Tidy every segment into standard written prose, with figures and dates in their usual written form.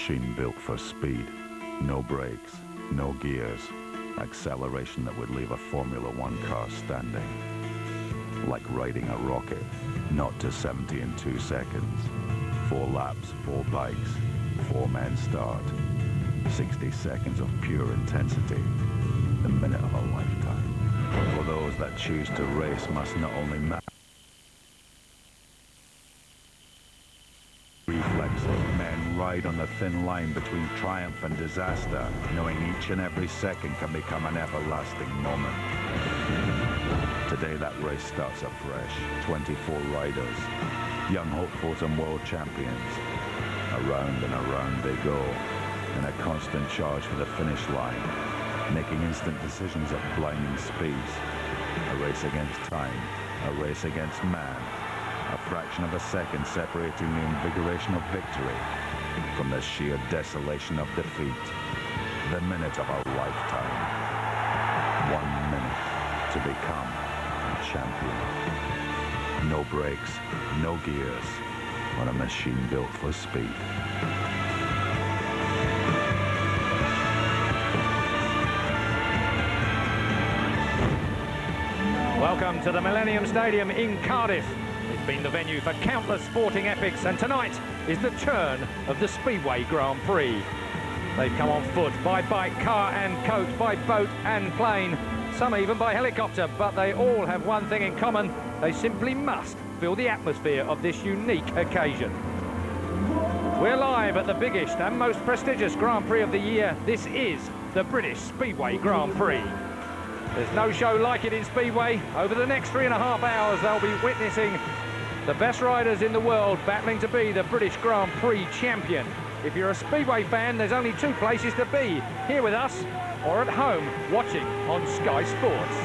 machine built for speed. No brakes, no gears. Acceleration that would leave a Formula One car standing. Like riding a rocket, not to 70 in 2 seconds. 4 laps, 4 bikes, 4 men start. 60 seconds of pure intensity. The minute of a lifetime. For those that choose to race must not only reflexes. Men ride on the thin line between triumph and disaster, knowing each and every second can become an everlasting moment. Today that race starts afresh. 24 riders, young hopefuls and world champions. Around and around they go, in a constant charge for the finish line, making instant decisions at blinding speeds. A race against time, a race against man. A fraction of a second separating the invigoration of victory from the sheer desolation of defeat. The minute of a lifetime. 1 minute to become a champion. No brakes, no gears, on a machine built for speed. Welcome to the Millennium Stadium in Cardiff. It's been the venue for countless sporting epics, and tonight is the turn of the Speedway Grand Prix. They've come on foot, by bike, car and coach, by boat and plane, some even by helicopter, but they all have one thing in common: they simply must feel the atmosphere of this unique occasion. We're live at the biggest and most prestigious Grand Prix of the year. This is the British Speedway Grand Prix. There's no show like it in Speedway. Over the next 3.5 hours, they'll be witnessing the best riders in the world battling to be the British Grand Prix champion. If you're a Speedway fan, there's only 2 places to be: here with us or at home watching on Sky Sports.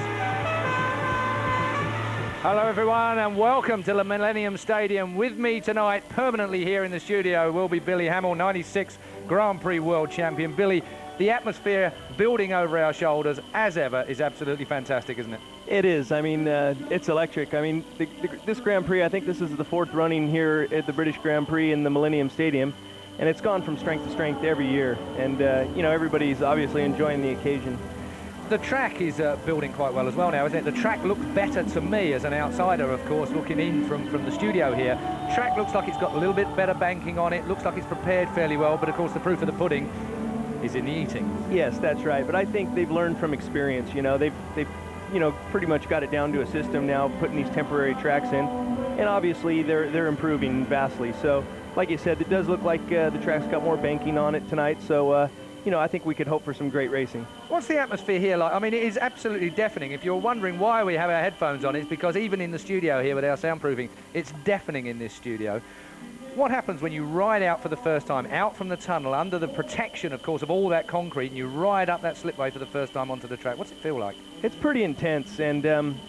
Hello everyone and welcome to the Millennium Stadium. With me tonight, permanently here in the studio, will be Billy Hamill, 96 Grand Prix world champion. Billy, the atmosphere building over our shoulders, as ever, is absolutely fantastic, isn't it? It is. I mean, it's electric. I mean, this Grand Prix, I think this is the 4th running here at the British Grand Prix in the Millennium Stadium, and it's gone from strength to strength every year. And, you know, everybody's obviously enjoying the occasion. The track is building quite well as well now, isn't it? The track looks better to me as an outsider, of course, looking in from the studio here. Track looks like it's got a little bit better banking on it, looks like it's prepared fairly well, but of course the proof of the pudding is in the eating. Yes, that's right. But I think they've learned from experience. You know, they've you know, pretty much got it down to a system now, putting these temporary tracks in, and obviously they're improving vastly. So, like you said, it does look like the track's got more banking on it tonight. So, you know, I think we could hope for some great racing. What's the atmosphere here like? I mean, it is absolutely deafening. If you're wondering why we have our headphones on, it's because even in the studio here with our soundproofing, it's deafening in this studio. What happens when you ride out for the first time, out from the tunnel, under the protection, of course, of all that concrete, and you ride up that slipway for the first time onto the track? What's it feel like? It's pretty intense, and,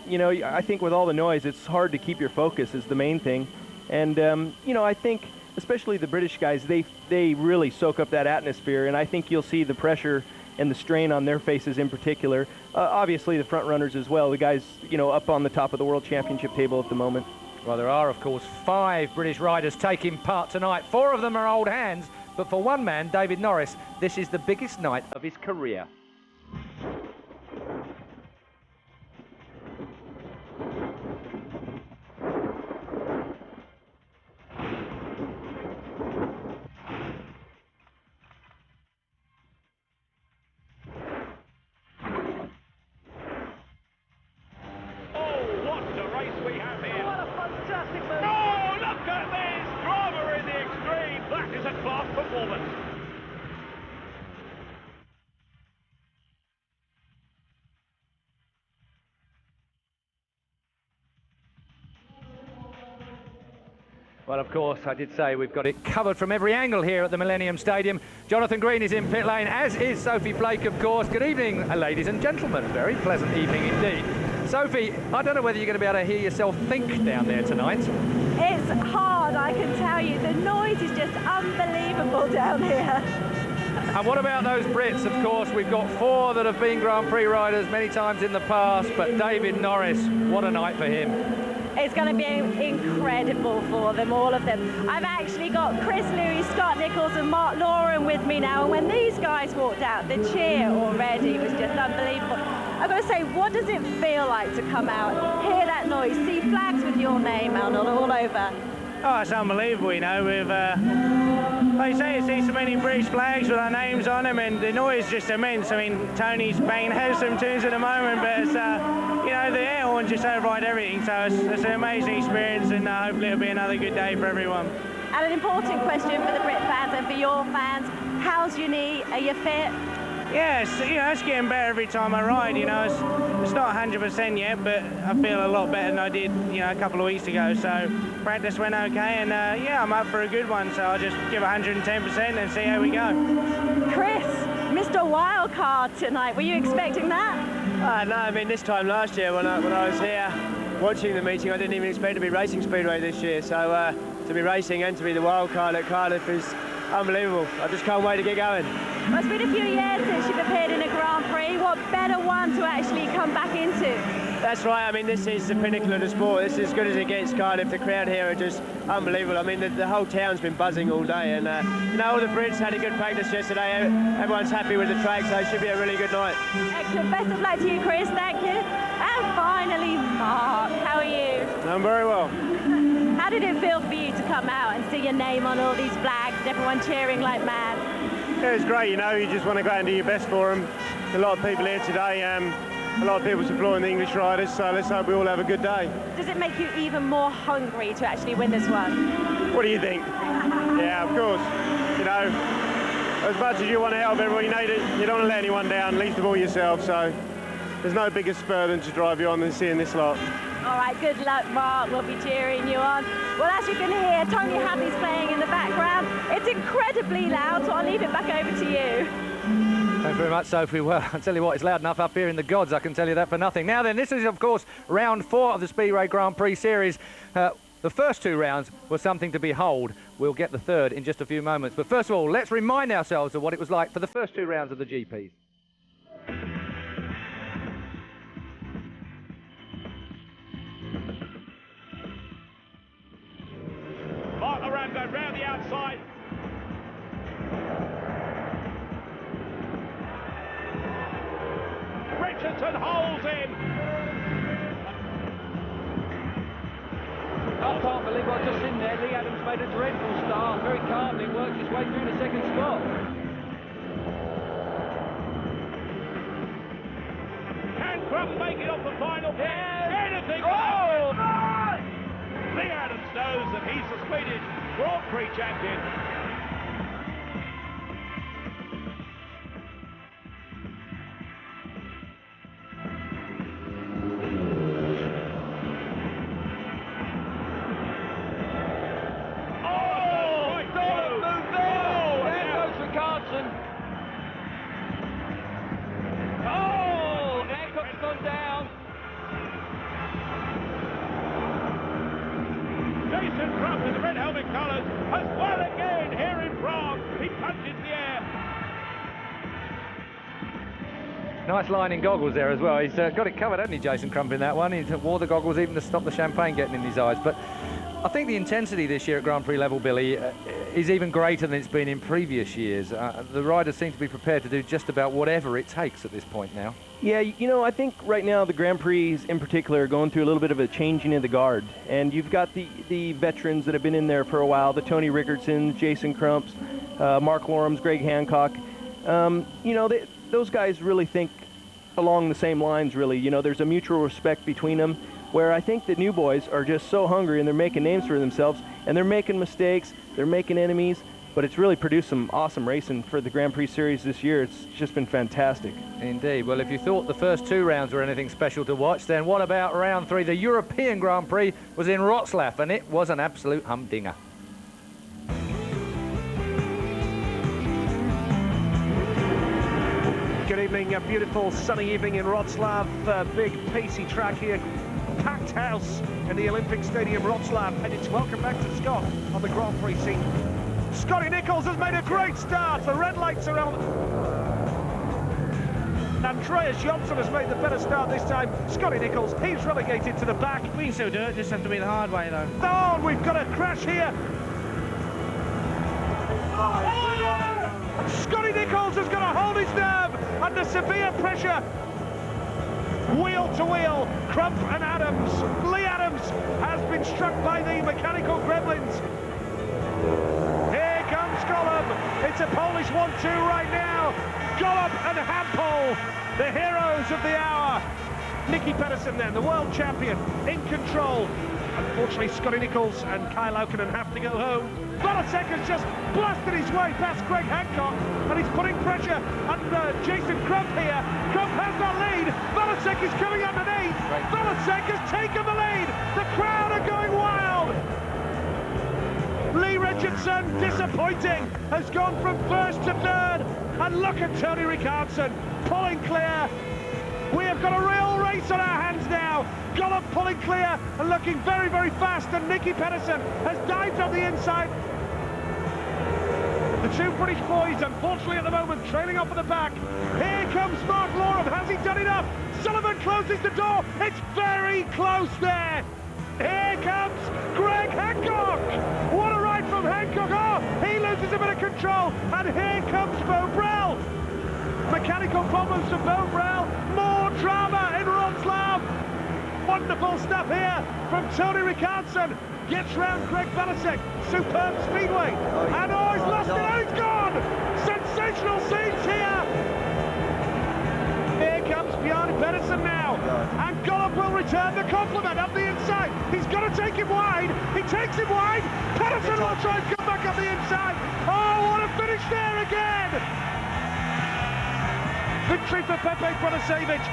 you know, I think with all the noise, it's hard to keep your focus is the main thing. And, you know, I think, especially the British guys, they really soak up that atmosphere, and I think you'll see the pressure and the strain on their faces in particular. Obviously, the front runners as well, the guys, you know, up on the top of the World Championship table at the moment. Well, there are, of course, 5 British riders taking part tonight. 4 of them are old hands, but for one man, David Norris, this is the biggest night of his career. Well, of course, I did say we've got it covered from every angle here at the Millennium Stadium. Jonathan Green is in pit lane, as is Sophie Blake, of course. Good evening, ladies and gentlemen. Very pleasant evening indeed. Sophie, I don't know whether you're going to be able to hear yourself think down there tonight. It's hard, I can tell you. The noise is just unbelievable down here. And what about those Brits? Of course, we've got 4 that have been Grand Prix riders many times in the past, but David Norris, what a night for him. It's going to be incredible for them, all of them. I've actually got Chris Louis, Scott Nichols and Mark Lauren with me now, and when these guys walked out, the cheer already was just unbelievable. I've got to say, what does it feel like to come out, hear that noise, see flags with your name on all over? Oh, it's unbelievable, you know, with, like you say, you see so many British flags with our names on them, and the noise is just immense. I mean, Tony's banging out some tunes at the moment, but it's, you know, the air horn just override everything, so it's an amazing experience, and hopefully it'll be another good day for everyone. And an important question for the Brit fans and for your fans, how's your knee? Are you fit? Yeah, it's getting better every time I ride, you know. It's not 100% yet, but I feel a lot better than I did, you know, a couple of weeks ago. So practice went okay, and yeah, I'm up for a good one. So I'll just give 110% and see how we go. Chris, Mr. Wildcard tonight, were you expecting that? No, I mean, this time last year when I was here watching the meeting, I didn't even expect to be racing Speedway this year. So to be racing and to be the wildcard at Cardiff is unbelievable. I just can't wait to get going. Well, it's been a few years since you've appeared in a Grand Prix. What better one to actually come back into? That's right. I mean, this is the pinnacle of the sport. This is as good as it gets, Cardiff. The crowd here are just unbelievable. I mean, the whole town's been buzzing all day, and you know, all the Brits had a good practice yesterday. Everyone's happy with the track, so it should be a really good night. Excellent. Best of luck to you, Chris. Thank you. And finally, Mark, how are you? I'm very well. How did it feel for you to come out and see your name on all these flags and everyone cheering like mad? Yeah, it's great, you know, you just want to go out and do your best for them. A lot of people here today, a lot of people supporting the English riders, so let's hope we all have a good day. Does it make you even more hungry to actually win this one? What do you think? Yeah, of course. You know, as much as you want to help everyone, you don't want to let anyone down, least of all yourself, so there's no bigger spur than to drive you on than seeing this lot. All right, good luck, Mark. We'll be cheering you on. Well, as you can hear, Tony Hadley's playing in the background. It's incredibly loud, so I'll leave it back over to you. Thanks very much, Sophie. Well, I'll tell you what, it's loud enough up here in the gods, I can tell you that for nothing. Now then, this is, of course, round 4 of the Speedway Grand Prix Series. The first 2 rounds were something to behold. We'll get the third in just a few moments. But first of all, let's remind ourselves of what it was like for the first 2 rounds of the GPs. Mark Aranda round the outside. Richardson holds in. I can't believe I was just in there. Lee Adams made a dreadful start, very calmly worked his way through the second spot. Can Crump make it off the final? Yes. Anything. Oh! Lee Adams knows that he's the Swedish Grand Prix champion. Nice line in goggles there as well. He's got it covered, hasn't he, Jason Crump, in that one? He wore the goggles even to stop the champagne getting in his eyes. But I think the intensity this year at Grand Prix level, Billy, is even greater than it's been in previous years. The riders seem to be prepared to do just about whatever it takes at this point now. Yeah, you know, I think right now the Grand Prix in particular are going through a little bit of a changing of the guard. And you've got the veterans that have been in there for a while, the Tony Richardsons, Jason Crumps, Mark Lorams, Greg Hancock. You know, those guys really think along the same lines, really. You know, there's a mutual respect between them, where I think the new boys are just so hungry and they're making names for themselves, and they're making mistakes, they're making enemies, but it's really produced some awesome racing for the Grand Prix Series this year. It's just been fantastic. Indeed. Well, if you thought the first 2 rounds were anything special to watch, then what about round 3? The European Grand Prix was in Wrocław, and it was an absolute humdinger. Good evening, a beautiful sunny evening in Wrocław, big pacey track here, packed house in the Olympic Stadium Wrocław, and it's welcome back to Scott on the Grand Prix scene. Scotty Nichols has made a great start, the red lights are on. Andreas Johnson has made the better start this time. Scotty Nichols, he's relegated to the back. We can still do it, just have to be the hard way though. Oh, we've got a crash here. Scotty Nichols has got to hold his nerve under severe pressure. Wheel to wheel, Crump and Adams. Lee Adams has been struck by the mechanical gremlins. Here comes Gollum. It's a Polish 1-2 right now. Gollum and Hempel, the heroes of the hour. Niki Petterson then, the world champion, in control. Unfortunately, Scotty Nichols and Kyle Okinen have to go home. Balasek has just blasted his way past Greg Hancock, and he's putting pressure on Jason Crump here. Crump has that lead. Balasek is coming underneath. Balasek has taken the lead. The crowd are going wild. Lee Richardson, disappointing, has gone from first to third. And look at Tony Richardson pulling clear. We have got a real race on our hands now. Gollum pulling clear and looking very, very fast. And Niki Petterson has dived on the inside. The two British boys, unfortunately at the moment, trailing off at the back. Here comes Mark Loram. Has he done enough? Sullivan closes the door. It's very close there. Here comes Greg Hancock. What a ride from Hancock. Oh, he loses a bit of control. And here comes Bo Brell. Mechanical problems for Bo Brell. More drama in Wroclaw. Wonderful stuff here from Tony Richardson. Gets round Greg Balasek. Superb speedway. And he's lost it. Oh, he's gone. Sensational scenes here. Here comes Donnie Petterson now. And Gollum will return the compliment up the inside. He's got to take him wide. He takes him wide. Petterson will try and come back up the inside. Oh, what a finish there again. Victory for Pepe Protasevich.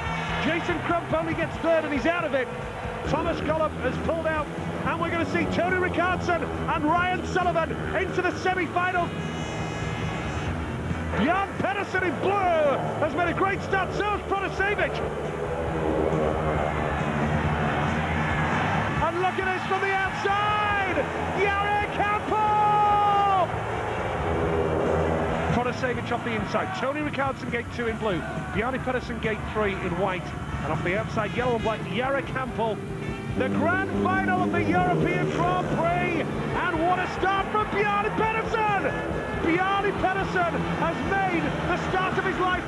Jason Crump only gets third and he's out of it. Thomas Gollum has pulled out, and we're going to see Tony Richardson and Ryan Sullivan into the semi-final. Jan Petterson in blue has made a great start, so has Protasevich. And look at this from the outside, Garrick Hempel! Protasevich off the inside, Tony Richardson gate 2 in blue, Donnie Petterson gate 3 in white, and off the outside yellow and black, Garrick Hempel. The grand final of the European Grand Prix, and what a start from Donnie Petterson! Donnie Petterson has made the start of his life.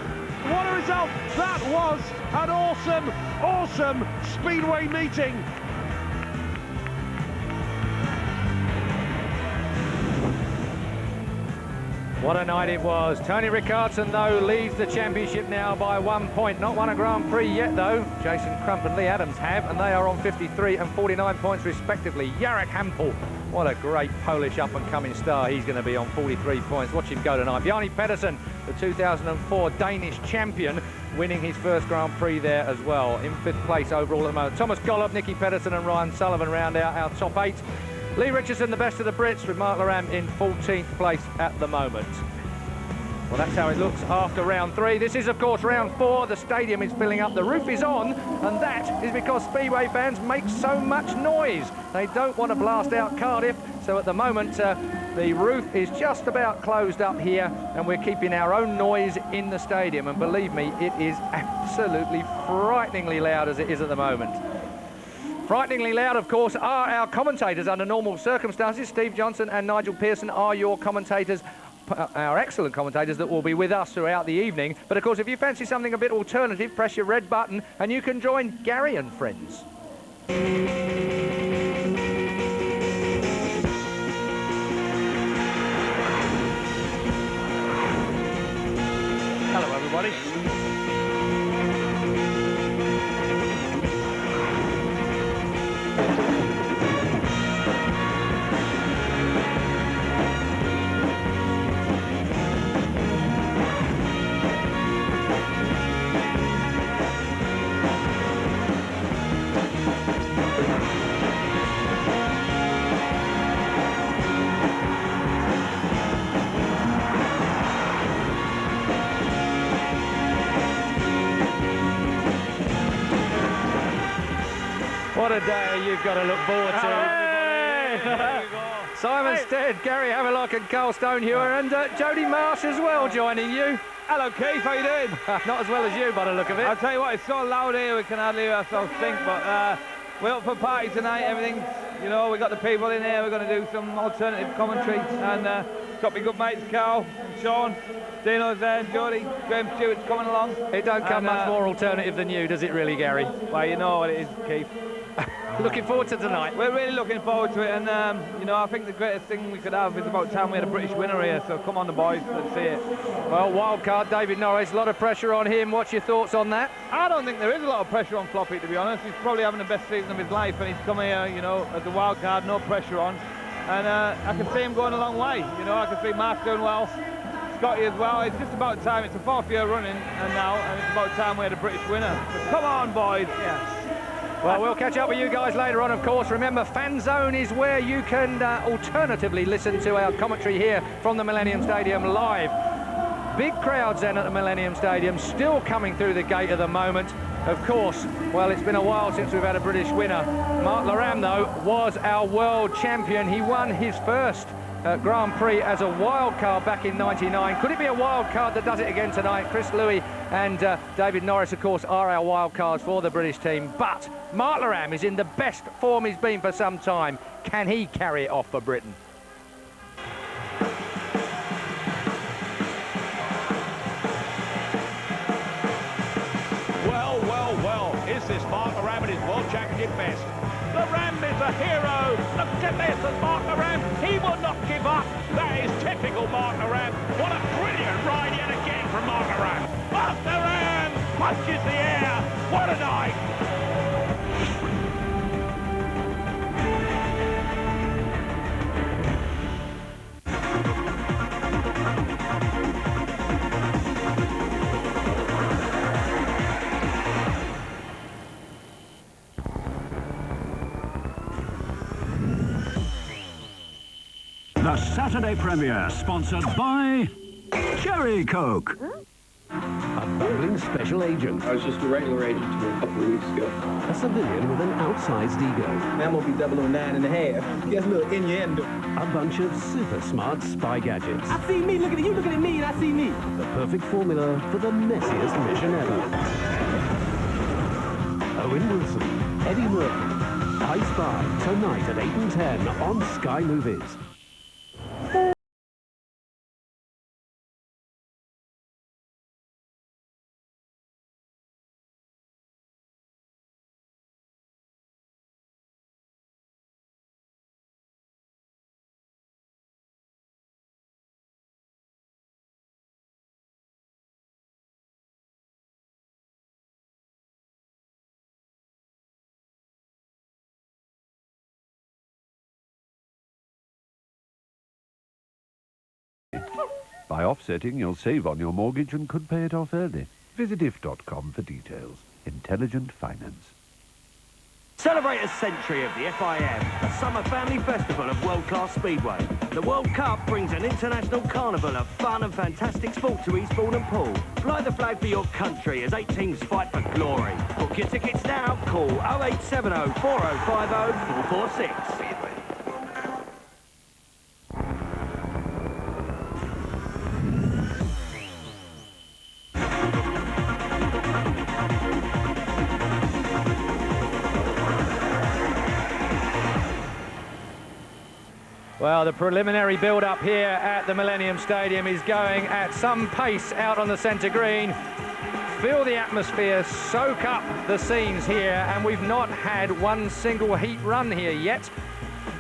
What a result! That was an awesome, awesome speedway meeting. What a night it was. Tony Richardson, though, leads the championship now by 1 point. Not won a Grand Prix yet, though. Jason Crump and Lee Adams have, and they are on 53 and 49 points, respectively. Garrick Hempel, what a great Polish up-and-coming star. He's going to be on 43 points. Watch him go tonight. Donnie Petterson, the 2004 Danish champion, winning his first Grand Prix there as well. In 5th place overall at the moment. Thomas Gollum, Niki Petterson and Ryan Sullivan round out our top 8. Lee Richardson, the best of the Brits, with Mark Loram in 14th place at the moment. Well, that's how it looks after round 3. This is, of course, round 4. The stadium is filling up. The roof is on, and that is because Speedway fans make so much noise. They don't want to blast out Cardiff, so at the moment, the roof is just about closed up here, and we're keeping our own noise in the stadium. And believe me, it is absolutely frighteningly loud as it is at the moment. Frighteningly loud, of course, are our commentators under normal circumstances. Steve Johnson and Nigel Pearson are your commentators, our excellent commentators that will be with us throughout the evening. But, of course, if you fancy something a bit alternative, press your red button and you can join Gary and friends. Hello, everybody. What a day you've got to look forward to. Simon Stead, Gary Havelock and Carl Stonehewer and Jody Marsh as well joining you. Hello, Keith, how you doing? Not as well as you, by the look of it. I'll tell you what, it's so loud here, we can hardly hear ourselves think, but we're up for a party tonight. Everything's, you know, we got the people in here, we're going to do some alternative commentary, and got my good mates, Carl and Sean, Dino's there, Jody, Graham Stewart's coming along. It don't come much more alternative than you, does it really, Gary? Well, you know what it is, Keith. Looking forward to tonight. We're really looking forward to it, and you know, I think the greatest thing we could have is about time we had a British winner here, so come on the boys, let's see it. Well, wild card, David Norris, a lot of pressure on him. What's your thoughts on that? I don't think there is a lot of pressure on Floppy, to be honest. He's probably having the best season of his life, and he's come here, you know, as a wild card, no pressure on. And I can see him going a long way, you know, I can see Mark doing well, Scotty as well. It's just about time, it's a 4th year running, and now, and it's about time we had a British winner. So come on, boys. Yes. Well, we'll catch up with you guys later on, of course. Remember, Fan Zone is where you can alternatively listen to our commentary here from the Millennium Stadium live. Big crowds then at the Millennium Stadium, still coming through the gate at the moment. Of course, well, it's been a while since we've had a British winner. Mark Laram, though, was our world champion. He won his first Grand Prix as a wild card back in '99. Could it be a wild card that does it again tonight? Chris Louis and David Norris, of course, are our wild cards for the British team. But Mark Laram is in the best form he's been for some time. Can he carry it off for Britain? Well, well, well, is this Mark Laram at his World Championship best? Laram is a hero. Look at this, as Mark Laram, he will not give up. That is typical Mark Laram. What a brilliant ride yet again from Mark Laram. Mark Laram punches the air. What a night. The Saturday premiere, sponsored by Cherry Coke. A bumbling special agent. I was just a regular agent until a couple of weeks ago. A civilian with an outsized ego. Man will be 009.5. He has a little innuendo. A bunch of super smart spy gadgets. I see me looking at you, looking at me, and I see me. The perfect formula for the messiest mission ever. Owen Wilson, Eddie Murphy. I Spy, tonight at 8 and 10 on Sky Movies. By offsetting, you'll save on your mortgage and could pay it off early. Visit if.com for details. Intelligent finance. Celebrate a century of the FIM, the summer family festival of world-class speedway. The World Cup brings an international carnival of fun and fantastic sport to Eastbourne and Poole. Fly the flag for your country as 8 teams fight for glory. Book your tickets now. Call 0870 4050 446. Well, the preliminary build-up here at the Millennium Stadium is going at some pace out on the centre green. Feel the atmosphere, soak up the scenes here, and we've not had one single heat run here yet.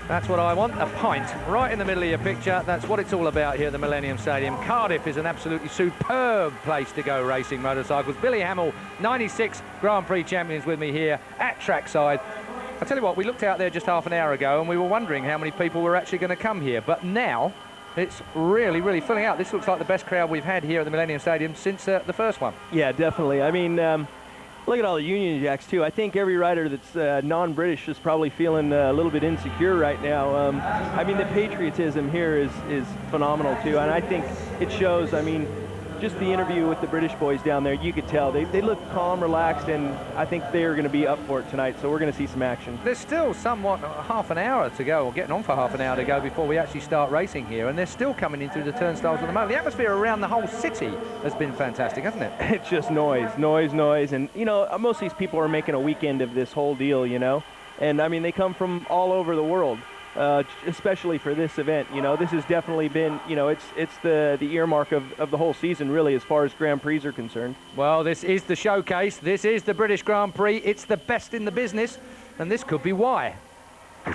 That's what I want, a pint right in the middle of your picture. That's what it's all about here at the Millennium Stadium. Cardiff is an absolutely superb place to go racing motorcycles. Billy Hamill, 96 Grand Prix champions with me here at trackside. I tell you what, we looked out there just half an hour ago and we were wondering how many people were actually going to come here, but now it's really, really filling out. This looks like the best crowd we've had here at the Millennium Stadium since the first one. Yeah, definitely. I mean, look at all the Union Jacks too. I think every rider that's non-British is probably feeling a little bit insecure right now. I mean, the patriotism here is phenomenal too, and I think it shows. I mean, just the interview with the British boys down there, you could tell they look calm, relaxed, and I think they're going to be up for it tonight, so we're going to see some action. There's still somewhat half an hour to go, or getting on for half an hour to go before we actually start racing here, and they're still coming in through the turnstiles at the moment. The atmosphere around the whole city has been fantastic, hasn't it? It's just noise, and, you know, most of these people are making a weekend of this whole deal, you know, and, I mean, they come from all over the world. Especially for this event, you know, this has definitely been, you know, it's the earmark of the whole season, really, as far as Grand Prix are concerned. Well, this is the showcase. This is the British Grand Prix. It's the best in the business, and this could be why. Oh,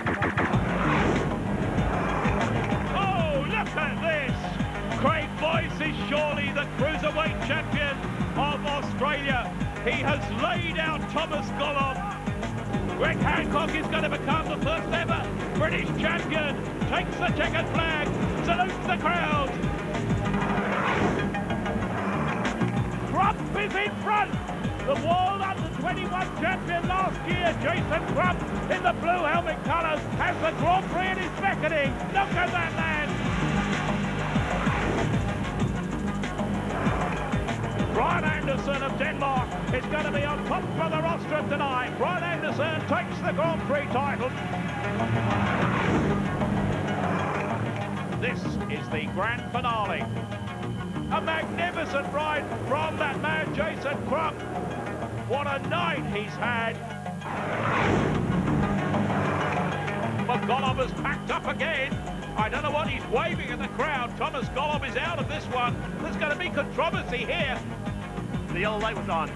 look at this! Craig Boyce is surely the cruiserweight champion of Australia. He has laid out Thomas Gollop. Greg Hancock is going to become the first ever British champion. Takes the checkered flag, salutes the crowd. Crump is in front. The World Under-21 champion last year, Jason Crump, in the blue helmet colours, has the Grand Prix in his beckoning. Look at that land. Brian Anderson of Denmark is going to be on top of the roster tonight. Brian Anderson takes the Grand Prix title. This is the grand finale. A magnificent ride from that man, Jason Crump. What a night he's had. But Gollop has packed up again. I don't know what he's waving at the crowd. Thomas Gollop is out of this one. There's going to be controversy here. The yellow light was on.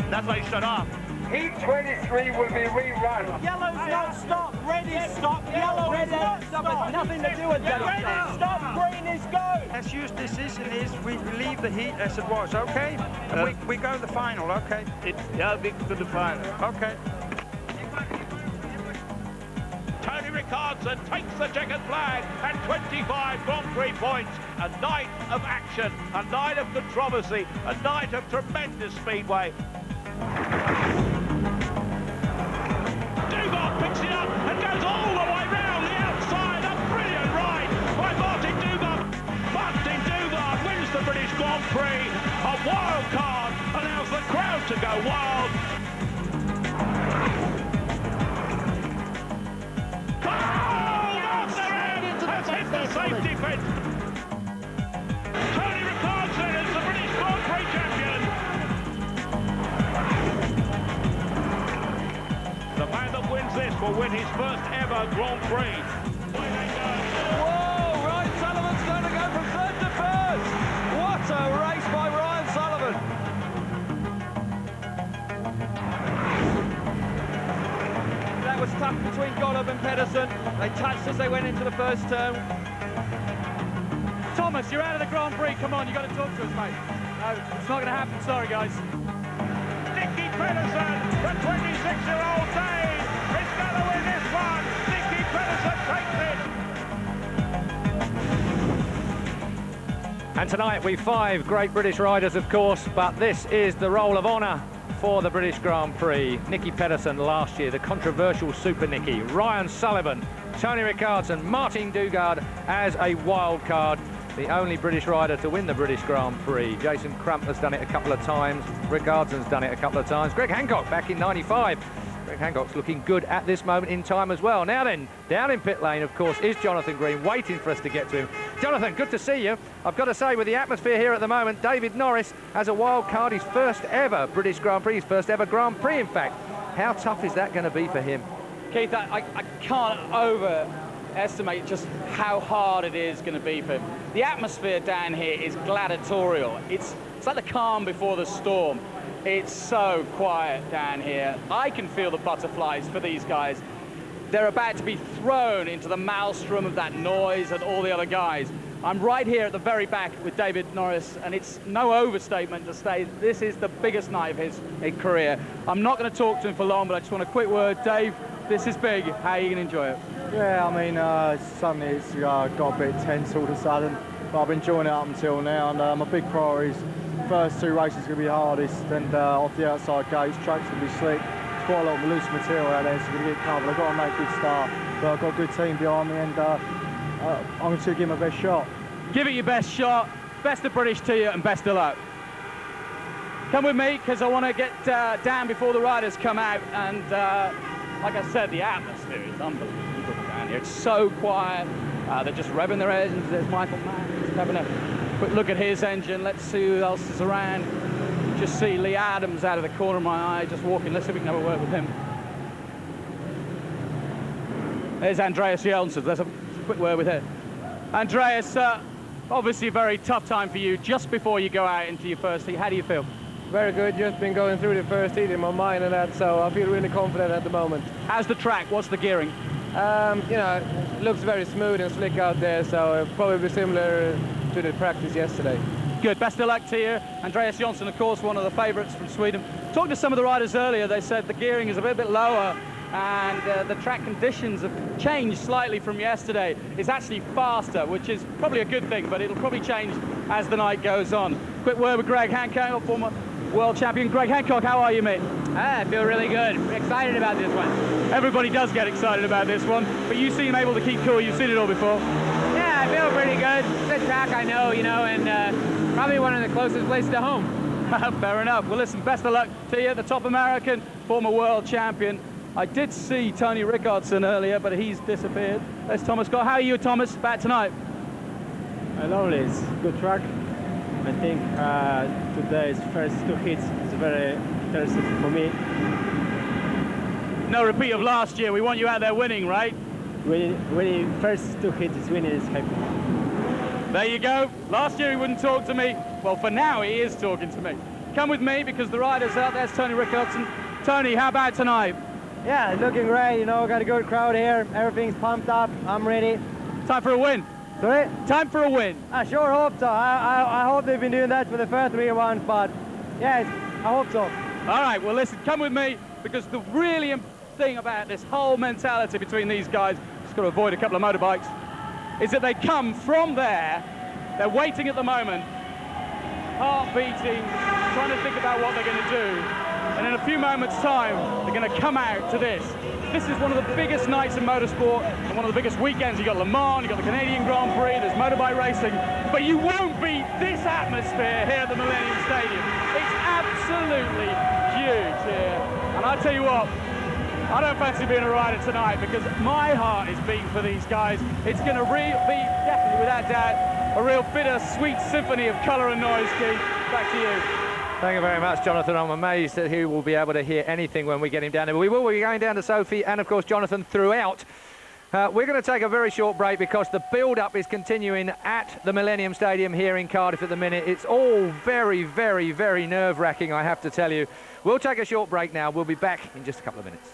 That's why he shut off. Heat 23 will be rerun. Yellow's not stop, red is stop, yellow is not stop. It's nothing to do with that. Red is stop, green is go. Let's use decision is we leave the heat as it was, okay? And we go to the final, okay? Yeah, big to the final. Okay. Tony Richardson takes the checkered flag and 25 Grand Prix points. A night of action, a night of controversy, a night of tremendous speedway. Dugard picks it up and goes all the way round the outside. A brilliant ride by Martin Dugard. Martin Dugard wins the British Grand Prix. A wild card allows the crowd to go wild. Safety fence. Tony Richardson is the British Grand Prix champion. The man that wins this will win his first ever Grand Prix. Whoa, Ryan Sullivan's going to go from third to first. What a race by Ryan Sullivan. That was tough between Gollop and Petterson. They touched as they went into the first turn. Thomas, you're out of the Grand Prix. Come on, you've got to talk to us, mate. No, it's not going to happen. Sorry, guys. Niki Petterson, the 26-year-old Dane, is going to win this one. Niki Petterson takes it. And tonight we've 5 great British riders, of course, but this is the roll of honour for the British Grand Prix. Niki Petterson last year, the controversial Super Niki. Ryan Sullivan, Tony Richardson, Martin Dugard as a wild card. The only British rider to win the British Grand Prix. Jason Crump has done it a couple of times. Richardson's done it a couple of times. Greg Hancock back in '95. Greg Hancock's looking good at this moment in time as well. Now then, down in pit lane, of course, is Jonathan Green, waiting for us to get to him. Jonathan, good to see you. I've got to say, with the atmosphere here at the moment, David Norris has a wild card, his first ever British Grand Prix, his first ever Grand Prix, in fact. How tough is that going to be for him? Keith, I can't overestimate just how hard it is going to be for him. The atmosphere down here is gladiatorial. It's like the calm before the storm. It's so quiet down here. I can feel the butterflies for these guys. They're about to be thrown into the maelstrom of that noise and all the other guys. I'm right here at the very back with David Norris, and it's no overstatement to say this is the biggest night of his career. I'm not going to talk to him for long, but I just want a quick word. Dave, this is big. How are you going to enjoy it? Yeah, I mean, suddenly it's got a bit tense all of a sudden, but I've been enjoying it up until now, and my big priorities, first 2 races are going to be the hardest, and off the outside gates, track's going to be slick. There's quite a lot of loose material out there, so we're going to get covered. I've got to make a good start, but I've got a good team behind me, and I'm going to give my best shot. Give it your best shot. best of British to you and best of luck. Come with me, because I want to get down before the riders come out. And like I said, the atmosphere is unbelievable down here. It's so quiet. They're just revving their engines. There's Michael Mann just having a quick look at his engine. Let's see who else is around. Just see Lee Adams out of the corner of my eye, just walking. Let's see if we can have a word with him. There's Andreas Johnson. Let's have a quick word with him. Andreas, obviously a very tough time for you just before you go out into your first heat. How do you feel? Very good. Just been going through the first heat in my mind and that, so I feel really confident at the moment. How's the track? What's the gearing? You know, it looks very smooth and slick out there, so it'll probably be similar to the practice yesterday. Good. Best of luck to you. Andreas Johnson, of course, one of the favourites from Sweden. Talked to some of the riders earlier. They said the gearing is a bit lower, and the track conditions have changed slightly from yesterday. It's actually faster, which is probably a good thing, but it'll probably change as the night goes on. Quick word with Garrick Hempel, former world champion. Greg Hancock, how are you, mate? I feel really good. Excited about this one. Everybody does get excited about this one, but you seem able to keep cool. You've seen it all before. Yeah, I feel pretty good. It's a track I know, you know, and probably one of the closest places to home. Fair enough. Well, listen, best of luck to you, the top American, former world champion. I did see Tony Richardson earlier, but he's disappeared. There's Thomas Scott. How are you, Thomas, back tonight? Lovely. It's a good track. I think today's first two hits is very interesting for me. No repeat of last year. We want you out there winning, right? Winning first two hits is winning is happy. There you go. Last year he wouldn't talk to me. Well, for now he is talking to me. Come with me because the rider's out. There's Tony Richardson. Tony, how about tonight? Yeah, looking great. You know, got a good crowd here. Everything's pumped up. I'm ready. Time for a win. Sorry? Time for a win. I sure hope so. I hope they've been doing that for the first 3 ones, but yeah, I hope so. All right, well, listen, come with me because the really important thing about this whole mentality between these guys, just got to avoid a couple of motorbikes, is that they come from there, they're waiting at the moment, heart beating, trying to think about what they're going to do, and in a few moments' time, they're going to come out to this. This is one of the biggest nights in motorsport and one of the biggest weekends. You've got Le Mans, you've got the Canadian Grand Prix, there's motorbike racing, but you won't beat this atmosphere here at the Millennium Stadium. It's absolutely huge here. And I tell you what, I don't fancy being a rider tonight because my heart is beating for these guys. It's going to be, definitely without doubt, a real bitter-sweet symphony of colour and noise, Keith. Back to you. Thank you very much, Jonathan. I'm amazed that he will be able to hear anything when we get him down there. But we will be going down to Sophie and, of course, Jonathan throughout. We're going to take a very short break because the build-up is continuing at the Millennium Stadium here in Cardiff at the minute. It's all very, very, very nerve-wracking, I have to tell you. We'll take a short break now. We'll be back in just a couple of minutes.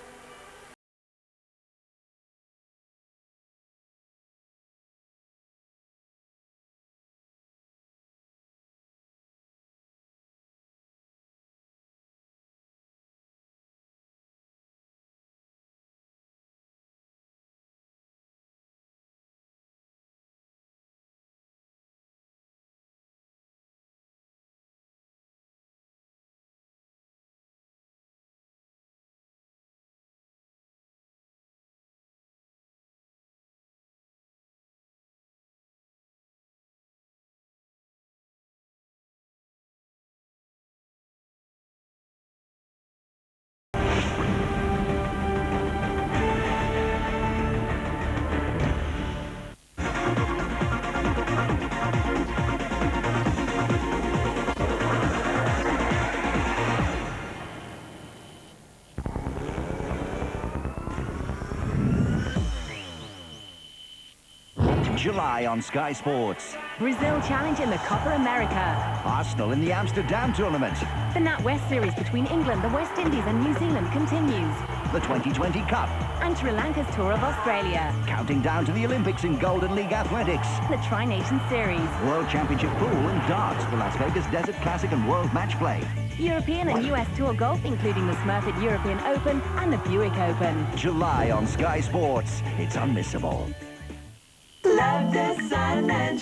July on Sky Sports. Brazil challenge in the Copa America. Arsenal in the Amsterdam tournament. The NatWest series between England, the West Indies and New Zealand continues. The 2020 Cup. And Sri Lanka's tour of Australia. Counting down to the Olympics in Golden League Athletics. The Tri-Nation Series. World Championship Pool and Darts, the Las Vegas Desert Classic and World Match Play. European and US Tour golf, including the Smurfit European Open and the Buick Open. July on Sky Sports. It's unmissable.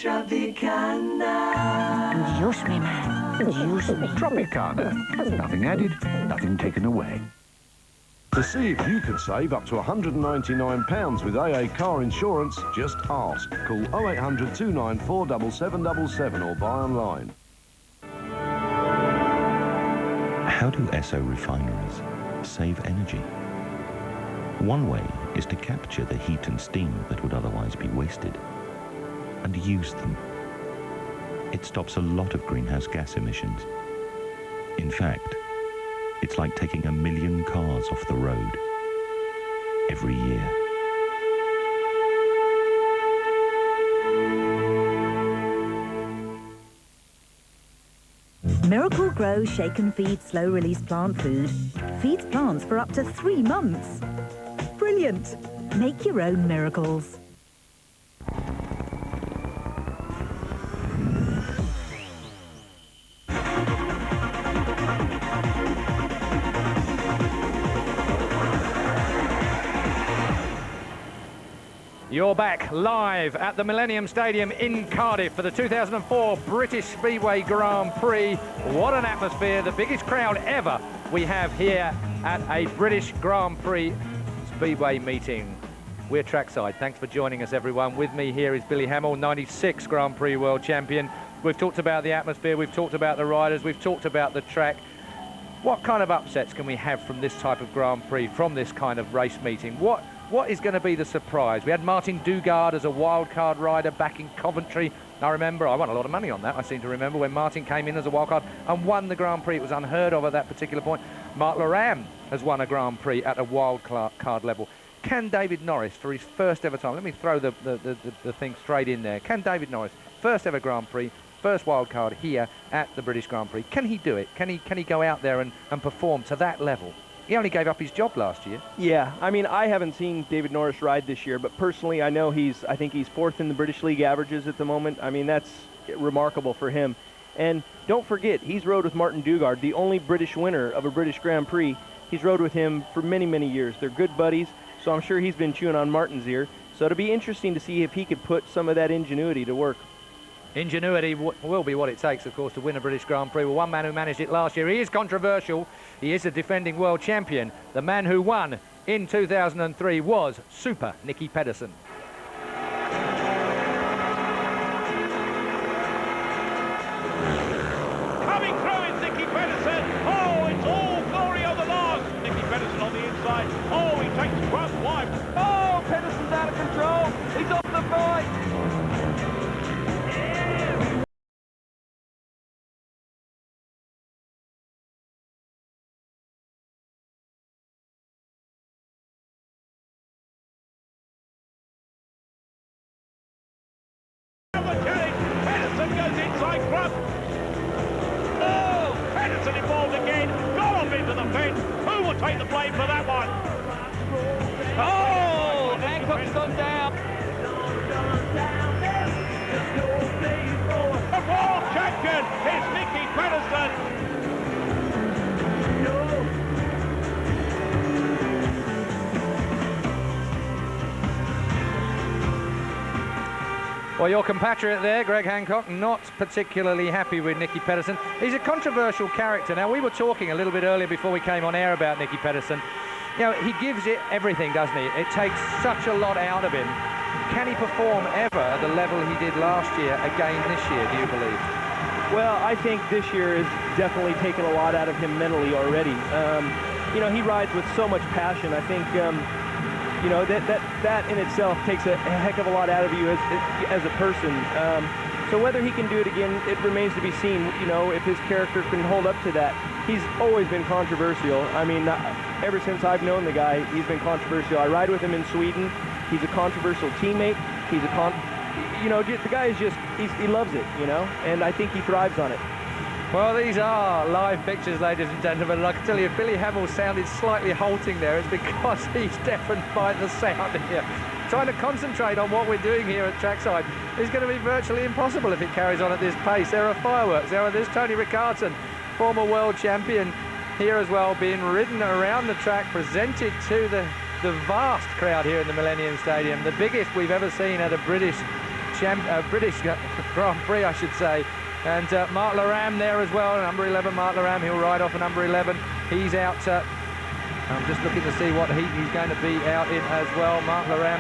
Tropicana. Juice me, man. Juice me. Tropicana. Nothing added, nothing taken away. To see if you could save up to £199 with AA car insurance, just ask. Call 0800 294 7777 or buy online. How do Esso refineries save energy? One way is to capture the heat and steam that would otherwise be wasted and use them. It stops a lot of greenhouse gas emissions. In fact, it's like taking 1 million cars off the road every year. Miracle Grow Shake and Feed Slow Release Plant Food feeds plants for up to 3 months. Brilliant! Make your own miracles. You're back live at the Millennium Stadium in Cardiff for the 2004 British Speedway Grand Prix. What an atmosphere, the biggest crowd ever we have here at a British Grand Prix Speedway meeting. We're trackside. Thanks for joining us, everyone. With me here is Billy Hamill, 96 Grand Prix World Champion. We've talked about the atmosphere, we've talked about the riders, we've talked about the track. What kind of upsets can we have from this type of Grand Prix, from this kind of race meeting? What is going to be the surprise? We had Martin Dugard as a wildcard rider back in Coventry. I remember, I won a lot of money on that, I seem to remember, when Martin came in as a wildcard and won the Grand Prix. It was unheard of at that particular point. Mark Loram has won a Grand Prix at a wildcard level. Can David Norris, for his first ever time, let me throw the thing straight in there. Can David Norris, first ever Grand Prix, first wildcard here at the British Grand Prix, can he do it? Can he go out there and perform to that level? He only gave up his job last year. Yeah, I mean, I haven't seen David Norris ride this year, but personally, I know I think he's 4th in the British League averages at the moment. I mean, that's remarkable for him. And don't forget, he's rode with Martin Dugard, the only British winner of a British Grand Prix. He's rode with him for many, many years. They're good buddies, so I'm sure he's been chewing on Martin's ear. So it'll be interesting to see if he could put some of that ingenuity to work. Ingenuity will be what it takes, of course, to win a British Grand Prix. Well, one man who managed it last year, he is controversial. He is a defending world champion. The man who won in 2003 was Super Niki Petterson. Coming through is Niki Petterson. Oh, it's all glory on the last. Niki Petterson on the inside. Oh, he takes front wide. Oh, Petterson's out of control. He's off the bike. Petterson goes inside front. Oh, Petterson involved again. Got off into the fence. Who will take the blame for that one? Oh, Hancock's gone down. The world champion is Niki Petterson. Well, your compatriot there, Greg Hancock, not particularly happy with Niki Petterson. He's a controversial character. Now, we were talking a little bit earlier before we came on air about Niki Petterson. You know, he gives it everything, doesn't he? It takes such a lot out of him. Can he perform ever at the level he did last year again this year, do you believe? Well, I think this year has definitely taken a lot out of him mentally already. You know, he rides with so much passion. I think, you know, that in itself takes a heck of a lot out of you as a person. So whether he can do it again, it remains to be seen. You know, if his character can hold up to that. He's always been controversial. I mean, ever since I've known the guy, he's been controversial. I ride with him in Sweden. He's a controversial teammate. He's you know, the guy is just, he loves it, you know, and I think he thrives on it. Well, these are live pictures, ladies and gentlemen, and I can tell you, if Billy Hamill sounded slightly halting there, it's because he's deafened by the sound here. Trying to concentrate on what we're doing here at trackside is going to be virtually impossible if it carries on at this pace. There are fireworks. There's Tony Rickardson, former world champion, here as well, being ridden around the track, presented to the vast crowd here in the Millennium Stadium, the biggest we've ever seen at a British Grand Prix, I should say. And Mark Loram there as well, number 11, Mark Loram. He'll ride off at number 11. He's out I'm just looking to see what heat he's going to be out in as well. Marc Laram.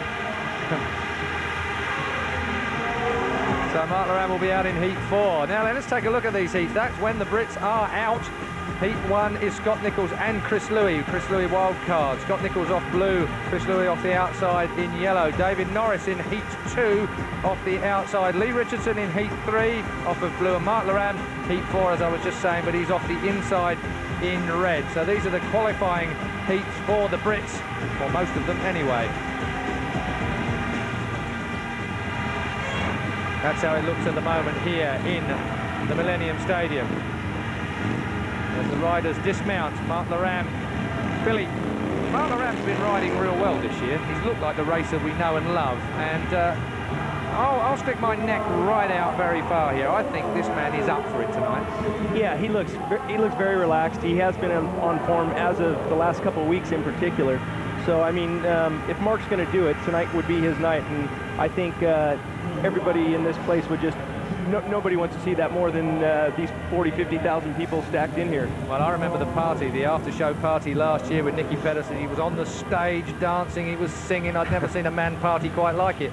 So Marc Laram will be out in heat 4. Now let's take a look at these heats. That's when the Brits are out. Heat 1 is Scott Nichols and Chris Louis. Chris Louis wild card. Scott Nichols off blue. Chris Louis off the outside in yellow. David Norris in heat 2 off the outside. Lee Richardson in heat 3 off of blue. And Marc Laram heat 4, as I was just saying, but he's off the inside in red. So these are the qualifying heats for the Brits, or most of them anyway. That's how it looks at the moment here in the Millennium Stadium. As the riders dismount, Marc Laram. Billy, Marc Laram's been riding real well this year. He's looked like the racer we know and love. And I'll stick my neck right out very far here. I think this man is up for it tonight. Yeah, he looks very relaxed. He has been on form as of the last couple of weeks in particular. So, I mean, if Mark's going to do it, tonight would be his night. And I think everybody in this place would just... nobody wants to see that more than these 50,000 people stacked in here. Well, I remember the party, the after-show party last year with Niki Petterson. He was on the stage dancing, he was singing. I'd never seen a man party quite like it.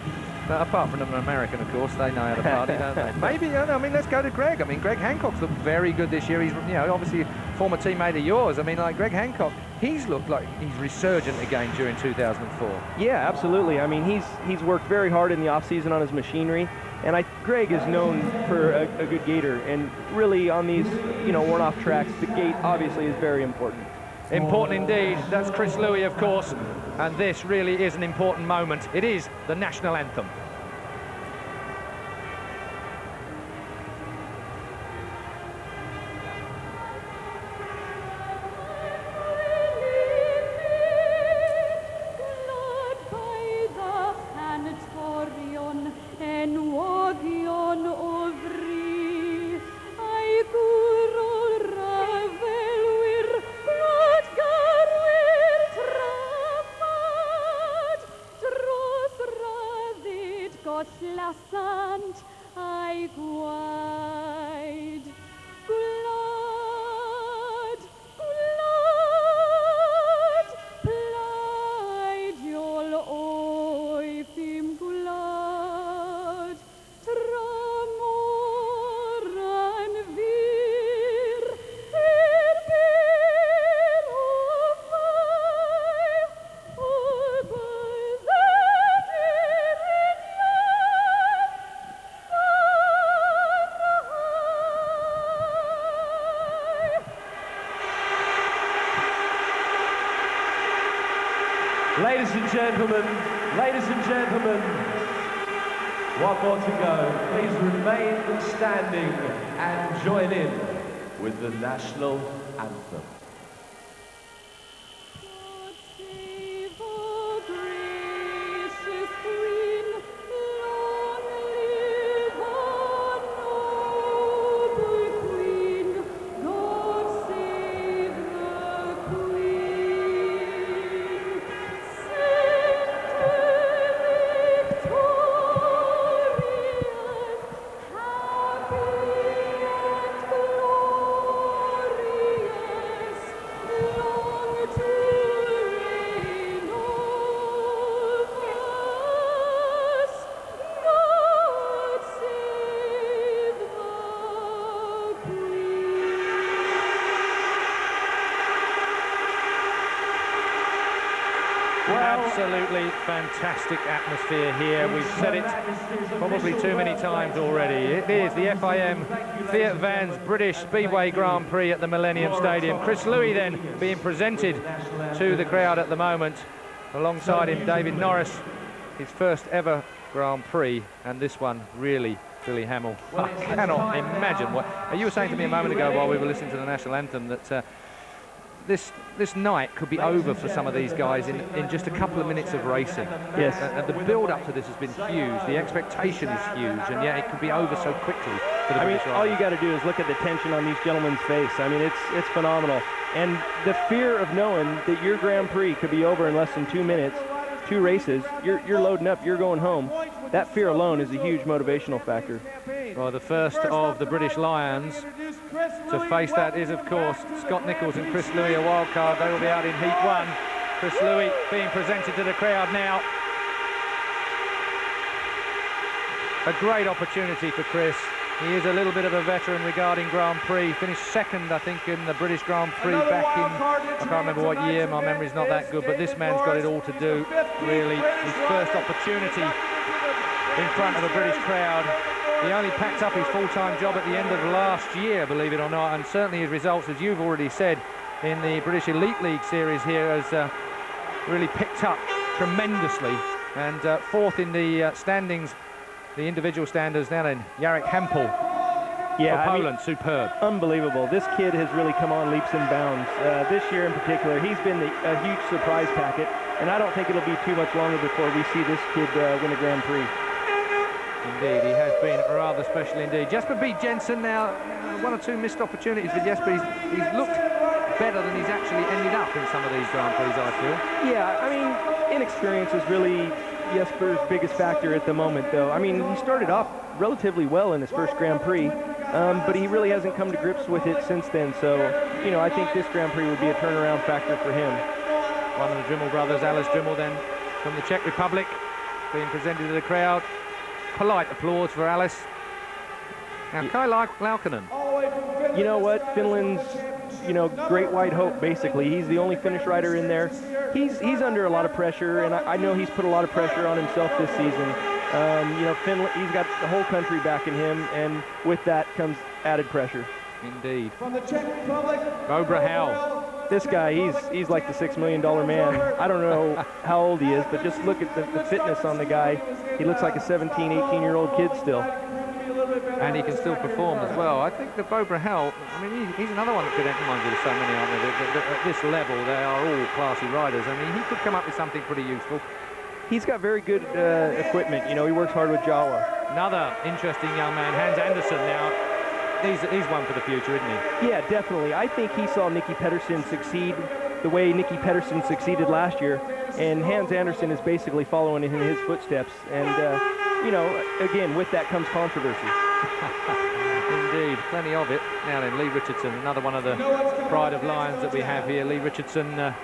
Apart from an American, of course, they know how to party, don't they? Maybe, I mean, let's go to Greg. I mean, Greg Hancock's looked very good this year. He's, you know, obviously a former teammate of yours. I mean, like Greg Hancock, he's looked like he's resurgent again during 2004. Yeah, absolutely. I mean, he's worked very hard in the off-season on his machinery. And Greg is known for a good gaiter. And really on these, you know, worn-off tracks, the gait obviously is very important. Important indeed. That's Chris Louis, of course. And this really is an important moment. It is the national anthem. Ladies and gentlemen, one more to go. Please remain standing and join in with the national anthem. Absolutely fantastic atmosphere here. We've said it probably too many times already. It is the FIM Fiat Vans British Speedway Grand Prix at the Millennium Stadium. Chris Louis then being presented to the crowd at the moment. Alongside him, David Norris, his first ever Grand Prix, and this one really, Billy Hamill. I cannot imagine what... You were saying to me a moment ago while we were listening to the national anthem that this night could be over for some of these guys in just a couple of minutes of racing. Yes. And the build-up to this has been huge. The expectation is huge, and yet it could be over so quickly for the British riders. All you got to do is look at the tension on these gentlemen's face. I mean, it's phenomenal. And the fear of knowing that your Grand Prix could be over in less than 2 minutes, 2 races, you're loading up, you're going home. That fear alone is a huge motivational factor. Well, the first of the British Lions to face that is, of course, Scott Nichols and Chris Louis, a wild card. They will be out in Heat 1. Chris Louis being presented to the crowd now. A great opportunity for Chris. He is a little bit of a veteran regarding Grand Prix. Finished second, I think, in the British Grand Prix back in, I can't remember what year, my memory's not that good, but this man's got it all to do, really. His first opportunity in front of a British crowd. He only packed up his full-time job at the end of last year, believe it or not, and certainly his results, as you've already said, in the British Elite League series here has really picked up tremendously. And fourth in the standings, the individual standards now then, Garrick Hempel. Yeah, Poland, superb. Unbelievable. This kid has really come on leaps and bounds. This year in particular, he's been a huge surprise packet, and I don't think it'll be too much longer before we see this kid win a Grand Prix. Indeed, he has been rather special indeed. Jesper beat Jensen now. One or two missed opportunities for Jesper. He's looked better than he's actually ended up in some of these Grand Prix, I feel. Yeah, I mean, inexperience is really Jesper's biggest factor at the moment, though. I mean, he started off relatively well in his first Grand Prix, but he really hasn't come to grips with it since then. So, you know, I think this Grand Prix would be a turnaround factor for him. One of the Drimmel brothers, Alice Drimmel, then from the Czech Republic, being presented to the crowd. Polite applause for Alice. Now, Kai Laukkanen. You know what? Finland's, you know, great white hope, basically. He's the only Finnish rider in there. He's under a lot of pressure, and I know he's put a lot of pressure on himself this season. You know, Finland, he's got the whole country backing him, and with that comes added pressure. Indeed. From the Czech Republic, Bobrahel. This guy, he's like the $6 million man. I don't know how old he is, but just look at the fitness on the guy. He looks like a 17, 18-year-old kid still. And he can still perform as well. I think that Bobrahel, I mean, he's another one that could enter mind. There's so many, aren't there? At this level, they are all classy riders. I mean, he could come up with something pretty useful. He's got very good equipment. You know, he works hard with Jawa. Another interesting young man, Hans Andersen now. He's one for the future, isn't he? Yeah, definitely. I think he saw Niki Petterson succeed the way Niki Petterson succeeded last year, and Hans Andersen is basically following in his footsteps. And, you know, again, with that comes controversy. Indeed, plenty of it. Now then, Lee Richardson, another one of the pride of Lions that we have here. Lee Richardson, a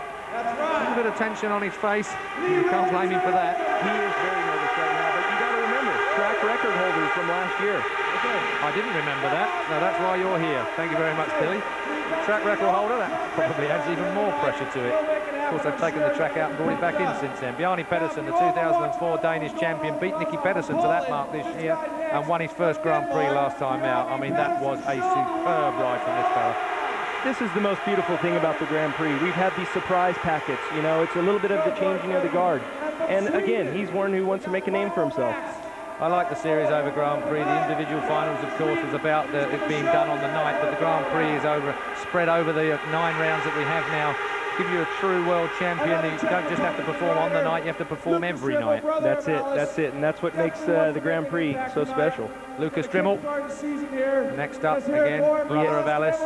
little bit of tension on his face. You can't blame him for that. He is very nervous right now, but you got to remember, track record holder from last year. I didn't remember that. No, that's why you're here. Thank you very much, Billy. Track record holder, that probably adds even more pressure to it. Of course, they've taken the track out and brought it back in since then. Donnie Pettersen, the 2004 Danish champion, beat Niki Petterson to that mark this year and won his first Grand Prix last time out. I mean, that was a superb ride from this fella. This is the most beautiful thing about the Grand Prix. We've had these surprise packets. You know, it's a little bit of the changing of the guard. And again, he's one who wants to make a name for himself. I like the series over Grand Prix. The individual finals, of course, was about it being done on the night, but the Grand Prix is spread over the 9 rounds that we have now. Give you a true world champion. You don't just have to perform on the night, you have to perform every night. That's it, and that's what makes the Grand Prix so special. Lucas Drimmel, next up again, brother of Alice.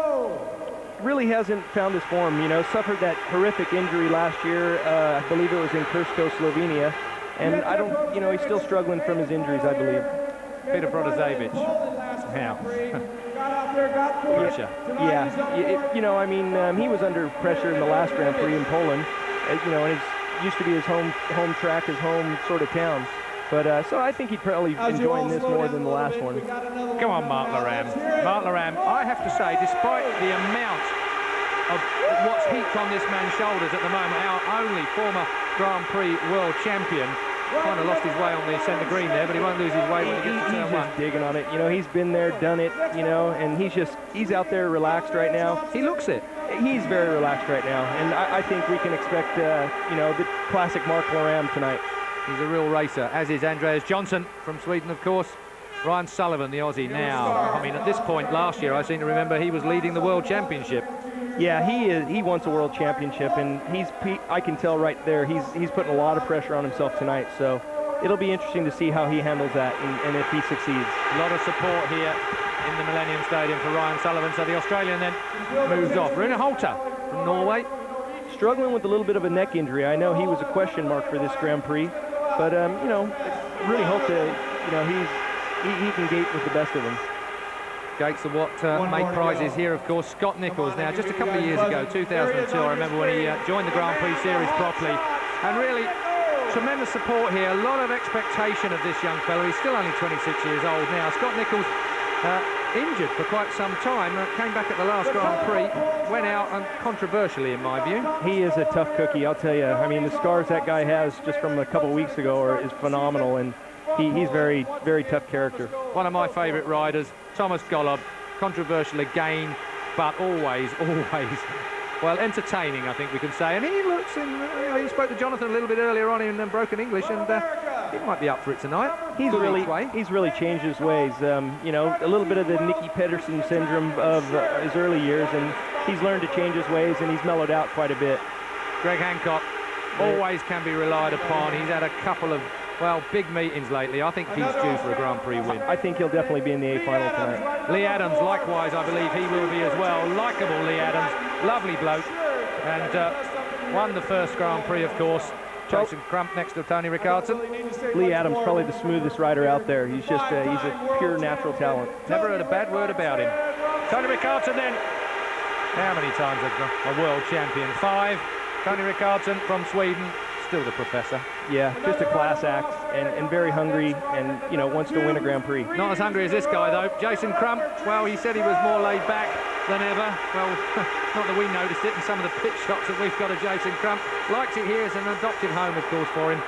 Really hasn't found his form, you know, suffered that horrific injury last year. I believe it was in Krško, Slovenia. And I don't, you know, he's still struggling from his injuries, I believe. Peter Protasevich. Now. Pressure. Yeah. You know, I mean, he was under pressure in the last Grand Prix in Poland. You know, and it used to be his home track, his home sort of town. But so I think he'd probably enjoying this more than the last one. Come on, Mark Laram. Mark Laram, I have to say, despite the amount of what's heaped on this man's shoulders at the moment, our only former Grand Prix world champion, kind of lost his way on the centre green there, but he won't lose his way when he gets to turn 1. He's just digging on it. You know, he's been there, done it, you know, and he's out there relaxed right now. He looks it. He's very relaxed right now, and I think we can expect, you know, the classic Mark Laram tonight. He's a real racer, as is Andreas Johnson from Sweden, of course. Ryan Sullivan, the Aussie now. I mean, at this point last year, I seem to remember he was leading the World Championship. Yeah, he wants a world championship, and I can tell right there he's putting a lot of pressure on himself tonight. So it'll be interesting to see how he handles that and if he succeeds. A lot of support here in the Millennium Stadium for Ryan Sullivan. So the Australian then moves off. Rune Holte from Norway. Struggling with a little bit of a neck injury. I know he was a question mark for this Grand Prix, but you know, Rune Holte, you know, he can gate with the best of them. Gates are what made prizes here, of course. Scott Nichols now, just a couple of years ago, 2002, I remember when he joined the Grand Prix Series properly. And really, tremendous support here, a lot of expectation of this young fellow. He's still only 26 years old now. Scott Nichols, injured for quite some time, came back at the last Grand Prix, went out and controversially in my view. He is a tough cookie, I'll tell you. I mean, the scars that guy has just from a couple of weeks ago is phenomenal, and he's very, very tough character. One of my favourite riders, Thomas Golub, controversial again, but always, well, entertaining, I think we can say. And he looks, he spoke to Jonathan a little bit earlier on in broken English, and he might be up for it tonight. He's really changed his ways. You know, a little bit of the Niki Petterson syndrome of his early years, and he's learned to change his ways, and he's mellowed out quite a bit. Greg Hancock always can be relied upon. He's had a couple of, well, big meetings lately. I think he's due for a Grand Prix win. I think he'll definitely be in the A final tonight. Lee Adams, likewise, I believe he will be as well. Likeable Lee Adams, lovely bloke, and won the first Grand Prix, of course. Jason Crump next to Tony Richardson. Lee Adams, probably the smoothest rider out there. He's just he's a pure natural talent. Never heard a bad word about him. Tony Richardson then. How many times a world champion? 5. Tony Richardson from Sweden, still the professor. Yeah, just a class act and very hungry, and you know, wants to win a Grand Prix. Not as hungry as this guy though. Jason Crump, well, he said he was more laid back than ever. Well, not that we noticed it in some of the pit shots that we've got of Jason Crump. Likes it here as an adopted home, of course, for him.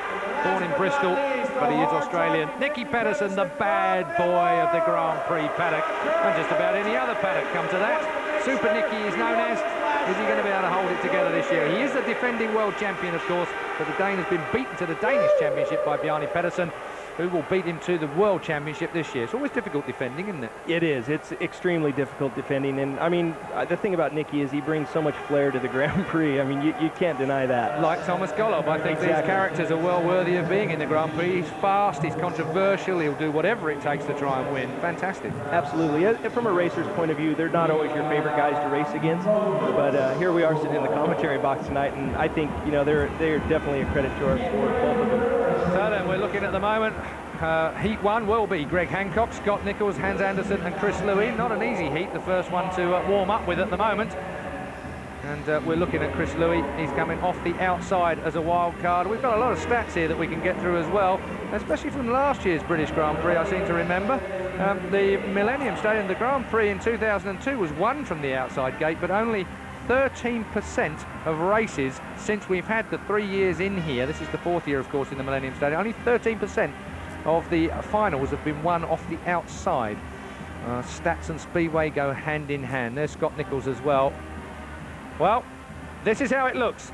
Born in Bristol, but he is Australian. Niki Petterson, the bad boy of the Grand Prix paddock, and just about any other paddock come to that. Super Niki is known as. Is he going to be able to hold it together this year? He is the defending world champion, of course, but the Dane has been beaten to the Danish Championship by Donnie Petterson, who will beat him to the World Championship this year. It's always difficult defending, isn't it? It is. It's extremely difficult defending. And, I mean, the thing about Niki is he brings so much flair to the Grand Prix. I mean, you can't deny that. Like Thomas Golub, I think these characters are well worthy of being in the Grand Prix. He's fast, he's controversial, he'll do whatever it takes to try and win. Fantastic. Absolutely. From a racer's point of view, they're not always your favorite guys to race against. But here we are sitting in the commentary box tonight, and I think, you know, they're definitely a credit to our sport, both of them. So then we're looking at the moment. Heat 1 will be Greg Hancock, Scott Nichols, Hans Andersen and Chris Louis. Not an easy heat, the first one to warm up with at the moment. And we're looking at Chris Louis. He's coming off the outside as a wild card. We've got a lot of stats here that we can get through as well, especially from last year's British Grand Prix, I seem to remember. The Millennium Stadium, the Grand Prix in 2002 was won from the outside gate, but only 13% of races since we've had the 3 years in here. This is the 4th year, of course, in the Millennium Stadium. Only 13% of the finals have been won off the outside. Stats and speedway go hand in hand. There's Scott Nichols as well. Well, this is how it looks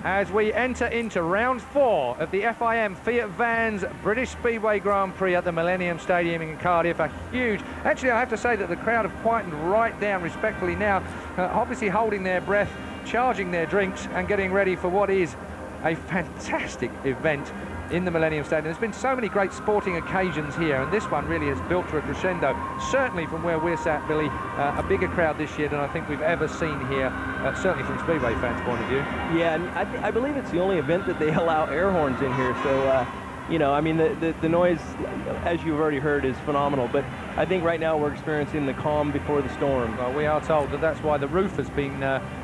as we enter into round 4 of the FIM Fiat Vans British Speedway Grand Prix at the Millennium Stadium in Cardiff. A huge, actually I have to say that the crowd have quietened right down respectfully now, obviously holding their breath, charging their drinks and getting ready for what is a fantastic event in the Millennium Stadium. There's been so many great sporting occasions here, and this one really has built to a crescendo. Certainly from where we're sat, Billy, a bigger crowd this year than I think we've ever seen here, certainly from Speedway fans' point of view. Yeah, and I believe it's the only event that they allow air horns in here, so you know, I mean, the noise, as you've already heard, is phenomenal, but I think right now we're experiencing the calm before the storm. Well, we are told that that's why the roof has been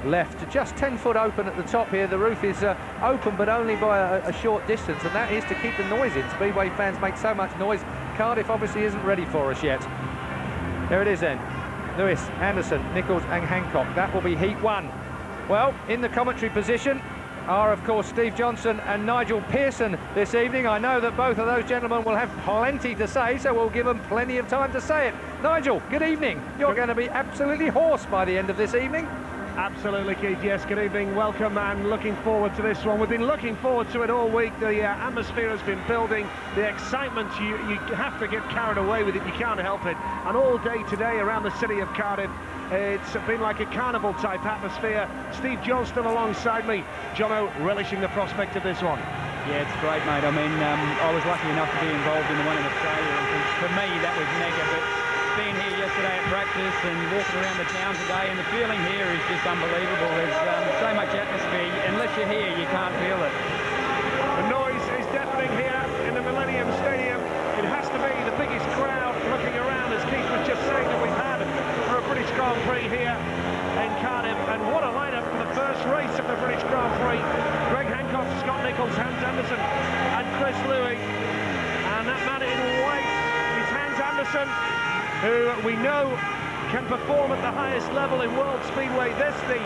left just 10 foot open at the top here. The roof is open, but only by a short distance, and that is to keep the noise in. Speedway fans make so much noise. Cardiff obviously isn't ready for us yet. There it is then. Lewis, Anderson, Nichols and Hancock. That will be Heat 1. Well, in the commentary position are, of course, Steve Johnson and Nigel Pearson this evening. I know that both of those gentlemen will have plenty to say, so we'll give them plenty of time to say it. Nigel, good evening. You're going to be absolutely hoarse by the end of this evening. Absolutely, Keith. Yes, good evening. Welcome and looking forward to this one. We've been looking forward to it all week. The atmosphere has been building. The excitement, you have to get carried away with it. You can't help it. And all day today around the city of Cardiff, it's been like a carnival-type atmosphere. Steve Johnston alongside me. Jono, relishing the prospect of this one. Yeah, it's great, mate. I mean, I was lucky enough to be involved in the one in Australia. And for me, that was mega. But being here yesterday at practice and walking around the town today, and the feeling here is just unbelievable. There's so much atmosphere. Unless you're here, you can't feel it. The noise is deafening here in the Millennium Stadium. It has to be the biggest crowd Petterson, who we know can perform at the highest level in World Speedway. This the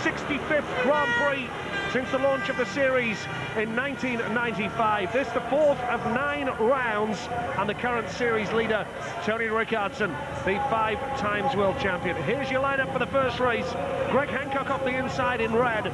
65th Grand Prix since the launch of the series in 1995. This the 4th of 9 rounds, and the current series leader, Tony Richardson, the 5 times world champion. Here's your lineup for the first race. Greg Hancock off the inside in red.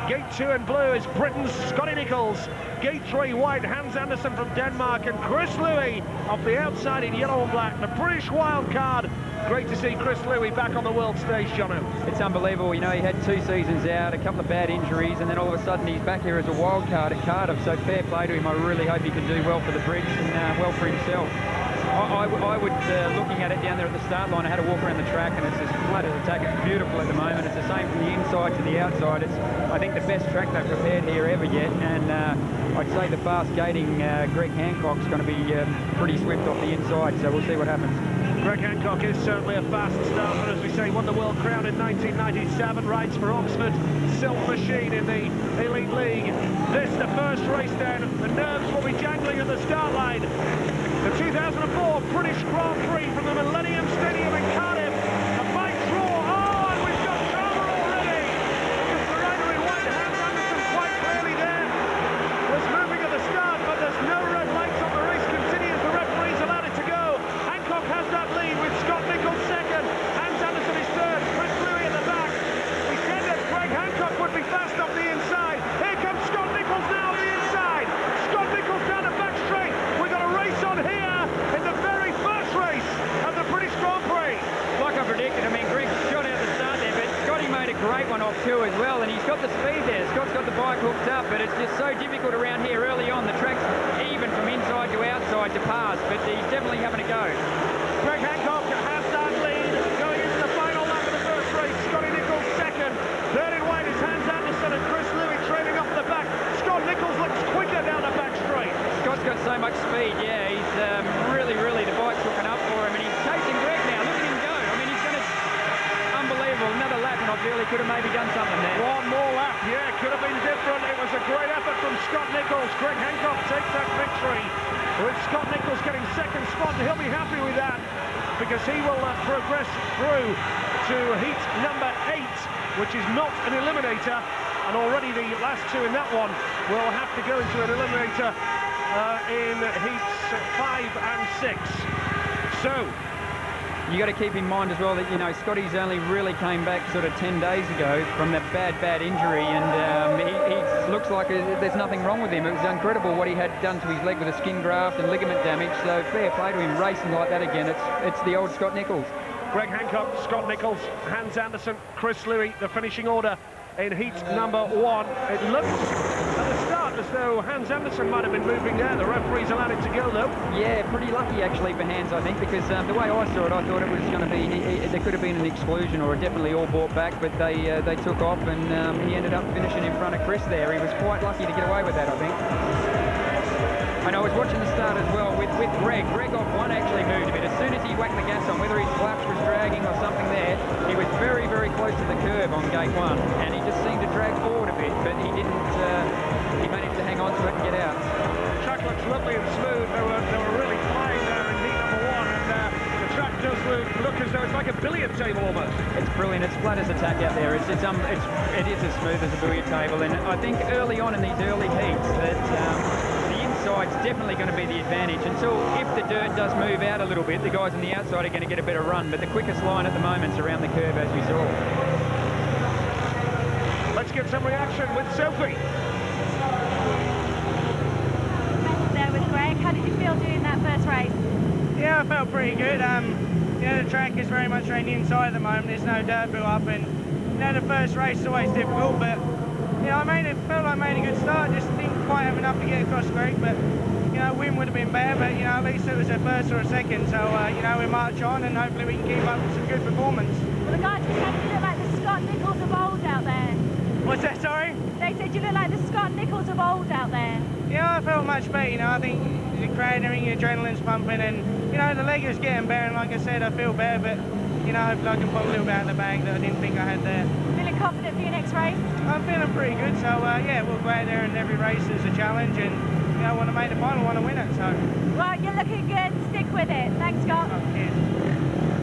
Gate 2 in blue is Britain's Scotty Nichols. Gate 3 white, Hans Andersen from Denmark, and Chris Louis off the outside in yellow and black. The British wild card. Great to see Chris Louis back on the world stage, Jono. It's unbelievable. You know, he had 2 seasons out, a couple of bad injuries, and then all of a sudden he's back here as a wild card at Cardiff. So fair play to him. I really hope he can do well for the Brits and well for himself. I would, looking at it down there at the start line, I had to walk around the track, and it's as flat as a tack. It's beautiful at the moment. It's the same from the inside to the outside. It's, I think, the best track they've prepared here ever yet, and I'd say the fast gating Greg Hancock's going to be pretty swift off the inside, so we'll see what happens. Greg Hancock is certainly a fast starter, as we say, won the World Crown in 1997, rides for Oxford, Silk Machine in the Elite League. This, the first race down, the nerves will be jangling at the start line. The 2004 British Grand Prix from the Millennium Stadium in Cardiff. A bike draw, oh, and we've got drama already. Just the rider in white, Hans Andersen quite clearly there. Was moving at the start, but there's no red lights on. The race continues, the referees allowed it to go. Hancock has that lead with Scott Nichols second. Hans Andersen is third, Chris Louis at the back. We said that Greg Hancock would be fast off the inside. Here comes Scott Nichols now on the inside. Scott Nichols down the back straight. We've got a race on here in the very first race of the British Grand Prix. Like I predicted, I mean, Greg shot out the start there, but Scotty made a great one off too as well, and he's got the speed there. Scott's got the bike hooked up, but it's just so difficult around here early on. The track's even from inside to outside to pass, but he's definitely having a go. Greg Hancock has that lead going into the final lap of the first race. Scotty Nichols second. Third in white is Hans Andersen, and Chris Louis trailing off the back. Scott Nichols looks quicker down the back straight. Scott's got so much speed, yeah. He's really, the bike's hooking up for him, and he's chasing Greg now. Look at him go. I mean, he's going to... Unbelievable. Another lap, and I feel he could have maybe done something there. One more lap, yeah, could have been different. It was a great effort from Scott Nichols. Greg Hancock takes that victory, with Scott Nichols getting second spot, and he'll be happy with that, because he will progress through to heat number 8, which is not an eliminator, and already the last 2 in that one will have to go into an eliminator in heats 5 and 6. So you got to keep in mind as well that, you know, Scotty's only really came back sort of 10 days ago from that bad injury, and he looks like there's nothing wrong with him. It was incredible what he had done to his leg with a skin graft and ligament damage, so fair play to him racing like that again. It's the old Scott Nichols. Greg Hancock, Scott Nichols, Hans Andersen, Chris Louis, the finishing order in heat number 1. It looked at the start as though Hans Andersen might have been moving there. The referees allowed it to go, though. Yeah, pretty lucky actually for Hans, I think, because the way I saw it, I thought it was going to be, there could have been an exclusion or definitely all brought back, but they took off, and he ended up finishing in front of Chris there. He was quite lucky to get away with that, I think. And I was watching the start as well with Greg. Greg off one actually moved a bit. As soon as he whacked the gas on, whether his flaps was dragging or something there, he was very, very close to the curb on gate 1, and he just seemed to drag forward a bit, but he didn't, he managed to hang on to it and get out. The track looks lovely and smooth. They were really flying there in heat number 1, and the track does look as though it's like a billiard table almost. It's brilliant. It's flat as a tack out there. It is as smooth as a billiard table, and I think early on in these early heats that side's definitely going to be the advantage until, if the dirt does move out a little bit, the guys on the outside are going to get a better run, but the quickest line at the moment is around the curve, as we saw. Let's get some reaction with Sophie. There with Greg. How did you feel doing that first race? Yeah, I felt pretty good. The track is very much around the inside at the moment. There's no dirt built up, and the first race is always difficult, but I felt like I made a good start. Just didn't quite have enough to get across Greg, but a win would have been better. But at least it was a first or a second. So we march on, and hopefully we can keep up with some good performance. Well, the guys said you look like the Scott Nichols of old out there. What's that? Sorry? They said you look like the Scott Nichols of old out there. Yeah, I felt much better. I think the crowd, the adrenaline's pumping, and the leg is getting better. And like I said, I feel better, but hopefully I can pull a little bit out of the bag that I didn't think I had there. Feeling confident for your next race? I'm feeling pretty good, so yeah, we'll go out there, and every race is a challenge, and want to make the final, want to win it, so. Well, you're looking good. Stick with it. Thanks, guys.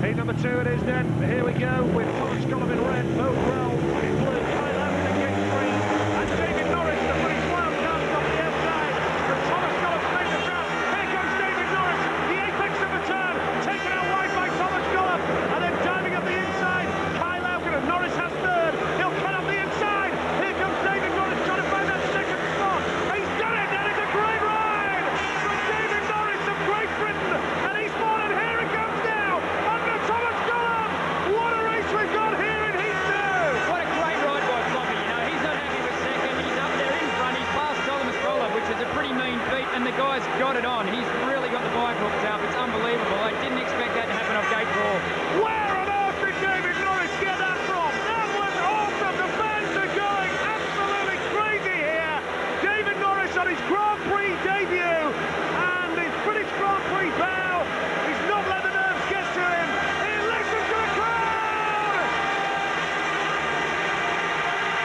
Heat number 2 it is then. Here we go with Thomas Gollum in red, Bo Grell in blue, Kyle Lambert in gate 3, and David Norris, the British wildcard on the outside. But Thomas Gollum makes the trap. Here comes David Norris, the apex of the turn, taken out wide by Thomas Gollum, and then diving up the inside. Kyle Lambert and Norris has third. He'll cut up the inside. Here comes David Norris trying to find that second spot. He's done it. That is a great ride from David Norris of Great Britain, and he's won, and here it comes now under Thomas Gollum. What a race we've got here in Heat 2. What a great ride by Floppy. You know, he's not happy with second. He's up there in front. He's past Thomas Gollum, which is a pretty mean feat, and the guy's got it on. He's really got the bike hooked up. It's unbelievable. I didn't expect that to happen off gate 4. Where on earth did David Norris get that from? That was awesome. The fans are going absolutely crazy here. David Norris on his Grand Prix debut and his British Grand Prix bow. He's not let the nerves get to him. He listens to the crowd.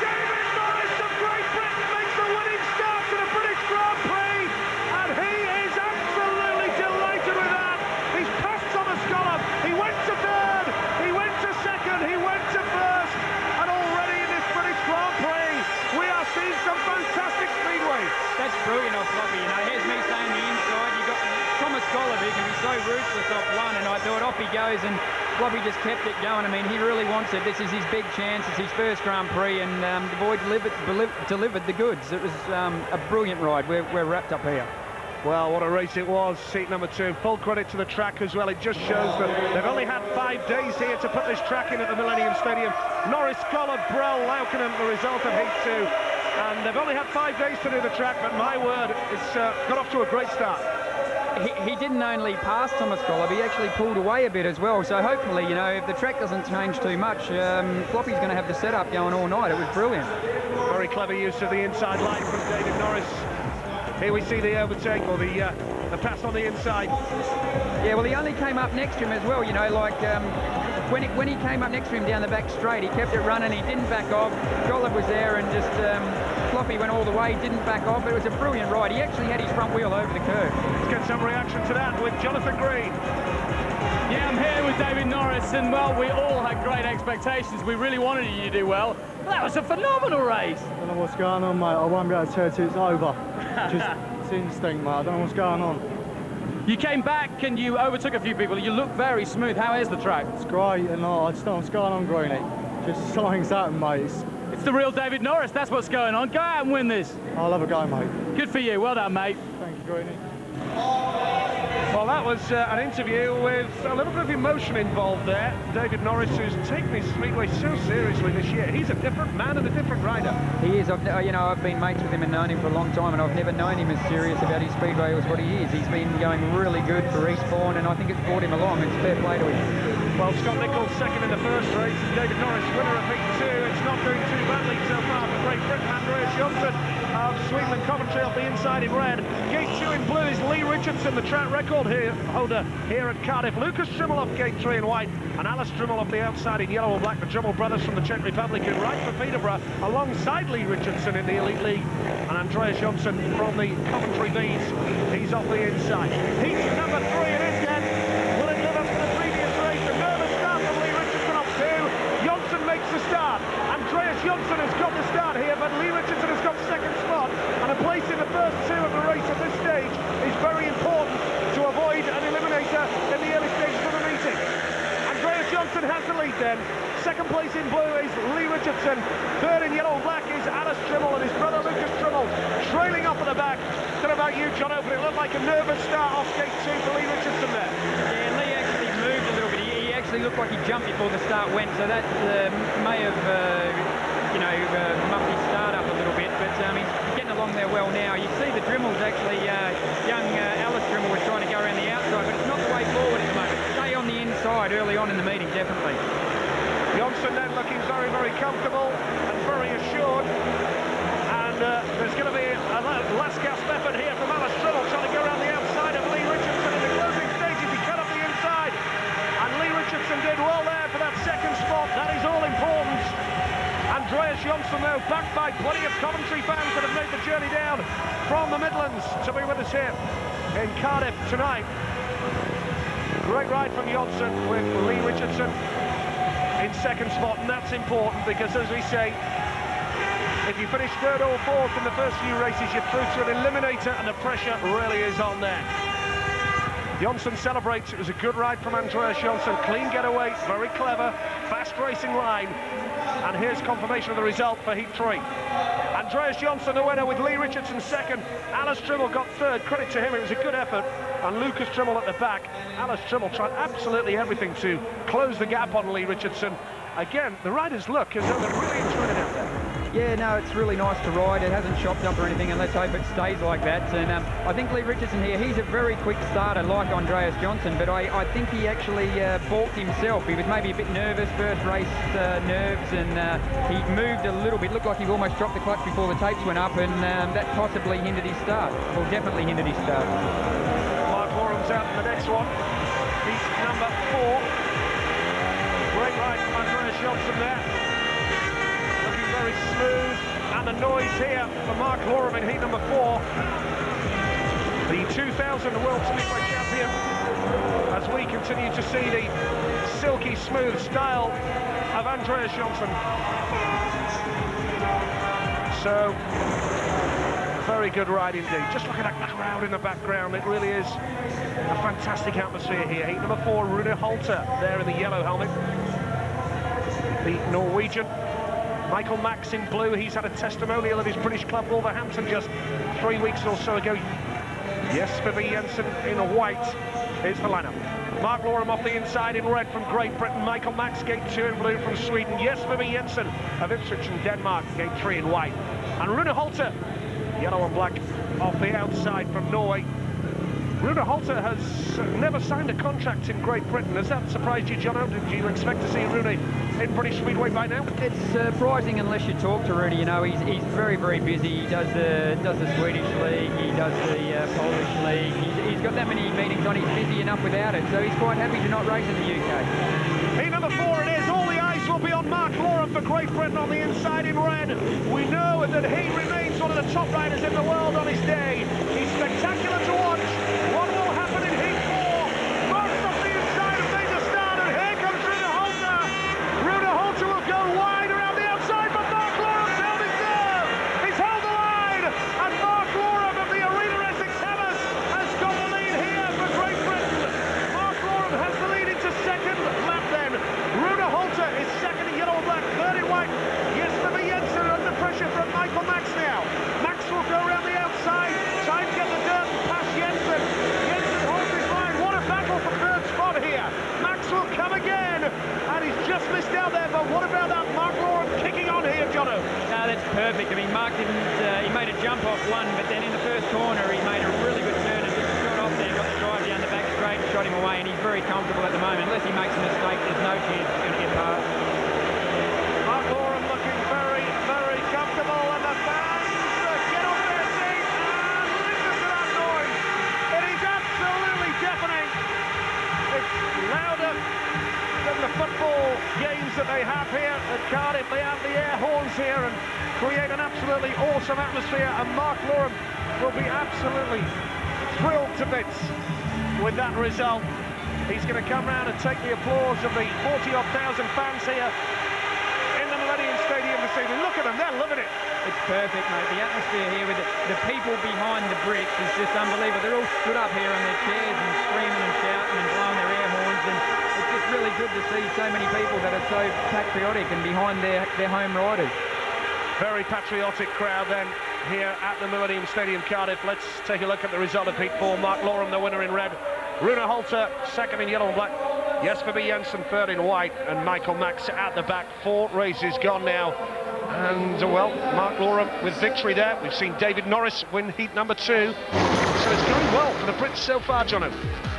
David Norris of Great Britain makes the winning start to the British Grand Prix, and he is absolutely delighted with that. He's passed Thomas Gollum. He went to third, he went to second, he went to first, and already in this British Grand Prix we are seeing some fantastic speedway. That's brilliant off Floppy. You know, here's me saying the inside. You got Thomas Gollum, who can be so ruthless off one, and I thought off he goes, and Floppy just kept it going. I mean, he really wants it. This is his big chance. It's his first Grand Prix, and the boy delivered the goods. It was a brilliant ride. We're wrapped up here. Well, what a race it was, Seat number 2. Full credit to the track as well. It just shows that they've only had 5 days here to put this track in at the Millennium Stadium. Norris, Gollum, Brell, Laukkanen, the result of Heat 2. And they've only had 5 days to do the track, but my word, it's got off to a great start. He didn't only pass Thomas Gollum, he actually pulled away a bit as well. So hopefully, you know, if the track doesn't change too much, Floppy's going to have the setup going all night. It was brilliant. Very clever use of the inside line from David Norris. Here we see the overtake, or the pass on the inside. Yeah, well, he only came up next to him as well, you know, like when he came up next to him down the back straight, he kept it running, he didn't back off. Gollum was there, and just Floppy went all the way, didn't back off. It was a brilliant ride. He actually had his front wheel over the curve. Let's get some reaction to that with Jonathan Green. Yeah, I'm here with David Norris, and well, we all had great expectations. We really wanted you to do well. That was a phenomenal race. I don't know what's going on, mate. I won't be able to tell you till it's over. Just, it's instinct, mate. I don't know what's going on. You came back and you overtook a few people. You look very smooth. How is the track? It's great, and I just don't know what's going on, Greenie. Just something's happened, mate. It's the real David Norris. That's what's going on. Go out and win this. I'll have a go, mate. Good for you. Well done, mate. Thank you, Greenie. Well, that was an interview with a little bit of emotion involved there. David Norris, who's taken his speedway so seriously this year. He's a different man and a different rider. He is. You know, I've been mates with him and known him for a long time, and I've never known him as serious about his speedway as what he is. He's been going really good for Eastbourne, and I think it's brought him along. It's fair play to him. Well, Scott Nichols second in the first race, and David Norris winner of Heat 2. It's not doing too badly so far for Great Britain. Andreas Johnson of Sweden and Coventry off the inside in red. Gate 2 in blue is Lee Richardson, the track record holder here at Cardiff. Lucas Trimmel off Gate 3 in white, and Alice Trimmel off the outside in yellow and black. The Trimmel brothers from the Czech Republic in right for Peterborough, alongside Lee Richardson in the Elite League, and Andreas Johnson from the Coventry Bees. He's off the inside. Heat number 3 it is then. Will it live up to the previous race? A nervous start from Lee Richardson off 2. Johnson makes the start. Andreas Johnson has got the start here, but Lee Richardson has got second spot, and a place in the first 2 of the race at this stage is very important to avoid an eliminator in the early stages of the meeting. Andreas Johnson has the lead then. Second place in blue is Lee Richardson. Third in yellow and black is Alice Trimmel, and his brother Lucas Trimmel trailing off at the back. Don't know about you, John, but it looked like a nervous start off Gate 2 for Lee Richardson there. Yeah, Lee actually moved a little bit. He actually looked like he jumped before the start went, so that may have, muffed his start up a little bit, but he's getting along there well now. You see the Drimmels actually, young Alice Trimmel was trying to go around the outside, but it's not the way forward at the moment. Stay on the inside early on in the meeting, definitely. Johnson then looking very, very comfortable and very assured. And there's going to be a last gasp effort here from Alice Trimmel trying to go around the outside of Lee Richardson in the closing stages. He cut up the inside, and Lee Richardson did well there for that second spot. That is all important. Andreas Johnson, though, backed by plenty of Coventry fans that have made the journey down from the Midlands to be with us here in Cardiff tonight. Great ride from Johnson with Lee Richardson in second spot, and that's important because, as we say, if you finish third or fourth in the first few races, you're through to an eliminator, and the pressure really is on there. Johnson celebrates. It was a good ride from Andreas Johnson. Clean getaway, very clever, fast racing line. And here's confirmation of the result for Heat 3. Andreas Johnson the winner with Lee Richardson second. Alice Trimble got third. Credit to him, it was a good effort. And Lucas Trimble at the back. Alice Trimble tried absolutely everything to close the gap on Lee Richardson. Again, the riders look as though they're really enjoying it out there. Yeah, no, it's really nice to ride. It hasn't chopped up or anything, and let's hope it stays like that. And I think Lee Richardson here, he's a very quick starter like Andreas Johnson, but I think he actually balked himself. He was maybe a bit nervous, first race nerves, and he moved a little bit. Looked like he almost dropped the clutch before the tapes went up, and that possibly hindered his start. Well, definitely hindered his start. Mark Lorham's out in the next one. He's number 4. Great ride from Andreas Johnson there. Very smooth, and the noise here for Mark Lorham in heat number 4. The 2000 World Speedway champion, as we continue to see the silky smooth style of Andreas Johnson. So, very good ride indeed. Just look at that crowd in the background. It really is a fantastic atmosphere here. Heat number 4, Rune Holter there in the yellow helmet. The Norwegian. Michael Max in blue, he's had a testimonial of his British club Wolverhampton just 3 weeks or so ago. Jesper Jensen in white is the lineup. Mark Lorham off the inside in red from Great Britain. Michael Max, gate 2 in blue from Sweden. Jesper Jensen of Ipswich in Denmark, gate 3 in white. And Rune Holter, yellow and black off the outside from Norway. Rune Holter has never signed a contract in Great Britain. Has that surprised you, Jono? Did you expect to see Rune in British Speedway by now? It's surprising unless you talk to Rudy. You know, he's very, very busy. He does the Swedish league, he does the Polish league. He's got that many meetings on. He's busy enough without it, so he's quite happy to not race in the UK. Heat number 4 it is. All the eyes will be on Mark Lorham for Great Britain on the inside in red. We know that he remains one of the top riders in the world on his day. He's spectacular to watch. What will happen in Heat 4? Most off the inside have made the start, and here comes Rune Holter. Rune Holter will go wide around the outside, but Mark Lorham's held his nerve. He's held the line, and Mark Lorham of the Arena Essex Hammers has got the lead here for Great Britain. Mark Lorham has the lead into second lap then. Rune Holter is second in yellow and black, third in white. Jesper Jensen under pressure from Michael Max now. Max will go around the outside, try and get the dirt past Jensen. Jensen holds his line. What a battle for third spot here. Max will come again, and he's just missed out there, but what about that Mark Lorham kicking on here, Jono? No, that's perfect. I mean, Mark didn't, he made a jump off one, but then in the first corner he made a really good turn and just shot off there, got the drive down the back straight and shot him away, and he's very comfortable at the moment. Unless he makes a mistake, there's no chance he's going to get past. Mark Lorham looking very, very comfortable, and the fans get off their seats and listen to that noise. It is absolutely deafening. It's louder than the football games that they have here at Cardiff. They have the air horns here and create an absolutely awesome atmosphere, and Mark Lorham will be absolutely thrilled to bits with that result. He's going to come round and take the applause of the 40-odd thousand fans here in the Millennium Stadium this evening. Look at them, they're loving it. It's perfect, mate. The atmosphere here with the people behind the bricks is just unbelievable. They're all stood up here on their chairs and screaming and shouting and blowing their air horns, and it's just really good to see so many people that are so patriotic and behind their home riders. Very patriotic crowd then here at the Millennium Stadium, Cardiff. Let's take a look at the result of Heat 4. Mark Lorham, the winner in red. Rune Holter, second in yellow and black. Jesper Jensen, third in white. And Michael Max at the back. 4 races gone now. And, well, Mark Lorham with victory there. We've seen David Norris win heat number 2. So it's going well for the Brits so far, Jono.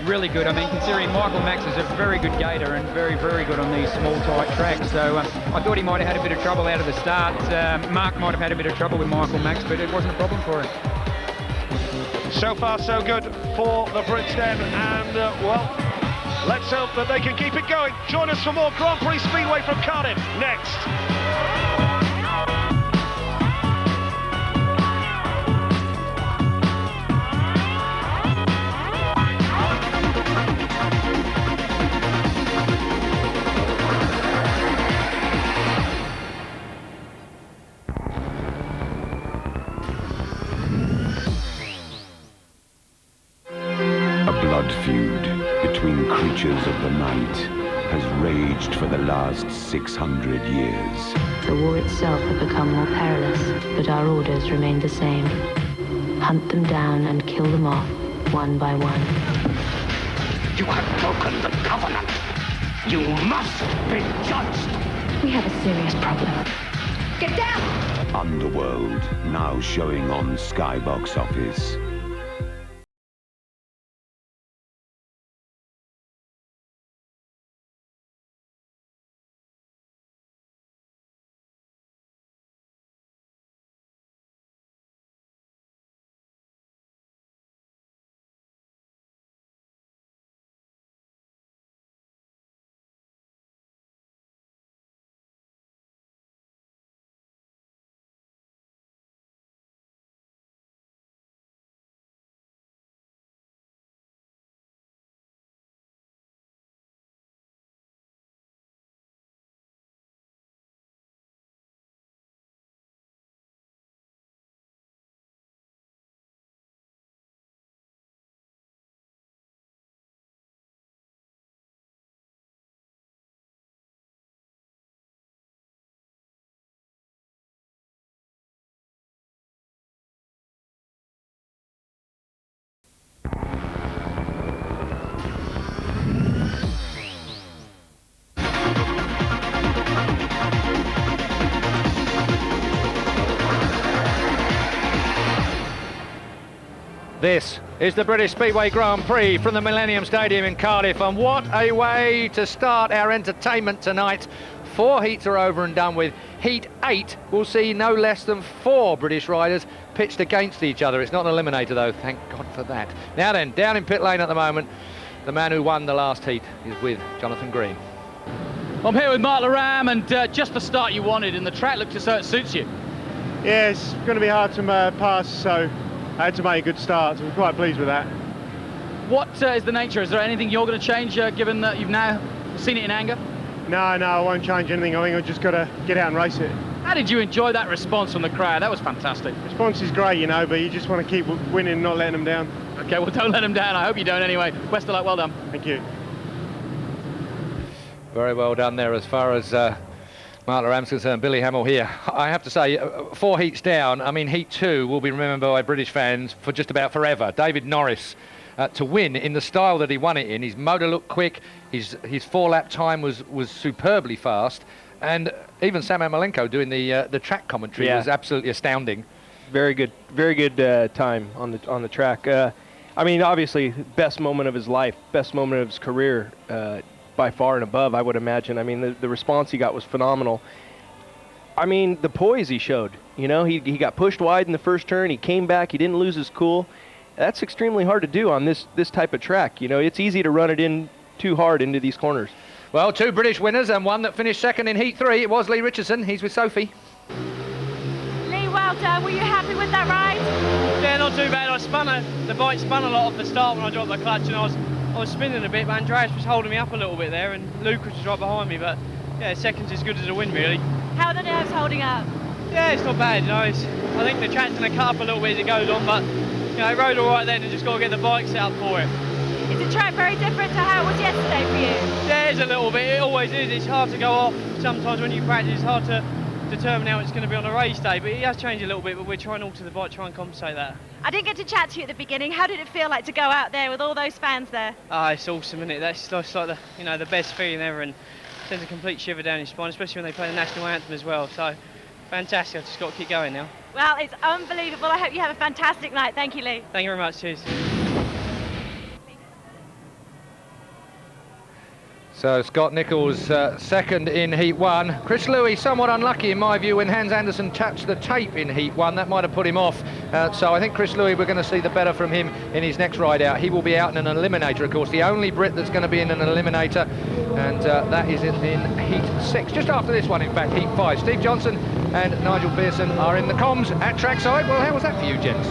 Really good. I mean, considering Michael Max is a very good gator and very, very good on these small, tight tracks. So I thought he might have had a bit of trouble out of the start. Mark might have had a bit of trouble with Michael Max, but it wasn't a problem for him. So far, so good for the Brits then. And, well, let's hope that they can keep it going. Join us for more Grand Prix Speedway from Cardiff next. blood feud between creatures of the night has raged for the last 600 years. The war itself had become more perilous, but our orders remained the same. Hunt them down and kill them off, one by one. You have broken the covenant. You must be judged. We have a serious problem. Get down! Underworld, now showing on Skybox Office. This is the British Speedway Grand Prix from the Millennium Stadium in Cardiff, and what a way to start our entertainment tonight. 4 heats are over and done with. Heat 8 will see no less than 4 British riders pitched against each other. It's not an eliminator though, thank God for that. Now then, down in pit lane at the moment, the man who won the last heat is with Jonathan Green. I'm here with Mark Laram, and just the start you wanted, and the track looks as though it suits you. Yeah, it's going to be hard to pass, so I had to make a good start, so I'm quite pleased with that. What is the nature? Is there anything you're going to change, given that you've now seen it in anger? No, I won't change anything. I think I've just got to get out and race it. How did you enjoy that response from the crowd? That was fantastic. Response is great, you know, but you just want to keep winning and not letting them down. Okay, well, don't let them down. I hope you don't anyway. Best of luck, well done. Thank you. Very well done there as far as Mark Laram's concerned. Billy Hamill here. I have to say, 4 heats down, I mean, heat 2 will be remembered by British fans for just about forever. David Norris to win in the style that he won it in. His motor looked quick, his 4-lap time was superbly fast, and even Sam Amalenko doing the track commentary was absolutely astounding. Very good time on the track. I mean, obviously, best moment of his life, best moment of his career, by far and above, I would imagine. I mean, the response he got was phenomenal. I mean, the poise he showed. You know, he got pushed wide in the first turn. He came back. He didn't lose his cool. That's extremely hard to do on this type of track. You know, it's easy to run it in too hard into these corners. Well, 2 British winners and one that finished second in heat 3. It was Lee Richardson. He's with Sophie. Lee, well done. Were you happy with that ride? Yeah, not too bad. The bike spun a lot off the start when I dropped the clutch, and I was spinning a bit, but Andreas was holding me up a little bit there, and Lucas was right behind me, but yeah, second's as good as a win, really. How are the nerves holding up? Yeah, it's not bad, you know. I think the track's going to cut up a little bit as it goes on, but you know, it rode all right then, and just got to get the bike set up for it. Is the track very different to how it was yesterday for you? Yeah, it's a little bit. It always is. It's hard to go off. Sometimes when you practice, it's hard to determine how it's going to be on a race day, but it has changed a little bit, but we're trying to alter the bike, try and compensate that. I didn't get to chat to you at the beginning. How did it feel like to go out there with all those fans there? Ah, it's awesome, isn't it? That's like the best feeling ever, and sends a complete shiver down your spine, especially when they play the national anthem as well. So fantastic. I've just got to keep going now. Well, it's unbelievable. I hope you have a fantastic night. Thank you, Lee. Thank you very much. Cheers. So Scott Nichols second in heat 1. Chris Louis somewhat unlucky in my view when Hans Andersen touched the tape in heat 1. That might have put him off. So I think Chris Louis, we're going to see the better from him in his next ride out. He will be out in an eliminator, of course, the only Brit that's going to be in an eliminator, and that is in heat 6. Just after this one, in fact, heat 5. Steve Johnson and Nigel Pearson are in the comms at trackside. Well, how was that for you, gents?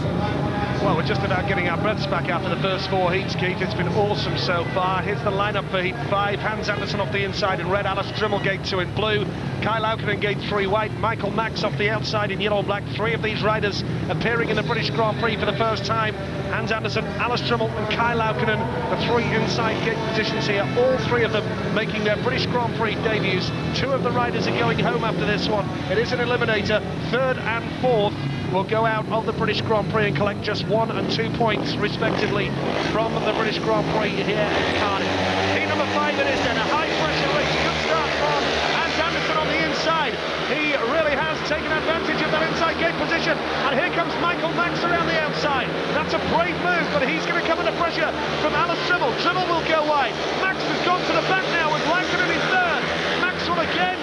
Well, we're just about getting our breaths back after the first 4 heats, Keith. It's been awesome so far. Here's the lineup for Heat 5. Hans Andersen off the inside in red, Alice Trimmel gate 2 in blue, Kyle Laukkanen gate 3 white, Michael Max off the outside in yellow black. 3 of these riders appearing in the British Grand Prix for the first time. Hans Andersen, Alice Trimmel and Kyle Laukkanen, the 3 inside gate positions here. All 3 of them making their British Grand Prix debuts. 2 of the riders are going home after this one. It is an eliminator. 3rd and 4th will go out of the British Grand Prix and collect just 1 and 2 points respectively from the British Grand Prix here in Cardiff. Heat number 5 it is then, a high pressure race. Good start from Hans Andersen on the inside. He really has taken advantage of that inside gate position, and here comes Michael Max around the outside. That's a brave move, but he's going to come under pressure from Alice Trimmel. Trimmel will go wide. Max has gone to the back now with Laukkanen in 3rd. Max will again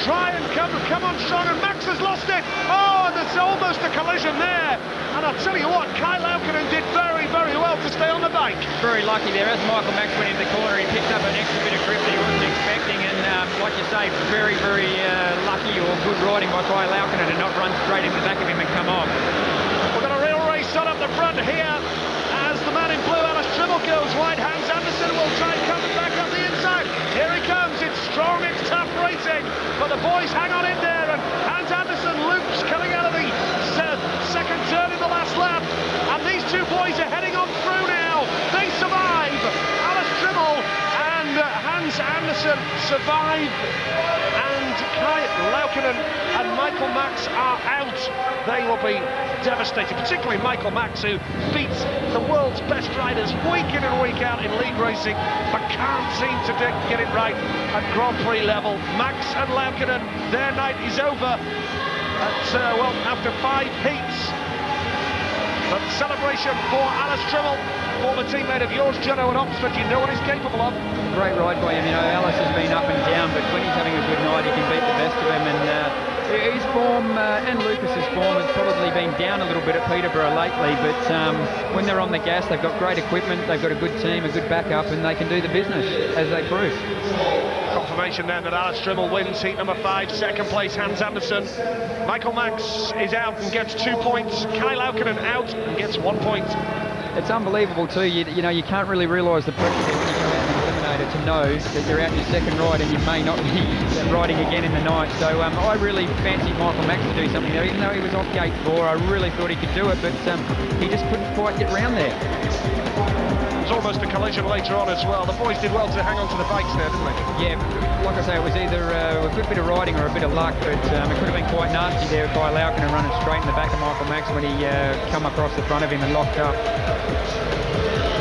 try and come on strong, and Max has lost it. Oh, there's almost a collision there. And I'll tell you what, Kyle Laukkanen did very, very well to stay on the bike. Very lucky there. As Michael Max went into the corner, he picked up an extra bit of grip that he wasn't expecting, and like you say, very, very lucky or good riding by Kyle Laukkanen to not run straight into the back of him and come off. We've got a real race on up the front here as the man in blue, Alice Trimmel, goes wide. Hans Andersen will try and come back up the inside. Here he comes. It's strong, it's tough racing, but the boys hang on in there, and Hans Andersen loops coming out of the second turn in the last lap, and these 2 boys are heading on through now. They survive. Alice Trimmel and Hans Andersen survive, and Kyle Laukkanen and Michael Max are out. They will be devastated, particularly Michael Max, who beats the world's best riders week in and week out in league racing, but can't seem to get it right at Grand Prix level. Max and Laukkanen, their night is over after 5 heats. But celebration for Alice Trimmel, former teammate of yours, Jono, at Oxford. You know what he's capable of. Great ride by him. You know, Alice has been up and down, but when he's having a good night, he can beat the best of him. And his form and Lucas's form has probably been down a little bit at Peterborough lately, but when they're on the gas, they've got great equipment, they've got a good team, a good backup, and they can do the business, as they prove. Confirmation then that Alice Trimmel wins heat number 5, 2nd place Hans Andersen. Michael Max is out and gets 2 points. Kyle Laukkanen out and gets 1 point. It's unbelievable too. You know, you can't really realise the pressure that when you go out in the Eliminator to know that you're out in your 2nd ride and you may not be riding again in the night. So I really fancied Michael Max to do something there, even though he was off gate 4. I really thought he could do it, but he just couldn't quite get round there. It was almost a collision later on as well. The boys did well to hang on to the bikes there, didn't they? Yeah, like I say, it was either a good bit of riding or a bit of luck, but it could have been quite nasty there by Laukkanen running straight in the back of Michael Max when he come across the front of him and locked up.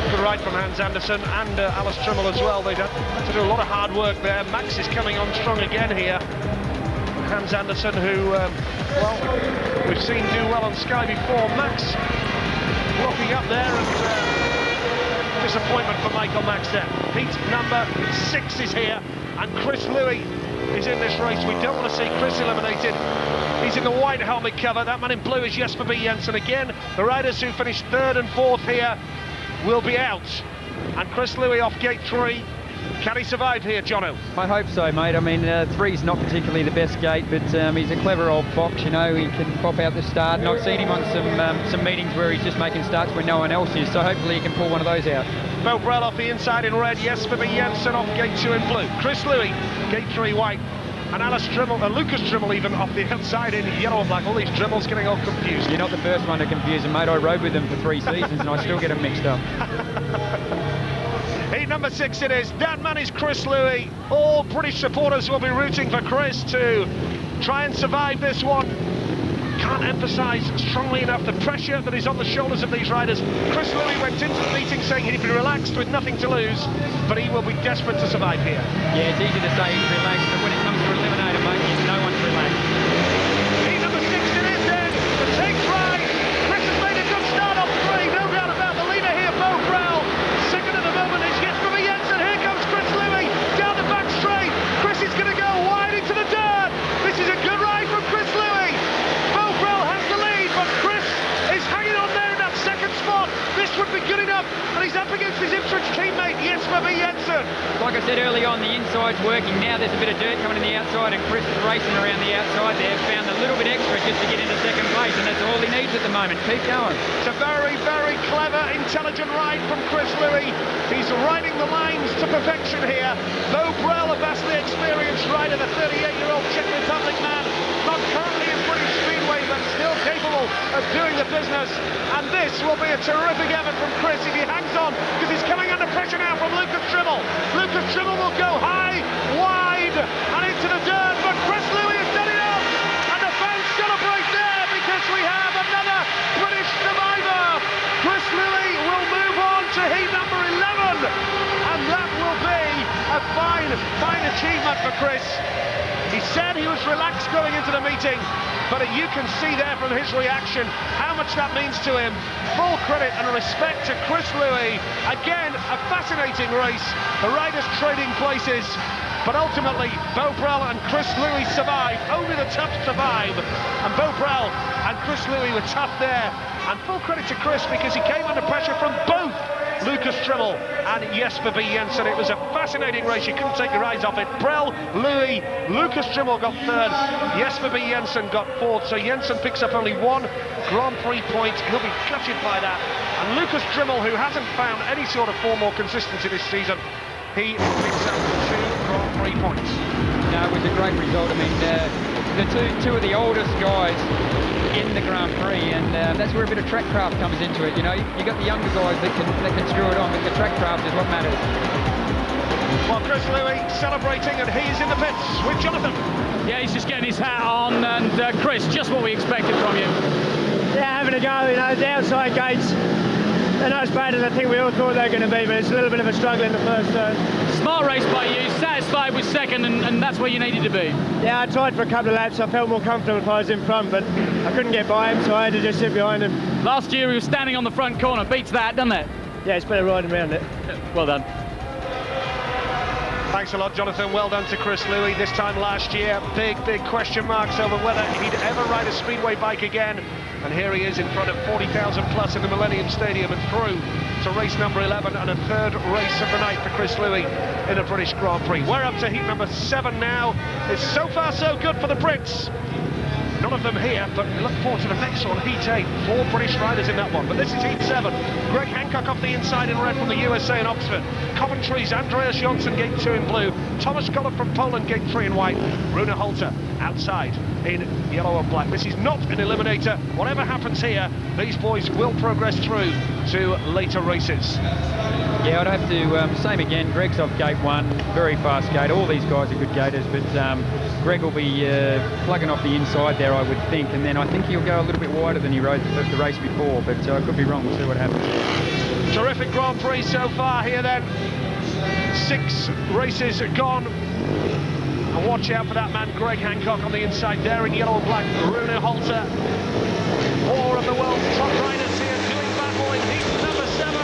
Good ride from Hans Andersen and Alice Trimmel as well. They had to do a lot of hard work there. Max is coming on strong again here. Hans Andersen, who, well, we've seen do well on Sky before. Max locking up there, and disappointment for Michael Max there. Heat number 6 is here, and Chris Louis is in this race. We don't want to see Chris eliminated. He's in the white helmet cover. That man in blue is Jesper B. Jensen again. The riders who finished 3rd and 4th here will be out. And Chris Louis off gate 3. Can he survive here, Jono? I hope so, mate. I mean, 3's not particularly the best gate, but he's a clever old fox, you know. He can pop out the start, and I've seen him on some meetings where he's just making starts when no one else is, so hopefully he can pull one of those out. Bo Brell off the inside in red, Jesper B. Jensen off gate 2 in blue. Chris Louis, gate 3 white, and Alice Trimmel, Lucas Trimmel even off the outside in yellow and black. All these Trimmels getting all confused. You're not the first one to confuse them, mate. I rode with them for 3 seasons and I still get them mixed up. Heat number 6 it is. That man is Chris Louis. All British supporters will be rooting for Chris to try and survive this one. Can't emphasise strongly enough the pressure that is on the shoulders of these riders. Chris Louis went into the meeting saying he'd be relaxed with nothing to lose, but he will be desperate to survive here. Yeah, it's easy to say he's relaxed, but when it comes to Eliminator, mate, no one's relaxed. Heat number 6 it is then. The takes ride. Chris has made a good start off 3. No doubt about the leader here, Bo Brell. Second at the moment is Jesper B. Jensen. Here comes Chris Louis down the back straight. Chris is going to go wide into the dirt. This is a good ride from Chris Louis. Bo Brell has the lead, but Chris is hanging on there in that 2nd spot. This would be good enough, and he's up against his Ipswich teammate, yes, Jesper B. Jensen. Like I said early on, the inside's working. Now there's a bit of dirt coming in the outside, and Chris is racing around the outside there. Found a little bit extra just to get into second place, and that's all he needs at the moment. Keep going. It's a very, very clever, intelligent ride from Chris Louis. He's riding the lines to perfection here. Beau Brel, a vastly experienced rider, the 38-year-old Czech Republic man, not currently in British Speedway, but still capable of doing the business. And this will be a terrific effort from Chris if he hangs on, because he's coming under pressure now from Lucas Trimmel. Lucas Trimmel will go high, wide, and into the dirt, but Chris Louis has done it up. And the fans celebrate there because we have another British survivor. Chris Louis will move on to heat number 11, and that will be a fine, fine achievement for Chris. He said he was relaxed going into the meeting, but you can see there from his reaction how much that means to him. Full credit and respect to Chris Louis. Again, a fascinating race. The riders trading places, but ultimately Beau Brel and Chris Louis survived. Only the tough survive, and Beau Brel and Chris Louis were tough there. And full credit to Chris because he came under pressure from both Lucas Trimmel and Jesper B. Jensen. It was a fascinating race. You couldn't take your eyes off it. Brel, Louis, Lucas Trimmel got third. Jesper B. Jensen got fourth. So Jensen picks up only one Grand Prix point. He'll be gutted by that. And Lucas Trimmel, who hasn't found any sort of form or consistency this season, he picks up 2 Grand Prix points. No, it was a great result. I mean, the two of the oldest guys in the Grand Prix, and that's where a bit of track craft comes into it. You know, you got the younger guys that can screw it on, but the track craft is what matters. Well, Chris Louis celebrating, and he's in the pits with Jonathan. Yeah, he's just getting his hat on, and Chris, just what we expected from you. Yeah, having a go. You know, the outside gates, they're not as bad as I think we all thought they were going to be, but it's a little bit of a struggle in the first turn. Smart race by you, satisfied with second, and that's where you needed to be. Yeah, I tried for a couple of laps. I felt more comfortable if I was in front, but I couldn't get by him, so I had to just sit behind him. Last year he was standing on the front corner. Beats that, doesn't it? Yeah, it's better riding around it. Well done. Thanks a lot, Jonathan. Well done to Chris Louis. This time last year, big question marks over whether he'd ever ride a speedway bike again. And here he is in front of 40,000 plus in the Millennium Stadium and through to race number 11 and a third race of the night for Chris Louis in a British Grand Prix. We're up to heat number 7 now. It's so far so good for the Brits. None of them here, but we look forward to the next one, heat 8. 4 British riders in that one, but this is heat 7. Greg Hancock off the inside in red from the USA in Oxford. Coventry's Andreas Johnson, gate 2 in blue. Thomas Gollop from Poland, gate 3 in white. Rune Holter outside in yellow and black. This is not an eliminator. Whatever happens here, these boys will progress through to later races. Yeah, I'd have to, same again, Greg's off gate 1, very fast gate. All these guys are good gators, but Greg will be plugging off the inside there, I would think, and then I think he'll go a little bit wider than he rode the race before, but I could be wrong. We'll see what happens. Terrific Grand Prix so far here then. 6 races gone. And watch out for that man, Greg Hancock, on the inside there in yellow and black. Rune Holter. 4 of the world's top riders here doing battle in heat number 7.